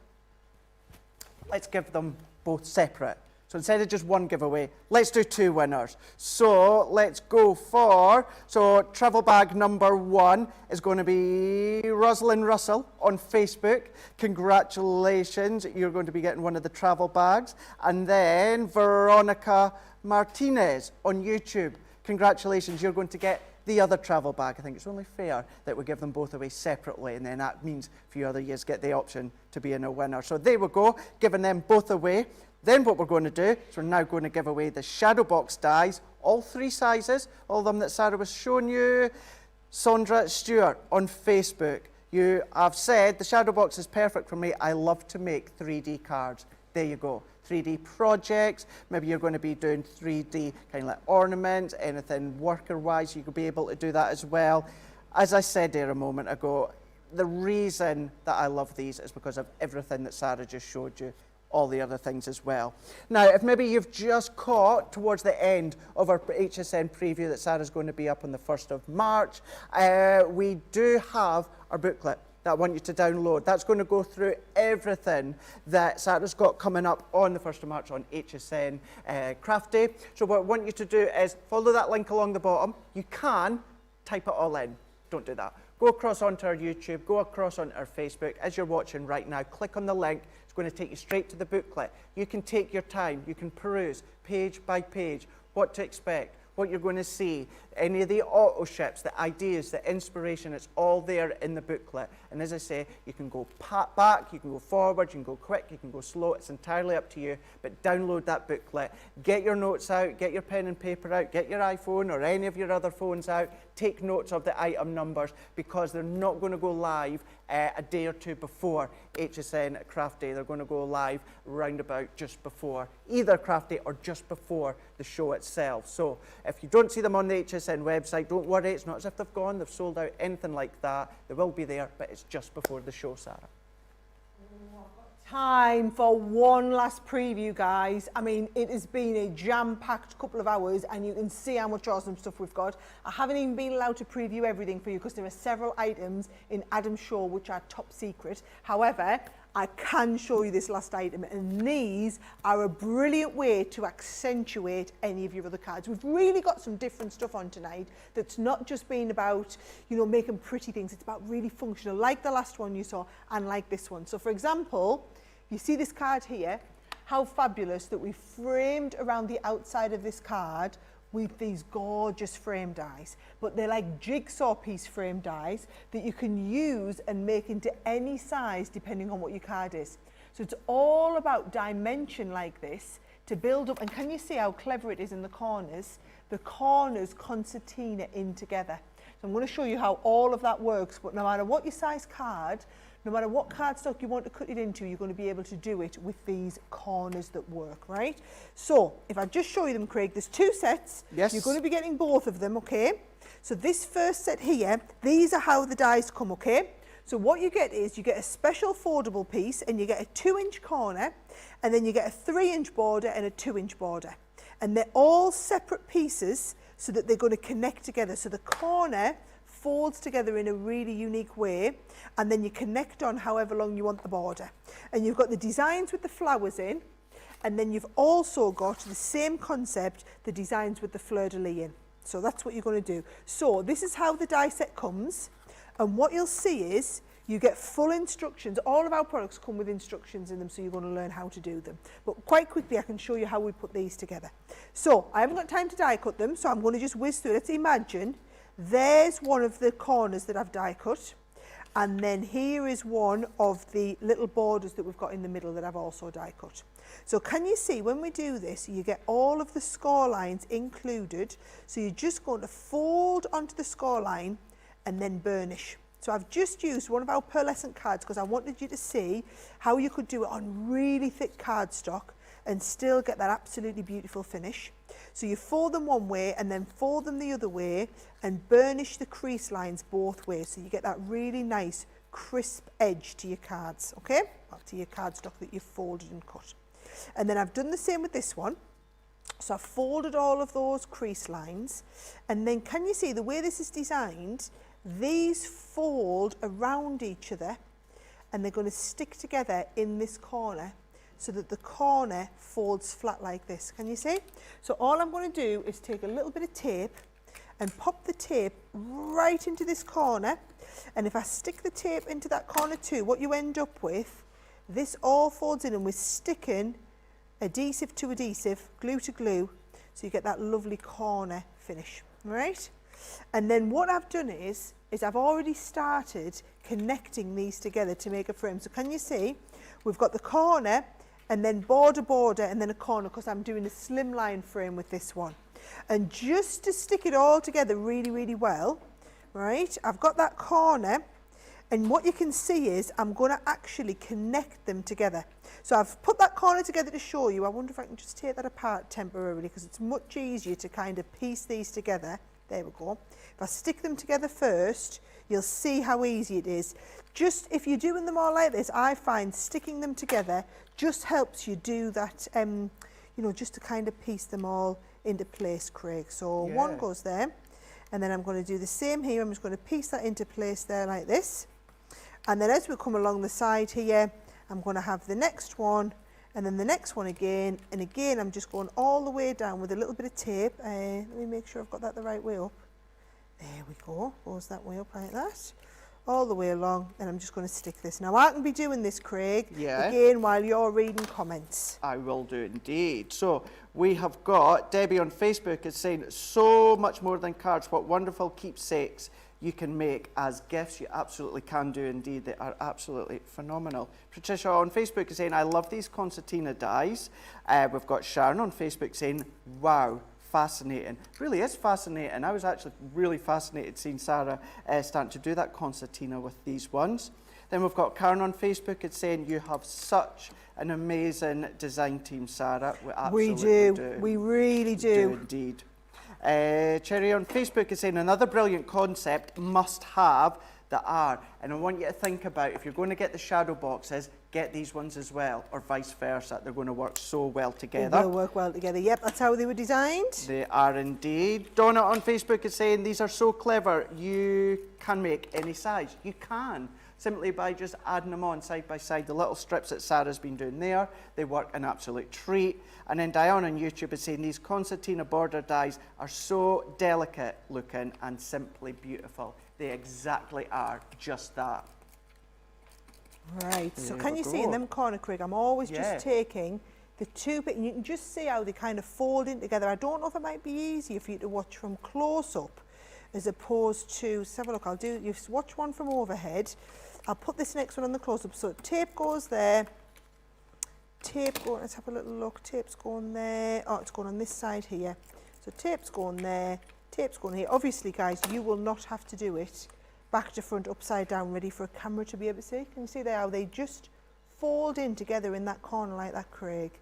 Let's give them both separate. So instead of just one giveaway, let's do 2 winners. So let's go for, so travel bag number 1 is going to be Rosalind Russell on Facebook. Congratulations, you're going to be getting one of the travel bags. And then Veronica Martinez on YouTube. Congratulations, you're going to get the other travel bag. I think it's only fair that we give them both away separately, and then that means a few other years get the option to be in a winner. So there we go, giving them both away. Then what we're going to do is we're now going to give away the shadow box dies, all 3 sizes, all of them that Sarah was showing you. Sondra Stewart on Facebook, you have said the shadow box is perfect for me. I love to make 3D cards. There you go. 3D projects, maybe you're going to be doing 3D kind of like ornaments, anything worker-wise, you could be able to do that as well. As I said there a moment ago, the reason that I love these is because of everything that Sarah just showed you, all the other things as well. Now, if maybe you've just caught towards the end of our HSN preview that Sarah's going to be up on the 1st of March, we do have our booklet that I want you to download. That's going to go through everything that Sarah's got coming up on the 1st of March on HSN Craft Day. So what I want you to do is follow that link along the bottom. You can type it all in. Don't do that. Go across onto our YouTube, go across onto our Facebook. As you're watching right now, click on the link. It's going to take you straight to the booklet. You can take your time. You can peruse page by page what to expect, what you're going to see, any of the auto ships, the ideas, the inspiration, it's all there in the booklet. And as I say, you can go back, you can go forward, you can go quick, you can go slow, it's entirely up to you, but download that booklet. Get your notes out, get your pen and paper out, get your iPhone or any of your other phones out, take notes of the item numbers because they're not going to go live a day or two before HSN Craft Day. They're going to go live round about just before either Craft Day or just before the show itself. So if you don't see them on the HSN website, don't worry, it's not as if they've gone, they've sold out, anything like that. They will be there, but it's just before the show, Sarah. Time for one last preview, guys. I mean, it has been a jam-packed couple of hours and you can see how much awesome stuff we've got. I haven't even been allowed to preview everything for you because there are several items in Adam's show which are top secret. However, I can show you this last item, and these are a brilliant way to accentuate any of your other cards. We've really got some different stuff on tonight that's not just been about, you know, making pretty things. It's about really functional, like the last one you saw and like this one. So for example, you see this card here, how fabulous that we framed around the outside of this card with these gorgeous frame dies, but they're like jigsaw piece frame dies that you can use and make into any size depending on what your card is. So it's all about dimension like this to build up, and can you see how clever it is in the corners? The corners concertina in together. So I'm going to show you how all of that works, but no matter what your size card, no matter what cardstock you want to cut it into, you're going to be able to do it with these corners that work, right? So if I just show you them, Craig, there's 2 sets. Yes. You're going to be getting both of them, okay? So this first set here, these are how the dies come, okay? So what you get is you get a special foldable piece and you get a 2-inch corner, and then you get a 3-inch border and a 2-inch border. And they're all separate pieces so that they're going to connect together. So the corner folds together in a really unique way, and then you connect on however long you want the border. And you've got the designs with the flowers in, and then you've also got the same concept, the designs with the fleur-de-lis in. So that's what you're going to do. So this is how the die set comes, and what you'll see is you get full instructions. All of our products come with instructions in them, so you're going to learn how to do them. But quite quickly, I can show you how we put these together. So I haven't got time to die cut them, so I'm going to just whiz through. Let's imagine there's one of the corners that I've die cut, and then here is one of the little borders that we've got in the middle that I've also die cut. So can you see when we do this, you get all of the score lines included, so you're just going to fold onto the score line and then burnish. So I've just used one of our pearlescent cards because I wanted you to see how you could do it on really thick cardstock and still get that absolutely beautiful finish. So you fold them one way and then fold them the other way and burnish the crease lines both ways, so you get that really nice crisp edge to your cards, okay? Or to your cardstock that you've folded and cut. And then I've done the same with this one. So I've folded all of those crease lines, and then can you see the way this is designed, these fold around each other and they're going to stick together in this corner so that the corner folds flat like this. Can you see? So all I'm going to do is take a little bit of tape and pop the tape right into this corner, and if I stick the tape into that corner too, what you end up with, this all folds in and we're sticking adhesive to adhesive, glue to glue, so you get that lovely corner finish, right? And then what I've done is I've already started connecting these together to make a frame. So can you see, we've got the corner and then border, and then a corner, because I'm doing a slimline frame with this one. And just to stick it all together really, really well, right, I've got that corner, and what you can see is I'm going to actually connect them together. So I've put that corner together to show you. I wonder if I can just take that apart temporarily, because it's much easier to kind of piece these together. There we go. If I stick them together first, you'll see how easy it is. Just if you're doing them all like this, I find sticking them together just helps you do that, you know, just to kind of piece them all into place, Craig. So one goes there, and then I'm going to do the same here. I'm just going to piece that into place there like this. And then as we come along the side here, I'm going to have the next one, and then the next one again. And again, I'm just going all the way down with a little bit of tape. Let me make sure I've got that the right way up. There we go, goes that way up like that. All the way along, and I'm just going to stick this. Now I can be doing this, Craig, again while you're reading comments. I will do indeed. So we have got Debbie on Facebook is saying, so much more than cards, what wonderful keepsakes you can make as gifts. You absolutely can do indeed. They are absolutely phenomenal. Patricia on Facebook is saying, I love these concertina dies. We've got Sharon on Facebook saying, wow, fascinating. Really is fascinating. I was actually really fascinated seeing Sara starting to do that concertina with these ones. Then we've got Karen on Facebook. It's saying you have such an amazing design team, Sara. We absolutely do. We really do. Do indeed. Cherry on Facebook is saying another brilliant concept must have the R. And I want you to think about, if you're going to get the shadow boxes, get these ones as well, or vice versa. They're going to work so well together. They will work well together. Yep, that's how they were designed. They are indeed. Donna on Facebook is saying these are so clever. You can make any size. You can, simply by just adding them on side by side. The little strips that Sarah's been doing there, they work an absolute treat. And then Diane on YouTube is saying these concertina border dies are so delicate looking and simply beautiful. They exactly are just that. Right, so can you see in them corner, Craig, I'm always just taking the two bits, and you can just see how they kind of fold in together. I don't know if it might be easier for you to watch from close up as opposed to, let's have a look, you watch one from overhead. I'll put this next one on the close up. So tape goes there, tape going, let's have a little look, tape's going there, oh, it's going on this side here. So tape's going there, tape's going here. Obviously, guys, you will not have to do it back to front, upside down, ready for a camera to be able to see. Can you see there how they just fold in together in that corner like that, Craig?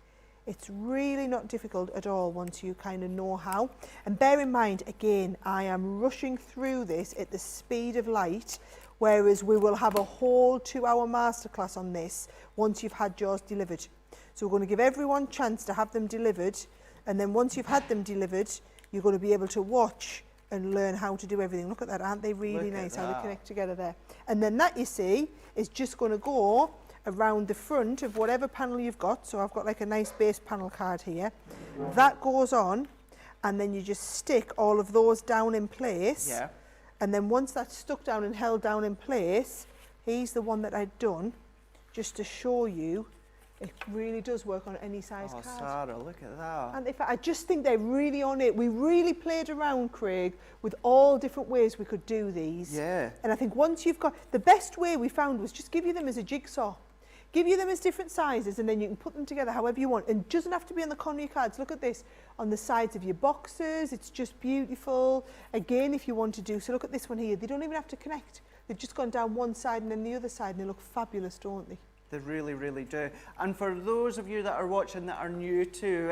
It's really not difficult at all once you kind of know how. And bear in mind, again, I am rushing through this at the speed of light, whereas we will have a whole 2-hour masterclass on this once you've had yours delivered. So we're going to give everyone a chance to have them delivered, and then once you've had them delivered, you're going to be able to watch and learn how to do everything. Look at that, aren't they really nice how they connect together there? And then that, you see, is just going to go around the front of whatever panel you've got. So I've got like a nice base panel card here. That goes on, and then you just stick all of those down in place. Yeah. And then once that's stuck down and held down in place, here's the one that I'd done, just to show you. It really does work on any size card. Oh, Sara, look at that. And I just think they're really on it. We really played around, Craig, with all different ways we could do these. Yeah. And I think once you've got, the best way we found was just give you them as a jigsaw. Give you them as different sizes, and then you can put them together however you want. And it doesn't have to be on the corner of your cards. Look at this, on the sides of your boxes. It's just beautiful. Again, if you want to do, so look at this one here. They don't even have to connect. They've just gone down one side and then the other side, and they look fabulous, don't they? They really, really do. And for those of you that are watching that are new to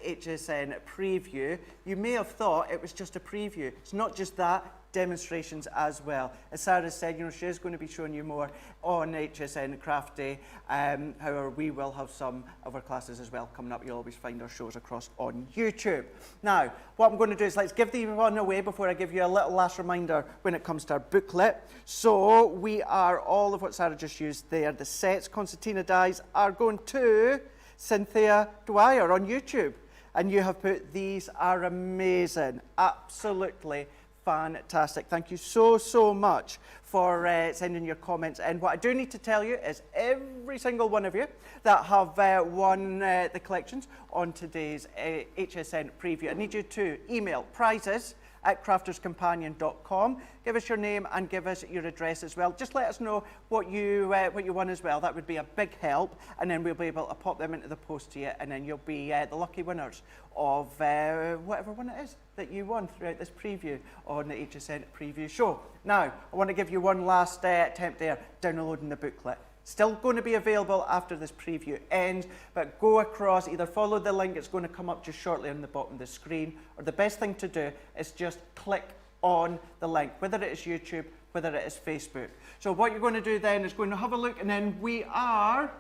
HSN Preview, you may have thought it was just a preview. It's not just that, demonstrations as well. As Sara said, you know, she is going to be showing you more on HSN Craft Day. However, we will have some of our classes as well coming up. You'll always find our shows across on YouTube. Now, what I'm going to do is let's give the one away before I give you a little last reminder when it comes to our booklet. So we are, all of what Sara just used there, the sets, concertina dies, are going to Cynthia Dwyer on YouTube. And you have put, these are amazing, absolutely fantastic. Thank you so, so much for sending your comments. And what I do need to tell you is every single one of you that have won the collections on today's HSN Preview, I need you to email prizes crafterscompanion.com. Give us your name and give us your address as well. Just let us know what you want as well. That would be a big help, and then we'll be able to pop them into the post to you, and then you'll be the lucky winners of whatever one it is that you won throughout this preview on the HSN preview show. Now, I want to give you one last attempt there, downloading the booklet. Still going to be available after this preview ends, but go across, either follow the link, it's going to come up just shortly on the bottom of the screen, or the best thing to do is just click on the link, whether it is YouTube, whether it is Facebook. So what you're going to do then is going to have a look, and then we are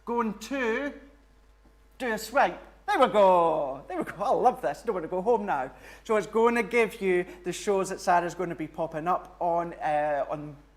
going to do a swipe. There we go. There we go. I love this. I don't want to go home now. So it's going to give you the shows that Sarah's going to be popping up on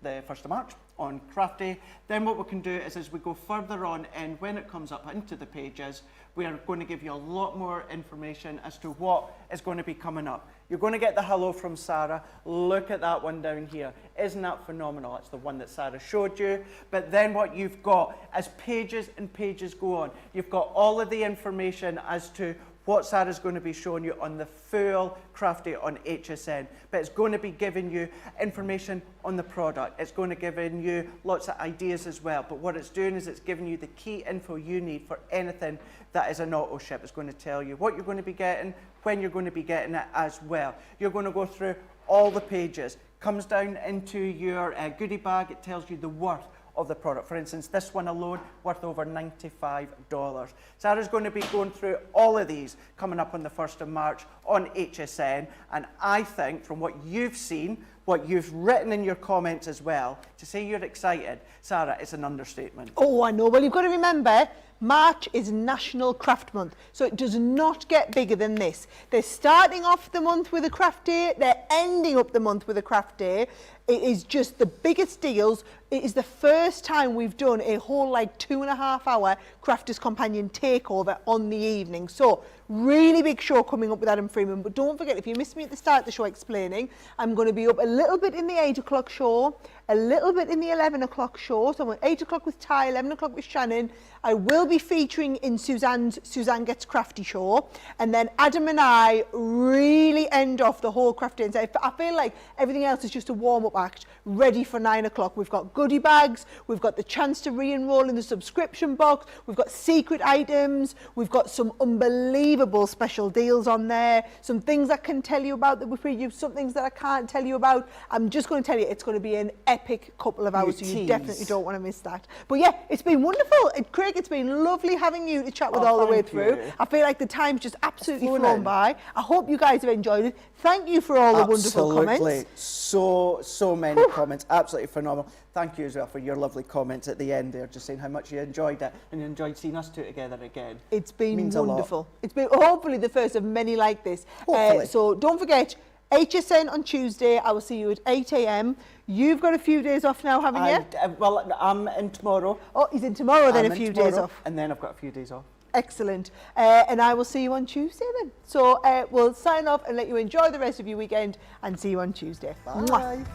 the 1st of March on Craft Day. Then what we can do is as we go further on, and when it comes up into the pages, we are going to give you a lot more information as to what is going to be coming up. You're going to get the hello from Sara. Look at that one down here. Isn't that phenomenal? It's the one that Sara showed you. But then what you've got, as pages and pages go on, you've got all of the information as to what Sara's going to be showing you on the full Craft Day on HSN. But it's going to be giving you information on the product. It's going to give you lots of ideas as well. But what it's doing is it's giving you the key info you need for anything that is an auto ship. It's going to tell you what you're going to be getting, when you're going to be getting it as well. You're going to go through all the pages. Comes down into your goodie bag. It tells you the worth of the product. For instance, this one alone worth over $95. Sara's going to be going through all of these coming up on the 1st of March on HSN, and I think from what you've seen, what you've written in your comments as well, to say you're excited, Sara, it's an understatement. Oh, I know. Well, you've got to remember, March is National Craft Month, so it does not get bigger than this. They're starting off the month with a craft day, they're ending up the month with a craft day. It is just the biggest deals. It is the first time we've done a whole like 2.5 hour Crafters Companion takeover on the evening. So really big show coming up with Adam Freeman. But don't forget, if you missed me at the start of the show explaining, I'm going to be up a little bit in the 8 o'clock show, a little bit in the 11 o'clock show. So I'm at 8 o'clock with Ty, 11 o'clock with Shannon. I will be featuring in Suzanne Gets Crafty show. And then Adam and I really end off the whole Craft Day. And I feel like everything else is just a warm-up act, ready for 9 o'clock. We've got goodie bags, we've got the chance to re-enroll in the subscription box, we've got secret items, we've got some unbelievable special deals on there, some things I can tell you about that we preview, some things that I can't tell you about. I'm just going to tell you it's going to be an epic couple of hours, so you definitely don't want to miss that. But yeah, it's been wonderful. Craig, it's been lovely having you to chat with all the way through. I feel like the time's just absolutely flown by. I hope you guys have enjoyed it. Thank you for all the wonderful comments. So many comments, absolutely phenomenal. Thank you as well for your lovely comments at the end there, just saying how much you enjoyed it and you enjoyed seeing us two together again. It's been wonderful. It's been hopefully the first of many like this. Hopefully. So don't forget, HSN on Tuesday. I will see you at 8 a.m. You've got a few days off now, haven't you? Well, I'm in tomorrow. Oh, he's in tomorrow, then a few days off. And then I've got a few days off. Excellent. And I will see you on Tuesday then. So we'll sign off and let you enjoy the rest of your weekend and see you on Tuesday. Bye. Mwah.